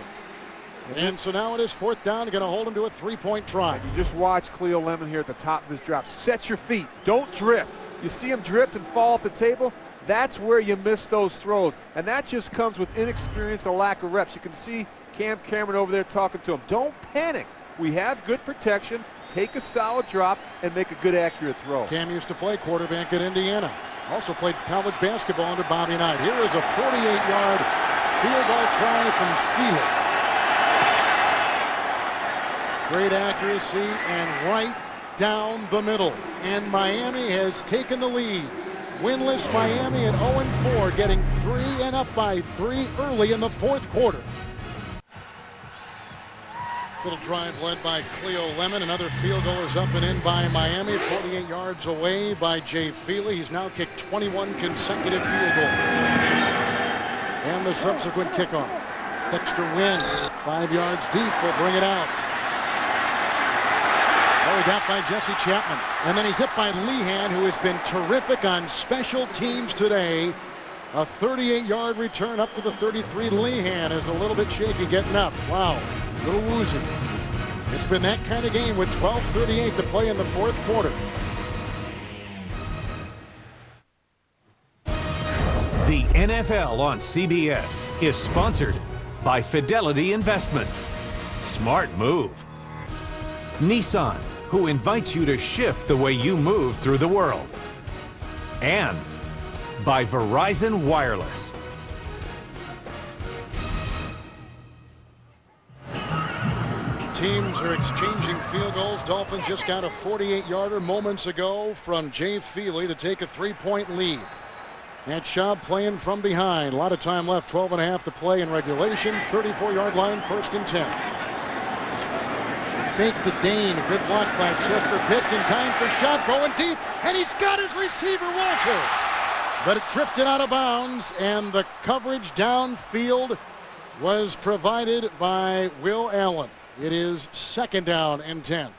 And so now it is 4th down, going to hold him to a 3-point try. And you just watch Cleo Lemon here at the top of his drop. Set your feet. Don't drift. You see him drift and fall off the table, that's where you miss those throws. And that just comes with inexperience and a lack of reps. You can see Cam Cameron over there talking to him. Don't panic. We have good protection. Take a solid drop and make a good, accurate throw. Cam used to play quarterback at Indiana. Also played college basketball under Bobby Knight. Here is a 48-yard field goal try from Field. Great accuracy and right down the middle, and Miami has taken the lead. Winless Miami at 0-4, getting 3 and up by 3 early in the 4th quarter. Little drive led by Cleo Lemon. Another field goal is up and in by Miami, 48 yards away by Jay Feely. He's now kicked 21 consecutive field goals. And the subsequent kickoff. Dexter Wynn, 5 yards deep, will bring it out. He got by Jesse Chapman, and then he's hit by Lehan, who has been terrific on special teams today. A 38-yard return up to the 33. Lehan is a little bit shaky getting up. Wow, a little woozy. It's been that kind of game with 12:38 to play in the 4th quarter. The NFL on CBS is sponsored by Fidelity Investments. Smart move. Nissan, who invites you to shift the way you move through the world. And by Verizon Wireless. Teams are exchanging field goals. Dolphins just got a 48-yarder moments ago from Jay Feely to take a 3-point lead. And Schaub playing from behind. A lot of time left, 12.5 to play in regulation. 34-yard line, 1st and 10. Fake the Dane, a good block by Chester Pitts in time for Schaub going deep, and he's got his receiver Walter. But it drifted out of bounds, and the coverage downfield was provided by Will Allen. It is 2nd down and 10.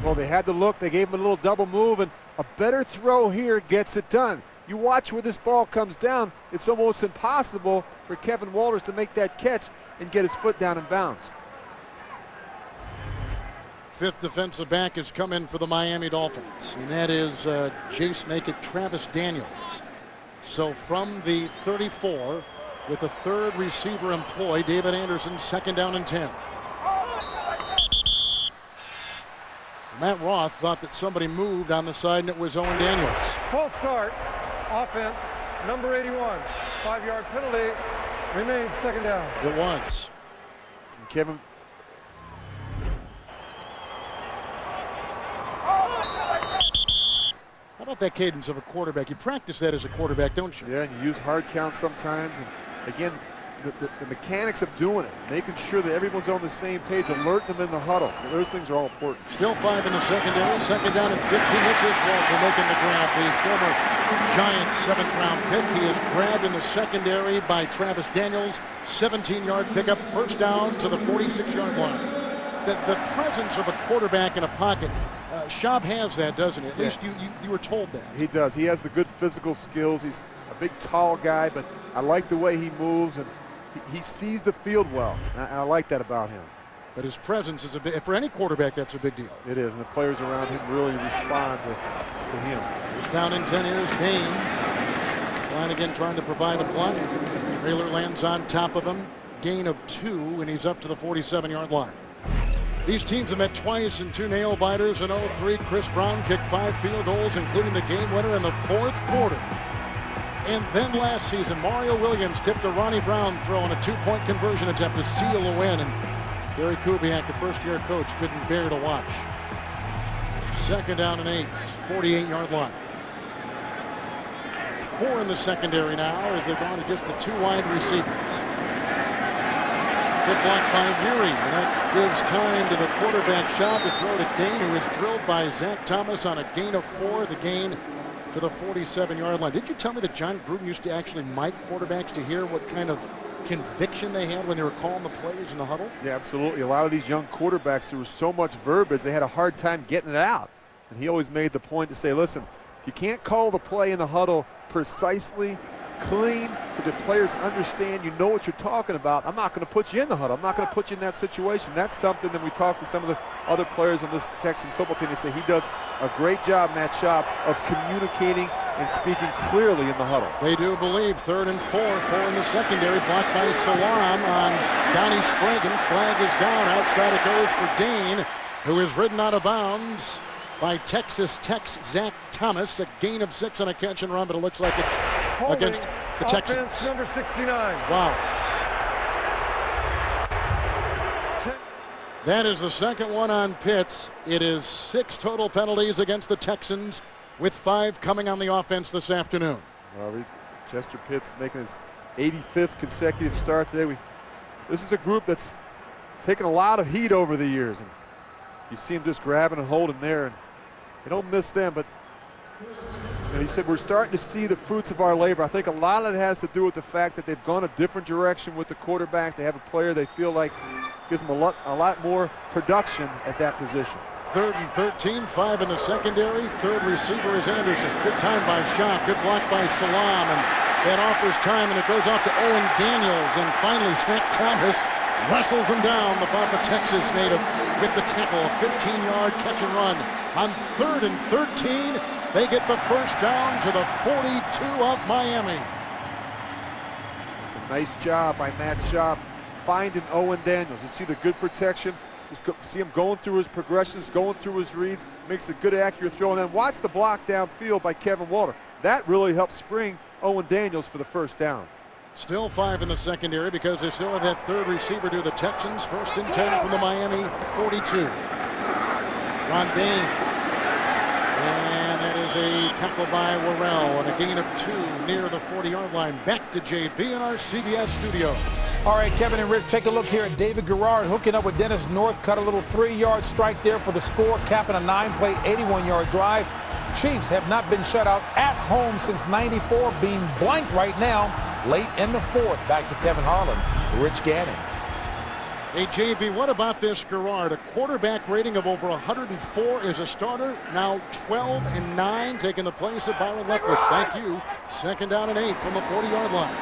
Well, they had to look. They gave him a little double move, and a better throw here gets it done. You watch where this ball comes down. It's almost impossible for Kevin Walters to make that catch and get his foot down in bounds. 5th defensive back has come in for the Miami Dolphins, and that is Travis Daniels. So from the 34, with the 3rd receiver employed, David Anderson, 2nd down and 10. Matt Roth thought that somebody moved on the side, and it was Owen Daniels. False start. Offense, number 81. 5-yard penalty. Remains second down. It was. And Kevin. How about that cadence of a quarterback? You practice that as a quarterback, don't you? Yeah, and you use hard counts sometimes. And again, the mechanics of doing it, making sure that everyone's on the same page, alerting them in the huddle. Those things are all important. Still 5 in the secondary. Second down and 15. This is Walter making the grab. The former Giant 7th-round pick. He is grabbed in the secondary by Travis Daniels. 17-yard pickup. First down to the 46-yard line. The presence of a quarterback in a pocket, Schaub has that, doesn't he? At least you were told that. He does. He has the good physical skills. He's a big, tall guy, but I like the way he moves, and he sees the field well. And I like that about him. But his presence is for any quarterback, that's a big deal. It is, and the players around him really respond to him. First down and 10 is Dane. Flanagan trying to provide a block. Trailer lands on top of him. Gain of 2, and he's up to the 47-yard line. These teams have met twice in 2 nail-biters in 03. Chris Brown kicked 5 field goals, including the game winner in the 4th quarter. And then last season, Mario Williams tipped a Ronnie Brown throw on a 2-point conversion attempt to seal a win. And Gary Kubiak, a first-year coach, couldn't bear to watch. Second down and 8, 48-yard line. 4 in the secondary now as they've gone to just the 2 wide receivers. Good block by Geary, and that gives time to the quarterback Schaub to throw to Dane, who is drilled by Zach Thomas on a gain of 4, the gain to the 47-yard line. Did you tell me that John Gruden used to actually mic quarterbacks to hear what kind of conviction they had when they were calling the plays in the huddle? Yeah, absolutely. A lot of these young quarterbacks, there was so much verbiage, they had a hard time getting it out. And he always made the point to say, listen, if you can't call the play in the huddle precisely, clean, so the players understand you know what you're talking about, I'm not going to put you in the huddle. I'm not going to put you in that situation. That's something that we talked to some of the other players on this Texans football team. They say he does a great job, Matt Schaub, of communicating and speaking clearly in the huddle. They do believe 3rd and 4 in the secondary, blocked by Salam on Donnie Spragan. Flag is down. Outside it goes for Dane, who is ridden out of bounds by Texas Tech's Zach Thomas. A gain of 6 on a catch and run, but it looks like it's Holding against the Texans. Offense number 69. Wow. That is the second one on Pitts. It is 6 total penalties against the Texans, with 5 coming on the offense this afternoon. Well, Chester Pitts making his 85th consecutive start today. This is a group that's taken a lot of heat over the years, and you see him just grabbing and holding there, and you don't miss them, but he said we're starting to see the fruits of our labor. I think a lot of it has to do with the fact that they've gone a different direction with the quarterback. They have a player they feel like gives them a lot more production at that position. 3rd and 13, 5 in the secondary. 3rd receiver is Anderson. Good time by Schaub. Good block by Salam, and that offers time, and it goes off to Owen Daniels, and finally Zach Thomas wrestles him down. The Papa Texas native with the tackle, a 15-yard catch and run. On 3rd and 13, they get the first down to the 42 of Miami. It's a nice job by Matt Schaub finding Owen Daniels. You see the good protection. Just see him going through his progressions, going through his reads, makes a good accurate throw, and then watch the block downfield by Kevin Walter. That really helped spring Owen Daniels for the first down. Still 5 in the secondary because they still have that 3rd receiver to the Texans. 1st and 10 from the Miami 42. Ron Dane. And that is a tackle by Worrell and a gain of 2 near the 40-yard line. Back to JB in our CBS studios. All right, Kevin and Rich, take a look here at David Garrard hooking up with Dennis North. Cut a little 3-yard strike there for the score, capping a 9-play, 81-yard drive. Chiefs have not been shut out at home since '94, being blanked right now late in the 4th. Back to Kevin Harlan, Rich Gannon. Hey, JB, what about this Garrard? A quarterback rating of over 104 as a starter. Now 12 and 9, taking the place of Byron Leftwich. Thank you. 2nd down and 8 from the 40-yard line.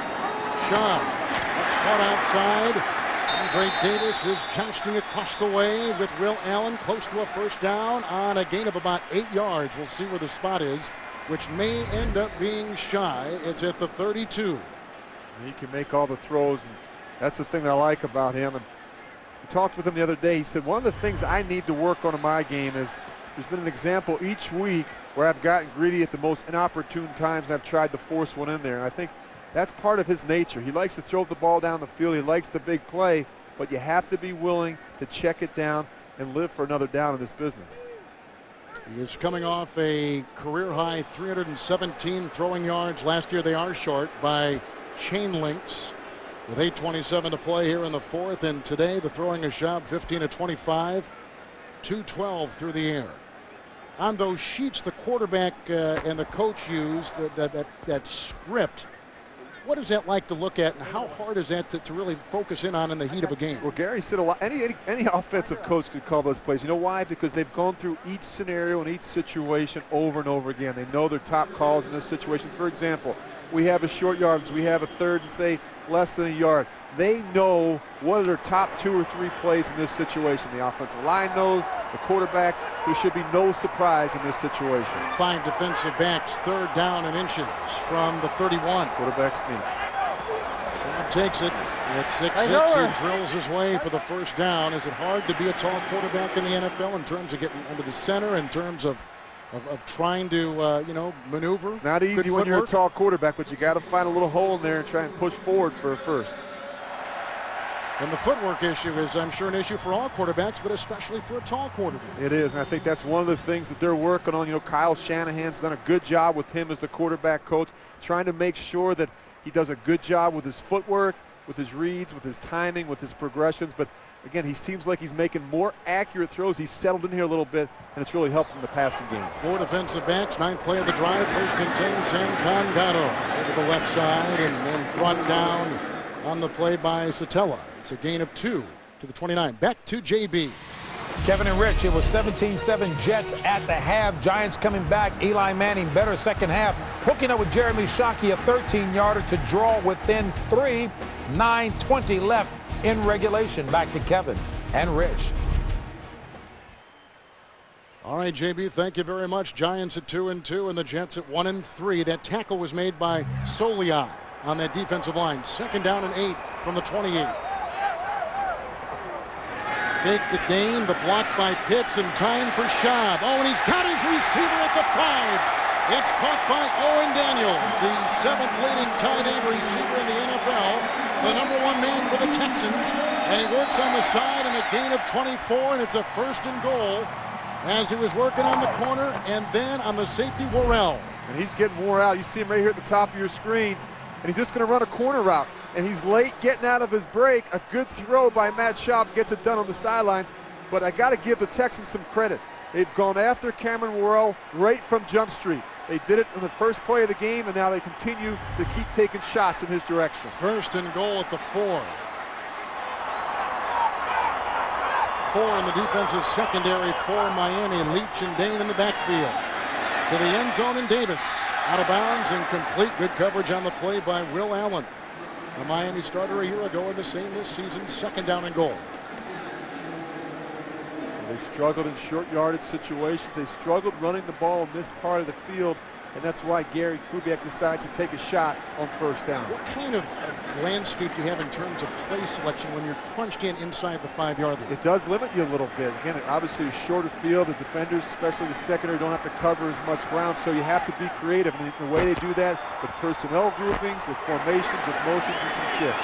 Schaub, that's caught outside. Andre Davis is jousting across the way with Will Allen, close to a first down on a gain of about 8 yards. We'll see where the spot is, which may end up being shy. It's at the 32. He can make all the throws, and that's the thing I like about him. And we talked with him the other day. He said, one of the things I need to work on in my game is there's been an example each week where I've gotten greedy at the most inopportune times and I've tried to force one in there. And I think that's part of his nature. He likes to throw the ball down the field. He likes the big play, but you have to be willing to check it down and live for another down in this business. He is coming off a career-high 317 throwing yards. Last year they are short by chain links with 8:27 to play here in the fourth. And today the throwing is shot 15 of 25, 212 through the air. On those sheets the quarterback and the coach use, that script, what is that like to look at, and how hard is that to really focus in on in the heat of a game? Well, Gary said a lot. Any offensive coach could call those plays. You know why? Because they've gone through each scenario and each situation over and over again. They know their top calls in this situation. For example, we have a short yardage. We have a third and say less than a yard. They know what are their top 2 or 3 plays in this situation. The offensive line knows, the quarterbacks. There should be no surprise in this situation. 5 defensive backs, third down and inches from the 31. Quarterback sneak. Schaub takes it at 6'6". He drills his way for the first down. Is it hard to be a tall quarterback in the NFL in terms of getting under the center, in terms of trying to, maneuver? It's not easy when you're a tall quarterback, but you got to find a little hole in there and try and push forward for a first. And the footwork issue is, I'm sure, an issue for all quarterbacks, but especially for a tall quarterback. It is, and I think that's one of the things that they're working on. Kyle Shanahan's done a good job with him as the quarterback coach, trying to make sure that he does a good job with his footwork, with his reads, with his timing, with his progressions. But again, he seems like he's making more accurate throws. He's settled in here a little bit, and it's really helped him in the passing game. 4 defensive backs, 9th play of the drive, 1st and 10, Sam Congato over the left side and brought down on the play by Satella. It's a gain of 2 to the 29. Back to JB. Kevin and Rich, it was 17-7 Jets at the half. Giants coming back. Eli Manning better second half. Hooking up with Jeremy Shockey, a 13-yarder to draw within 3. 9:20 left in regulation. Back to Kevin and Rich. All right, JB, thank you very much. Giants at 2-2 and the Jets at 1-3. That tackle was made by Soliai on that defensive line. 2nd down and 8 from the 28. Fake to Dane, the block by Pitts, and time for Schaub. Oh, and he's got his receiver at the 5. It's caught by Owen Daniels, the 7th leading tight end receiver in the NFL, the #1 man for the Texans. And he works on the side and a gain of 24, and it's a 1st and goal as he was working on the corner, and then on the safety, Worrell. And he's getting wore out. You see him right here at the top of your screen, and he's just going to run a corner route. And he's late getting out of his break. A good throw by Matt Schaub gets it done on the sidelines. But I got to give the Texans some credit. They've gone after Cameron Worrell right from Jump Street. They did it in the first play of the game, and now they continue to keep taking shots in his direction. 1st and goal at the 4. 4 in the defensive secondary for Miami. Leach and Dane in the backfield. To the end zone, and Davis out of bounds, incomplete. Good coverage on the play by Will Allen, a Miami starter a year ago, and the same this season. 2nd down and goal. They've struggled in short yardage situations. They struggled running the ball in this part of the field, and that's why Gary Kubiak decides to take a shot on 1st down. What kind of landscape do you have in terms of play selection when you're crunched in inside the 5-yard line? It does limit you a little bit. Again, obviously a shorter field. The defenders, especially the secondary, don't have to cover as much ground, so you have to be creative. And the way they do that with personnel groupings, with formations, with motions, and some shifts.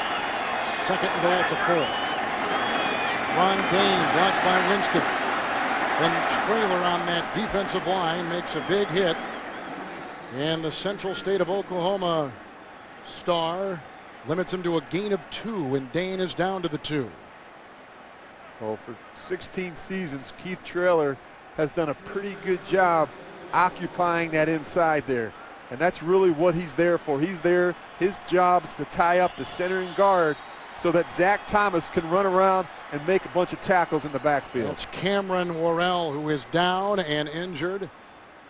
2nd and goal at the 4. Ron Dane blocked by Winston. And Traylor on that defensive line makes a big hit. And the Central State of Oklahoma star limits him to a gain of 2, and Dane is down to the 2. Well, for 16 seasons, Keith Traylor has done a pretty good job occupying that inside there. And that's really what he's there for. He's there, his job is to tie up the centering guard so that Zach Thomas can run around and make a bunch of tackles in the backfield. It's Cameron Worrell, who is down and injured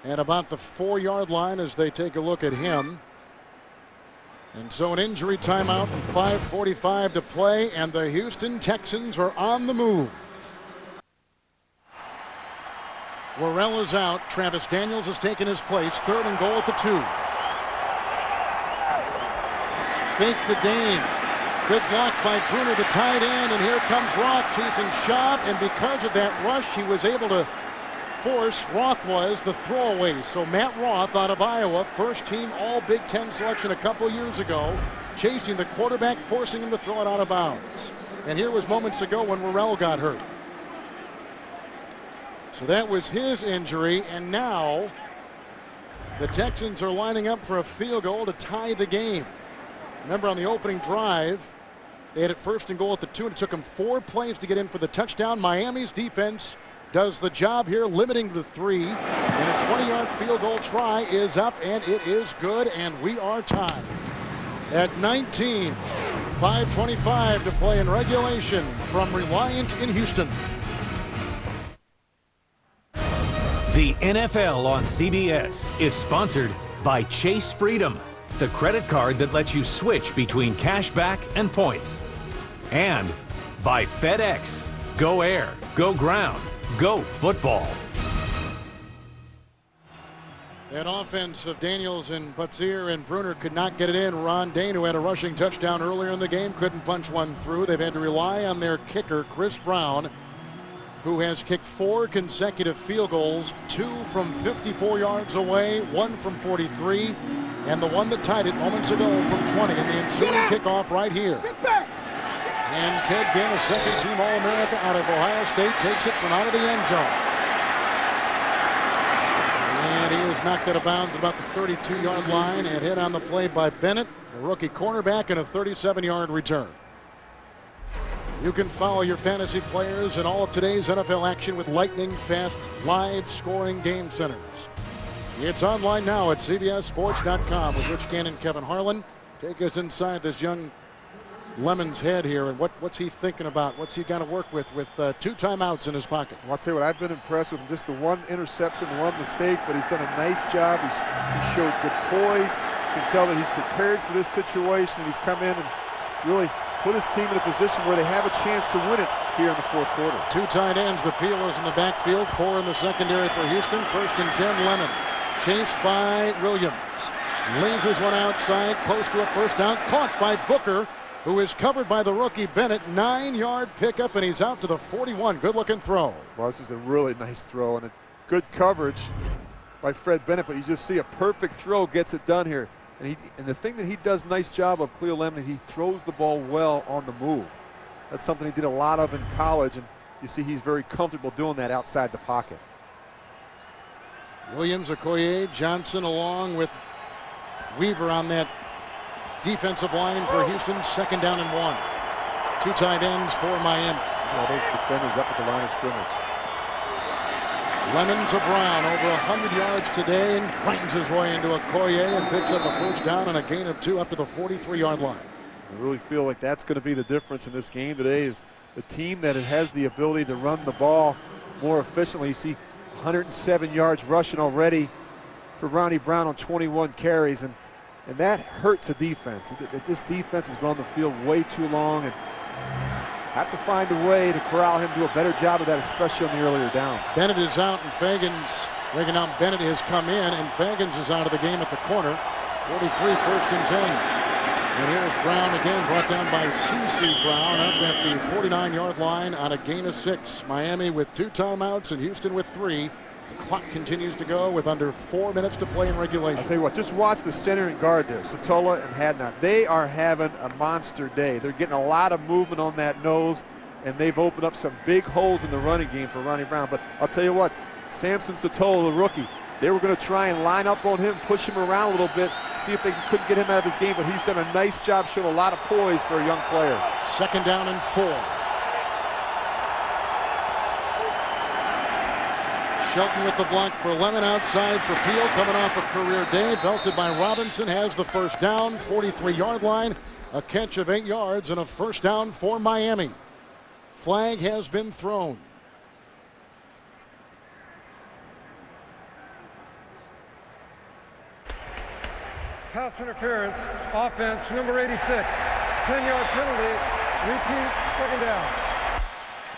at about the 4-yard line as they take a look at him. And so an injury timeout and 5:45 to play, and the Houston Texans are on the move. Worrell is out. Travis Daniels has taken his place. 3rd and goal at the 2. Fake to Dane. Good block by Bruner, the tight end, and here comes Roth chasing Schaub, and because of that rush, he was able to force Roth was the throwaway. So Matt Roth out of Iowa, first team all Big Ten selection a couple years ago, chasing the quarterback, forcing him to throw it out of bounds. And here was moments ago when Worrell got hurt. So that was his injury, and now the Texans are lining up for a field goal to tie the game. Remember, on the opening drive, they had it first and goal at the 2, and it took them 4 plays to get in for the touchdown. Miami's defense does the job here, limiting the 3, and a 20-yard field goal try is up, and it is good, and we are tied at 19. 5:25 to play in regulation from Reliant in Houston. The NFL on CBS is sponsored by Chase Freedom, the credit card that lets you switch between cash back and points. And by FedEx. Go air, go ground, go football. That offense of Daniels and Butzier and Bruner could not get it in. Ron Dane, who had a rushing touchdown earlier in the game, couldn't punch one through. They've had to rely on their kicker, Chris Brown, who has kicked 4 consecutive field goals, 2 from 54 yards away, 1 from 43, and the one that tied it moments ago from 20 in the ensuing kickoff right here. And Ted Ginn, a second-team All-America out of Ohio State, takes it from out of the end zone. And he is knocked out of bounds about the 32-yard line and hit on the play by Bennett, the rookie cornerback, and a 37-yard return. You can follow your fantasy players and all of today's NFL action with lightning-fast live scoring game centers. It's online now at CBSSports.com with Rich Gannon and Kevin Harlan. Take us inside this young Lemon's head here, and what's he thinking about? What's he got to work with 2 timeouts in his pocket? Well, I'll tell you what, I've been impressed with him. Just the 1 interception, the 1 mistake, but he's done a nice job. He showed good poise. You can tell that he's prepared for this situation. He's come in and really put his team in a position where they have a chance to win it here in the 4th quarter. 2 tight ends, but Peeler's in the backfield, 4 in the secondary for Houston. 1st and 10, Lemon. Chased by Williams. Lasers one outside, close to a first down. Caught by Booker, who is covered by the rookie Bennett. 9-yard pickup, and he's out to the 41. Good-looking throw. Well, this is a really nice throw, and a good coverage by Fred Bennett, but you just see a perfect throw gets it done here. And the thing that he does nice job of, Cleo Lemon, is he throws the ball well on the move. That's something he did a lot of in college, and you see he's very comfortable doing that outside the pocket. Williams, Okoye, Johnson along with Weaver on that defensive line for Houston. 2nd down and 1. 2 tight ends for Miami. Well, those defenders up at the line of scrimmage. Lemon to Brown, over 100 yards today, and grinds his way into Okoye and picks up a first down and a gain of 2 up to the 43-yard line. I really feel like that's going to be the difference in this game today, is the team that has the ability to run the ball more efficiently. You see 107 yards rushing already for Ronnie Brown on 21 carries, and that hurts the defense. This defense has been on the field way too long, and have to find a way to corral him, do a better job of that, especially on the earlier downs. Bennett is out, and Reagan out. Bennett has come in, and Fagans is out of the game at the corner. 43, 1st and 10. And here's Brown again, brought down by C.C. Brown up at the 49-yard line on a gain of 6. Miami with 2 timeouts and Houston with 3. The clock continues to go with under 4 minutes to play in regulation. I'll tell you what, just watch the center and guard there, Satola and Hadnot. They are having a monster day. They're getting a lot of movement on that nose, and they've opened up some big holes in the running game for Ronnie Brown. But I'll tell you what, Samson Satola, the rookie, they were going to try and line up on him, push him around a little bit, see if they couldn't get him out of his game, but he's done a nice job, showing a lot of poise for a young player. 2nd down and 4. Shelton with the block for Lemon, outside for Peel, coming off a career day, belted by Robinson, has the first down, 43-yard line, a catch of 8 yards, and a first down for Miami. Flag has been thrown. Pass interference, offense, number 86. 10-yard penalty, repeat, 2nd down.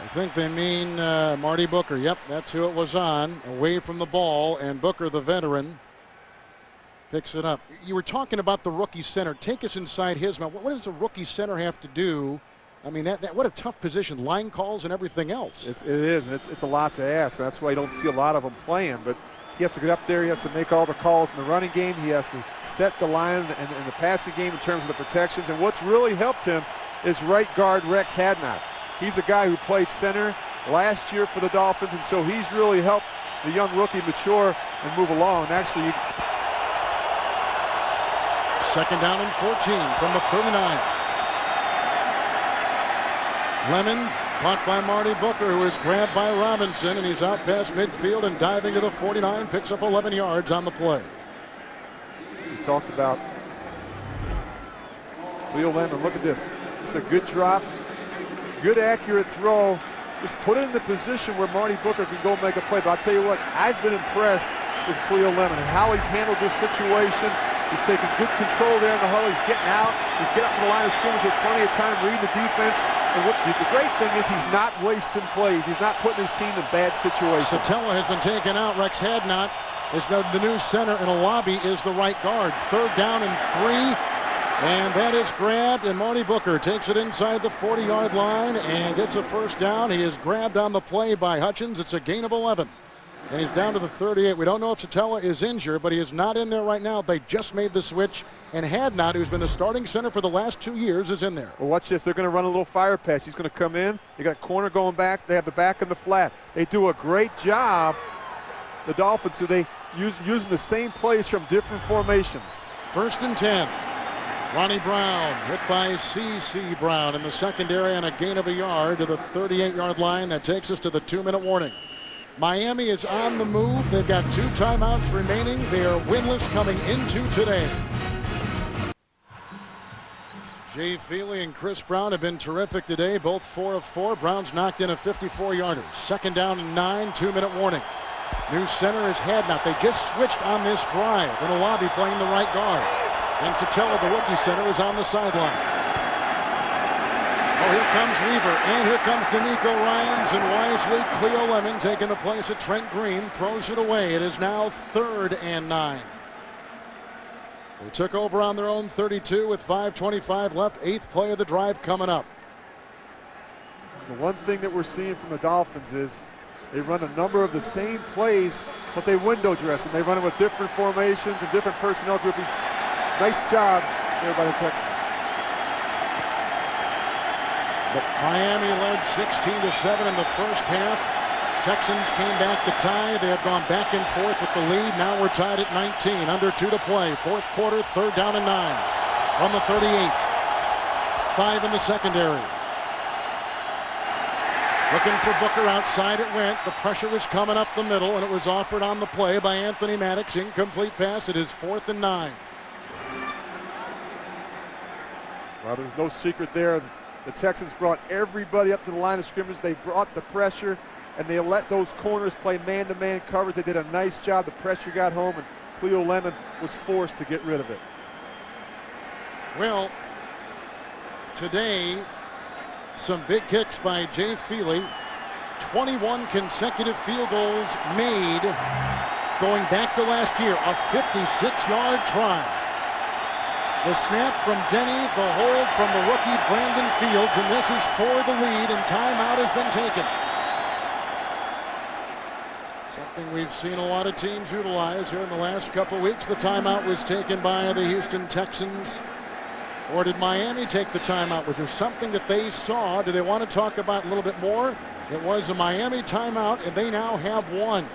I think they mean Marty Booker. Yep, that's who it was on. Away from the ball, and Booker, the veteran, picks it up. You were talking about the rookie center. Take us inside his mouth. What does the rookie center have to do I mean, what a tough position, line calls and everything else. It is, and it's a lot to ask. That's why you don't see a lot of them playing. But he has to get up there. He has to make all the calls in the running game. He has to set the line in the passing game in terms of the protections. And what's really helped him is right guard Rex Hadnot. He's a guy who played center last year for the Dolphins, and so he's really helped the young rookie mature and move along. And actually, second down and 14 from the 39. Lemon caught by Marty Booker, who is grabbed by Robinson, and he's out past midfield and diving to the 49, picks up 11 yards on the play. We talked about Cleo Lemon. Look at this. Just a good drop, good accurate throw. Just put it in the position where Marty Booker can go make a play. But I'll tell you what, I've been impressed with Cleo Lemon and how he's handled this situation. He's taking good control there in the huddle. He's getting out. He's getting up to the line of scrimmage with plenty of time, reading the defense. And the great thing is he's not wasting plays. He's not putting his team in bad situations. Satella has been taken out. Rex Hadnot is the new center, and Alabi is the right guard. Third down and 3. And that is grabbed, and Marty Booker takes it inside the 40-yard line and gets a first down. He is grabbed on the play by Hutchins. It's a gain of 11. And he's down to the 38. We don't know if Satella is injured, but he is not in there right now. They just made the switch, and Hadnot, who's been the starting center for the last 2 years, is in there. Well, watch this. They're going to run a little fire pass. He's going to come in. They got corner going back. They have the back in the flat. They do a great job, the Dolphins, so they using the same plays from different formations. First and 10. Ronnie Brown hit by C.C. Brown in the secondary and a gain of a yard to the 38-yard line. That takes us to the 2-minute warning. Miami is on the move. They've got 2 timeouts remaining. They are winless coming into today. Jay Feely and Chris Brown have been terrific today, both 4 of 4. Brown's knocked in a 54-yarder. Second down and 9, 2-minute warning. New center is Hadnot. They just switched on this drive. In a lobby playing the right guard. And Satella, the rookie center, is on the sideline. Oh, here comes Weaver, and here comes D'Amico Ryans, and wisely Cleo Lemon taking the place of Trent Green, throws it away. It is now 3rd and 9. They took over on their own 32 with 5:25 left. 8th play of the drive coming up. The one thing that we're seeing from the Dolphins is they run a number of the same plays, but they window dress, and they run it with different formations and different personnel groupings. Nice job there by the Texans. But Miami led 16-7 in the first half. Texans came back to tie. They have gone back and forth with the lead. Now we're tied at 19, under 2 to play. 4th quarter, 3rd down and 9 from the 38. 5 in the secondary. Looking for Booker, outside it went. The pressure was coming up the middle, and it was offered on the play by Anthony Maddox. Incomplete pass. It is 4th and 9. Well, there's no secret there. The Texans brought everybody up to the line of scrimmage. They brought the pressure, and they let those corners play man-to-man coverage. They did a nice job. The pressure got home, and Cleo Lemon was forced to get rid of it. Well, today, some big kicks by Jay Feely. 21 consecutive field goals made going back to last year. A 56-yard try. The snap from Denny, the hold from the rookie Brandon Fields, and this is for the lead, and timeout has been taken. Something we've seen a lot of teams utilize here in the last couple weeks. The timeout was taken by the Houston Texans. Or did Miami take the timeout? Was there something that they saw? Do they want to talk about a little bit more? It was a Miami timeout, and they now have one.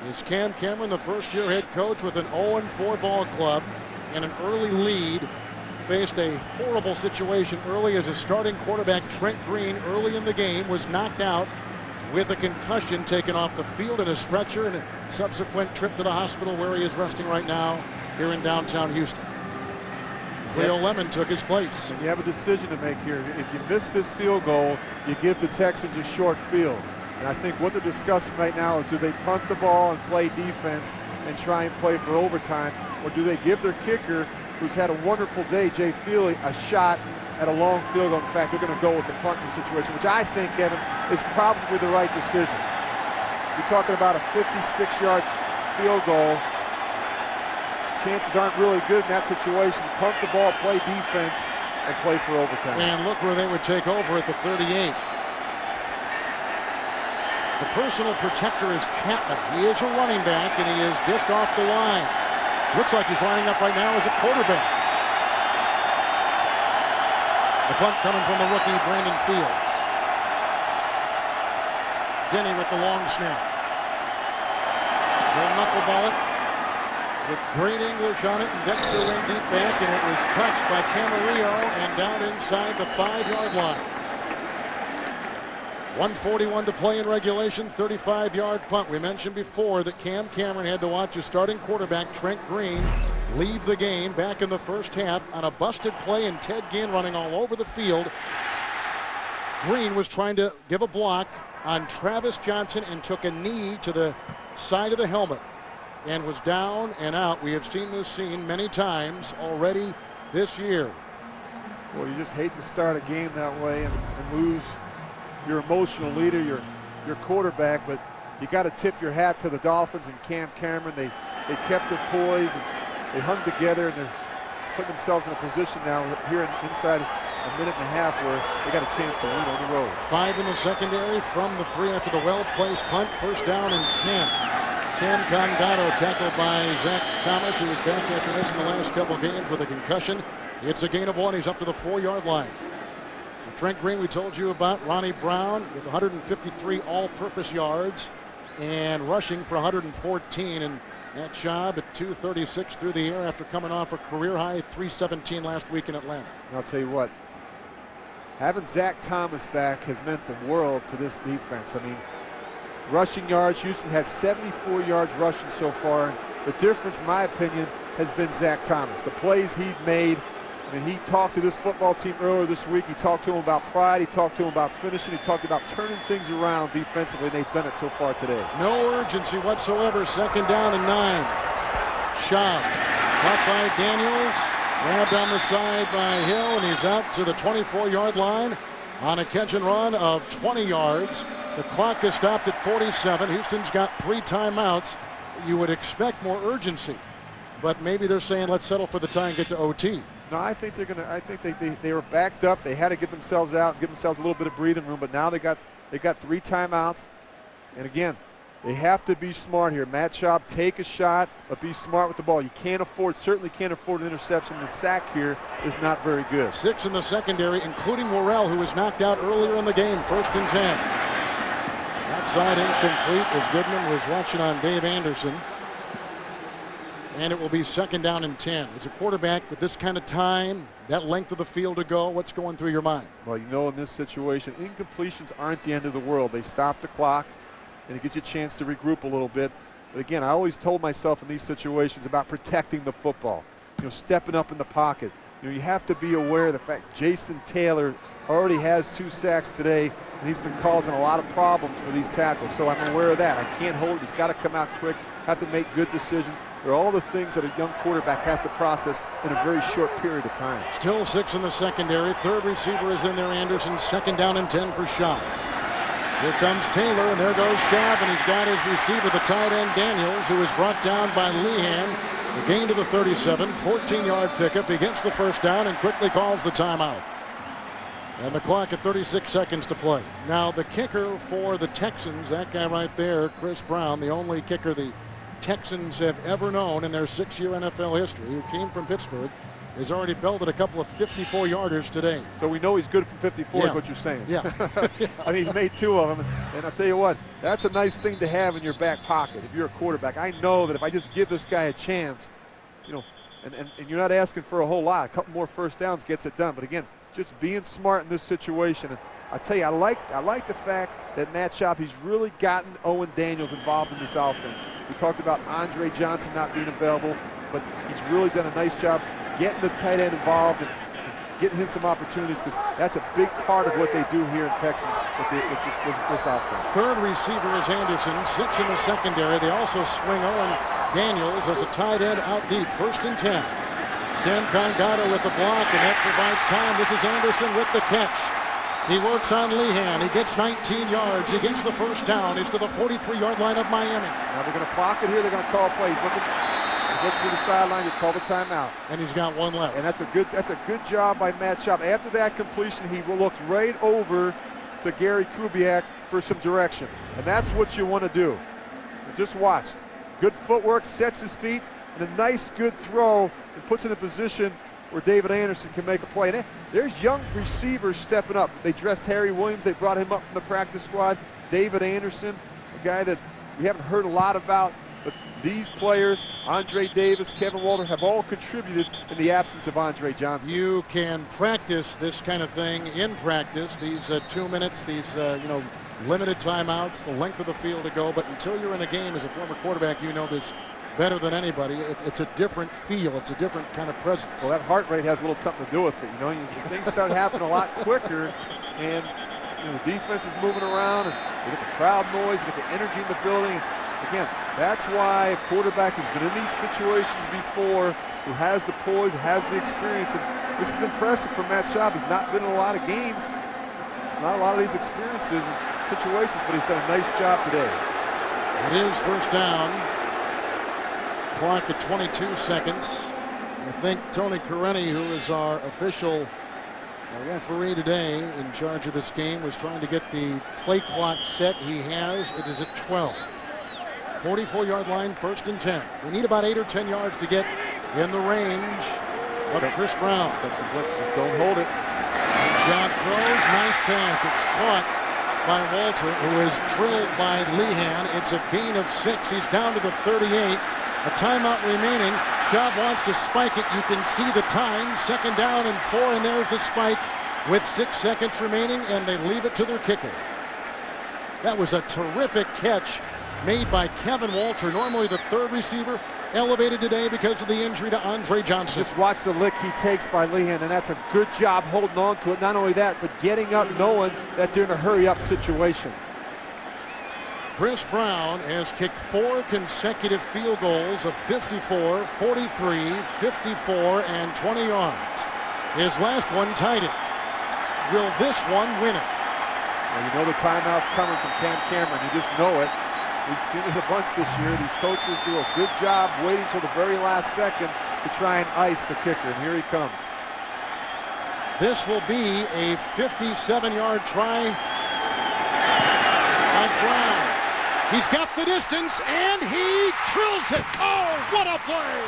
Is Cam Cameron, the first-year head coach with an 0-4 ball club and an early lead, faced a horrible situation early as a starting quarterback. Trent Green, early in the game, was knocked out with a concussion, taken off the field in a stretcher, and a subsequent trip to the hospital where he is resting right now here in downtown Houston. Cleo Lemon took his place. And you have a decision to make here. If you miss this field goal, you give the Texans a short field. And I think what they're discussing right now is, do they punt the ball and play defense and try and play for overtime, or do they give their kicker, who's had a wonderful day, Jay Feely, a shot at a long field goal? In fact, they're going to go with the punting situation, which I think, Kevin, is probably the right decision. You're talking about a 56-yard field goal. Chances aren't really good in that situation. Punt the ball, play defense, and play for overtime. And look where they would take over at the 38. The personal protector is Chapman. He is a running back, and he is just off the line. Looks like he's lining up right now as a quarterback. The punt coming from the rookie, Brandon Fields. Denny with the long snap. They'll knuckleball it with great English on it, and Dexter went deep back, and it was touched by Camarillo and down inside the 5-yard line. 1:41 to play in regulation, 35-yard punt. We mentioned before that Cam Cameron had to watch his starting quarterback, Trent Green, leave the game back in the first half on a busted play, and Ted Ginn running all over the field. Green was trying to give a block on Travis Johnson and took a knee to the side of the helmet and was down and out. We have seen this scene many times already this year. Well, you just hate to start a game that way and lose your emotional leader, your quarterback, but you got to tip your hat to the Dolphins and Cam Cameron. They kept their poise and they hung together, and they're putting themselves in a position now here inside a minute and a half where they got a chance to win on the road. 5 in the secondary from the 3 after the well-placed punt. First down and 10. Sam Congato tackled by Zach Thomas, who was back after missing the last couple games with a concussion. It's a gain of 1. He's up to the 4-yard line. So Trent Green, we told you about. Ronnie Brown with 153 all-purpose yards and rushing for 114. And Matt Schaub at 236 through the air after coming off a career-high 317 last week in Atlanta. I'll tell you what, having Zach Thomas back has meant the world to this defense. I mean, rushing yards, Houston has 74 yards rushing so far. The difference, in my opinion, has been Zach Thomas. The plays he's made. I mean, he talked to this football team earlier this week. He talked to them about pride. He talked to them about finishing. He talked about turning things around defensively, and they've done it so far today. No urgency whatsoever. Second down and 9. Schaub caught by Daniels. Grabbed on the side by Hill, and he's out to the 24-yard line on a catch and run of 20 yards. The clock is stopped at 47. Houston's got 3 timeouts. You would expect more urgency, but maybe they're saying let's settle for the tie and get to OT. No, I think they're gonna. I think they were backed up. They had to get themselves out, and give themselves a little bit of breathing room. But now they got 3 timeouts, and again, they have to be smart here. Matt Schaub, take a shot, but be smart with the ball. You certainly can't afford an interception. The sack here is not very good. 6 in the secondary, including Worrell, who was knocked out earlier in the game. 1st and 10. Outside incomplete as Goodman was watching on Dave Anderson. And it will be 2nd down and 10. As a quarterback with this kind of time, that length of the field to go, what's going through your mind? Well, you know, in this situation, incompletions aren't the end of the world. They stop the clock, and it gives you a chance to regroup a little bit. But again, I always told myself in these situations about protecting the football, stepping up in the pocket. You have to be aware of the fact Jason Taylor already has 2 sacks today, and he's been causing a lot of problems for these tackles. So I'm aware of that. I can't hold it. He's got to come out quick, have to make good decisions. They're all the things that a young quarterback has to process in a very short period of time. Still 6 in the secondary. 3rd receiver is in there, Anderson. 2nd down and 10 for Schaub. Here comes Taylor, and there goes Schaub, and he's got his receiver, the tight end Daniels, who was brought down by Lehan. The gain to the 37, 14-yard pickup. He gets the first down and quickly calls the timeout. And the clock at 36 seconds to play. Now the kicker for the Texans, that guy right there, Chris Brown, the only kicker the Texans have ever known in their 6-year NFL history, who came from Pittsburgh, has already belted a couple of 54-yarders today. So we know he's good from 54 is what you're saying. Yeah. I mean, he's made 2 of them. And I'll tell you what, that's a nice thing to have in your back pocket if you're a quarterback. I know that if I just give this guy a chance, and you're not asking for a whole lot. A couple more first downs gets it done. But again, just being smart in this situation. And I tell you, I like the fact that Matt Schaub, he's really gotten Owen Daniels involved in this offense. We talked about Andre Johnson not being available, but he's really done a nice job getting the tight end involved and getting him some opportunities, because that's a big part of what they do here in Texans with this offense. 3rd receiver is Anderson. 6 in the secondary. They also swing Owen Daniels as a tight end out deep. 1st and 10. Sam Congato with the block, and that provides time. This is Anderson with the catch. He works on Lehan. He gets 19 yards. He gets the first down. He's to the 43-yard line of Miami. Now they're going to clock it here. They're going to call plays. Look to the sideline, you call the timeout. And he's got one left. And that's a good job by Matt Schaub. After that completion, he looked right over to Gary Kubiak for some direction. And that's what you want to do. And just watch. Good footwork, sets his feet, and a nice good throw, and puts in a position where David Anderson can make a play. And there's young receivers stepping up. They dressed Harry Williams. They brought him up from the practice squad. David Anderson, a guy that we haven't heard a lot about. But these players, Andre Davis, Kevin Walter, have all contributed in the absence of Andre Johnson. You can practice this kind of thing in practice. These 2 minutes, these limited timeouts, the length of the field to go. But until you're in a game as a former quarterback, you know this better than anybody. It's a different feel. It's a different kind of presence. Well, that heart rate has a little something to do with it. Things start happening a lot quicker, and the defense is moving around, and you get the crowd noise, you get the energy in the building. Again, that's why a quarterback who's been in these situations before, who has the poise, has the experience, and this is impressive for Matt Schaub. He's not been in a lot of games, not a lot of these experiences and situations, but he's done a nice job today. It is first down. Clock at 22 seconds. I think Tony Correni, who is our official referee today in charge of this game, was trying to get the play clock set. He has. It is at 12. 44-yard line, 1st and 10. They need about 8 or 10 yards to get in the range of Chris Brown. That's a blitz. Just don't hold it. Schaub throws. Nice pass. It's caught by Walter, who is drilled by Lehan. It's a gain of 6. He's down to the 38. A timeout remaining. Schaub wants to spike it. You can see the time. 2nd down and 4, and there's the spike with 6 seconds remaining, and they leave it to their kicker. That was a terrific catch made by Kevin Walter, normally the 3rd receiver, elevated today because of the injury to Andre Johnson. Just watch the lick he takes by Lehan, and that's a good job holding on to it. Not only that, but getting up knowing that they're in a hurry-up situation. Chris Brown has kicked 4 consecutive field goals of 54, 43, 54, and 20 yards. His last one tied it. Will this one win it? Well, you know the timeout's coming from Cam Cameron. You just know it. We've seen it a bunch this year. These coaches do a good job waiting till the very last second to try and ice the kicker, and here he comes. This will be a 57-yard try by Brown. He's got the distance, and he drills it. Oh, what a play!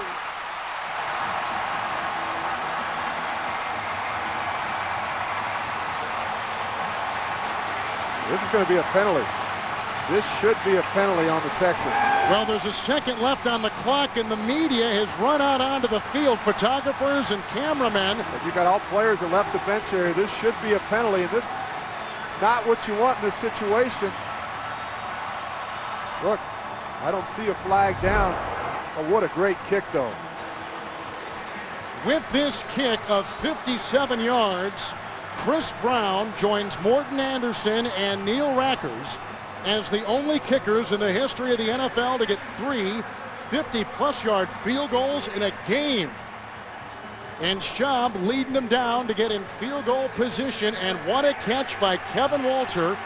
This is going to be a penalty. This should be a penalty on the Texans. Well, there's a second left on the clock, and the media has run out onto the field. Photographers and cameramen. But you got all players that left the bench here. This should be a penalty, and this is not what you want in this situation. Look, I don't see a flag down. Oh, what a great kick, though. With this kick of 57 yards, Chris Brown joins Morton Anderson and Neil Rackers as the only kickers in the history of the NFL to get 3 50-plus yard field goals in a game. And Schaub leading them down to get in field goal position, and what a catch by Kevin Walter,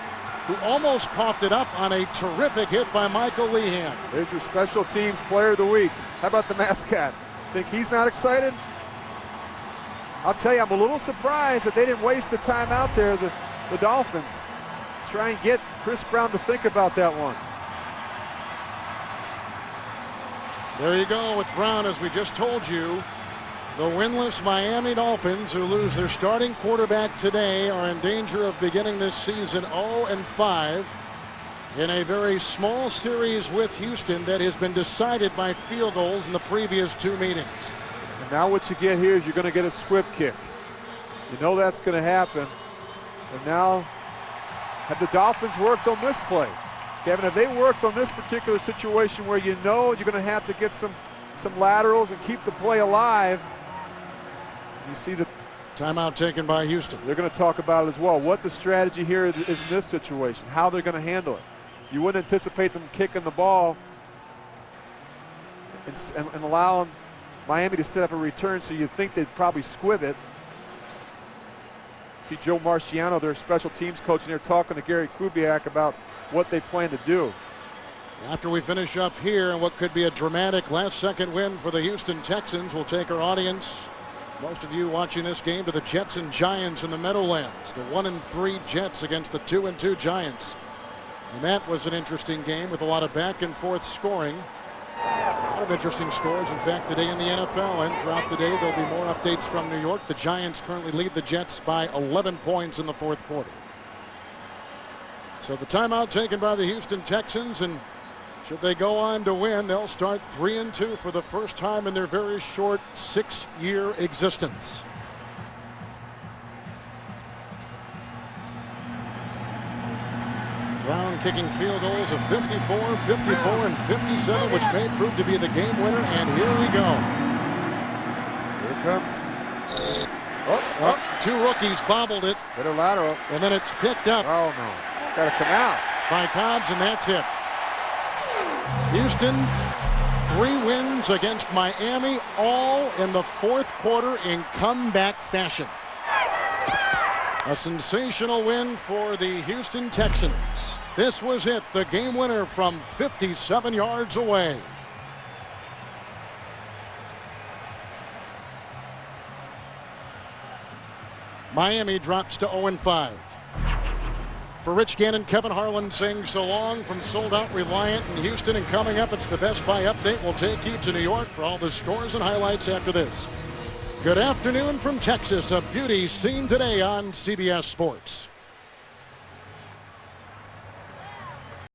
who almost coughed it up on a terrific hit by Michael Lehan. There's your special teams player of the week. How about the mascot? Think he's not excited? I'll tell you, I'm a little surprised that they didn't waste the time out there, the Dolphins. Try and get Chris Brown to think about that one. There you go with Brown, as we just told you. The winless Miami Dolphins, who lose their starting quarterback today, are in danger of beginning this season 0-5 in a very small series with Houston that has been decided by field goals in the previous 2 meetings. And now what you get here is you're going to get a squib kick. You know that's going to happen. And now, have the Dolphins worked on this play? Kevin, have they worked on this particular situation where you know you're going to have to get some laterals and keep the play alive? You see the timeout taken by Houston. They're going to talk about it as well. What the strategy here is in this situation, how they're going to handle it. You wouldn't anticipate them kicking the ball and allowing Miami to set up a return, so you'd think they'd probably squib it. See Joe Marciano, their special teams coach, and they're talking to Gary Kubiak about what they plan to do. After we finish up here, and what could be a dramatic last-second win for the Houston Texans, we'll take our audience, most of you watching this game, to the Jets and Giants in the Meadowlands. The 1-3 Jets against the 2-2 Giants. And that was an interesting game with a lot of back-and-forth scoring. A lot of interesting scores, in fact, today in the NFL. And throughout the day, there'll be more updates from New York. The Giants currently lead the Jets by 11 points in the fourth quarter. So the timeout taken by the Houston Texans, and should they go on to win, they'll start 3-2 for the first time in their very short 6-year existence. Brown kicking field goals of 54, 54, and 57, which may prove to be the game winner. And here we go. Here it comes. Two rookies bobbled it. Better lateral. And then it's picked up. Oh, no. Got to come out. By Cobbs, and that's it. Houston, 3 wins against Miami, all in the fourth quarter in comeback fashion. A sensational win for the Houston Texans. This was it, the game winner from 57 yards away. Miami drops to 0-5. For Rich Gannon, Kevin Harlan saying so long from Sold Out Reliant in Houston. And coming up, it's the Best Buy update. We'll take you to New York for all the scores and highlights after this. Good afternoon from Texas, a beauty seen today on CBS Sports.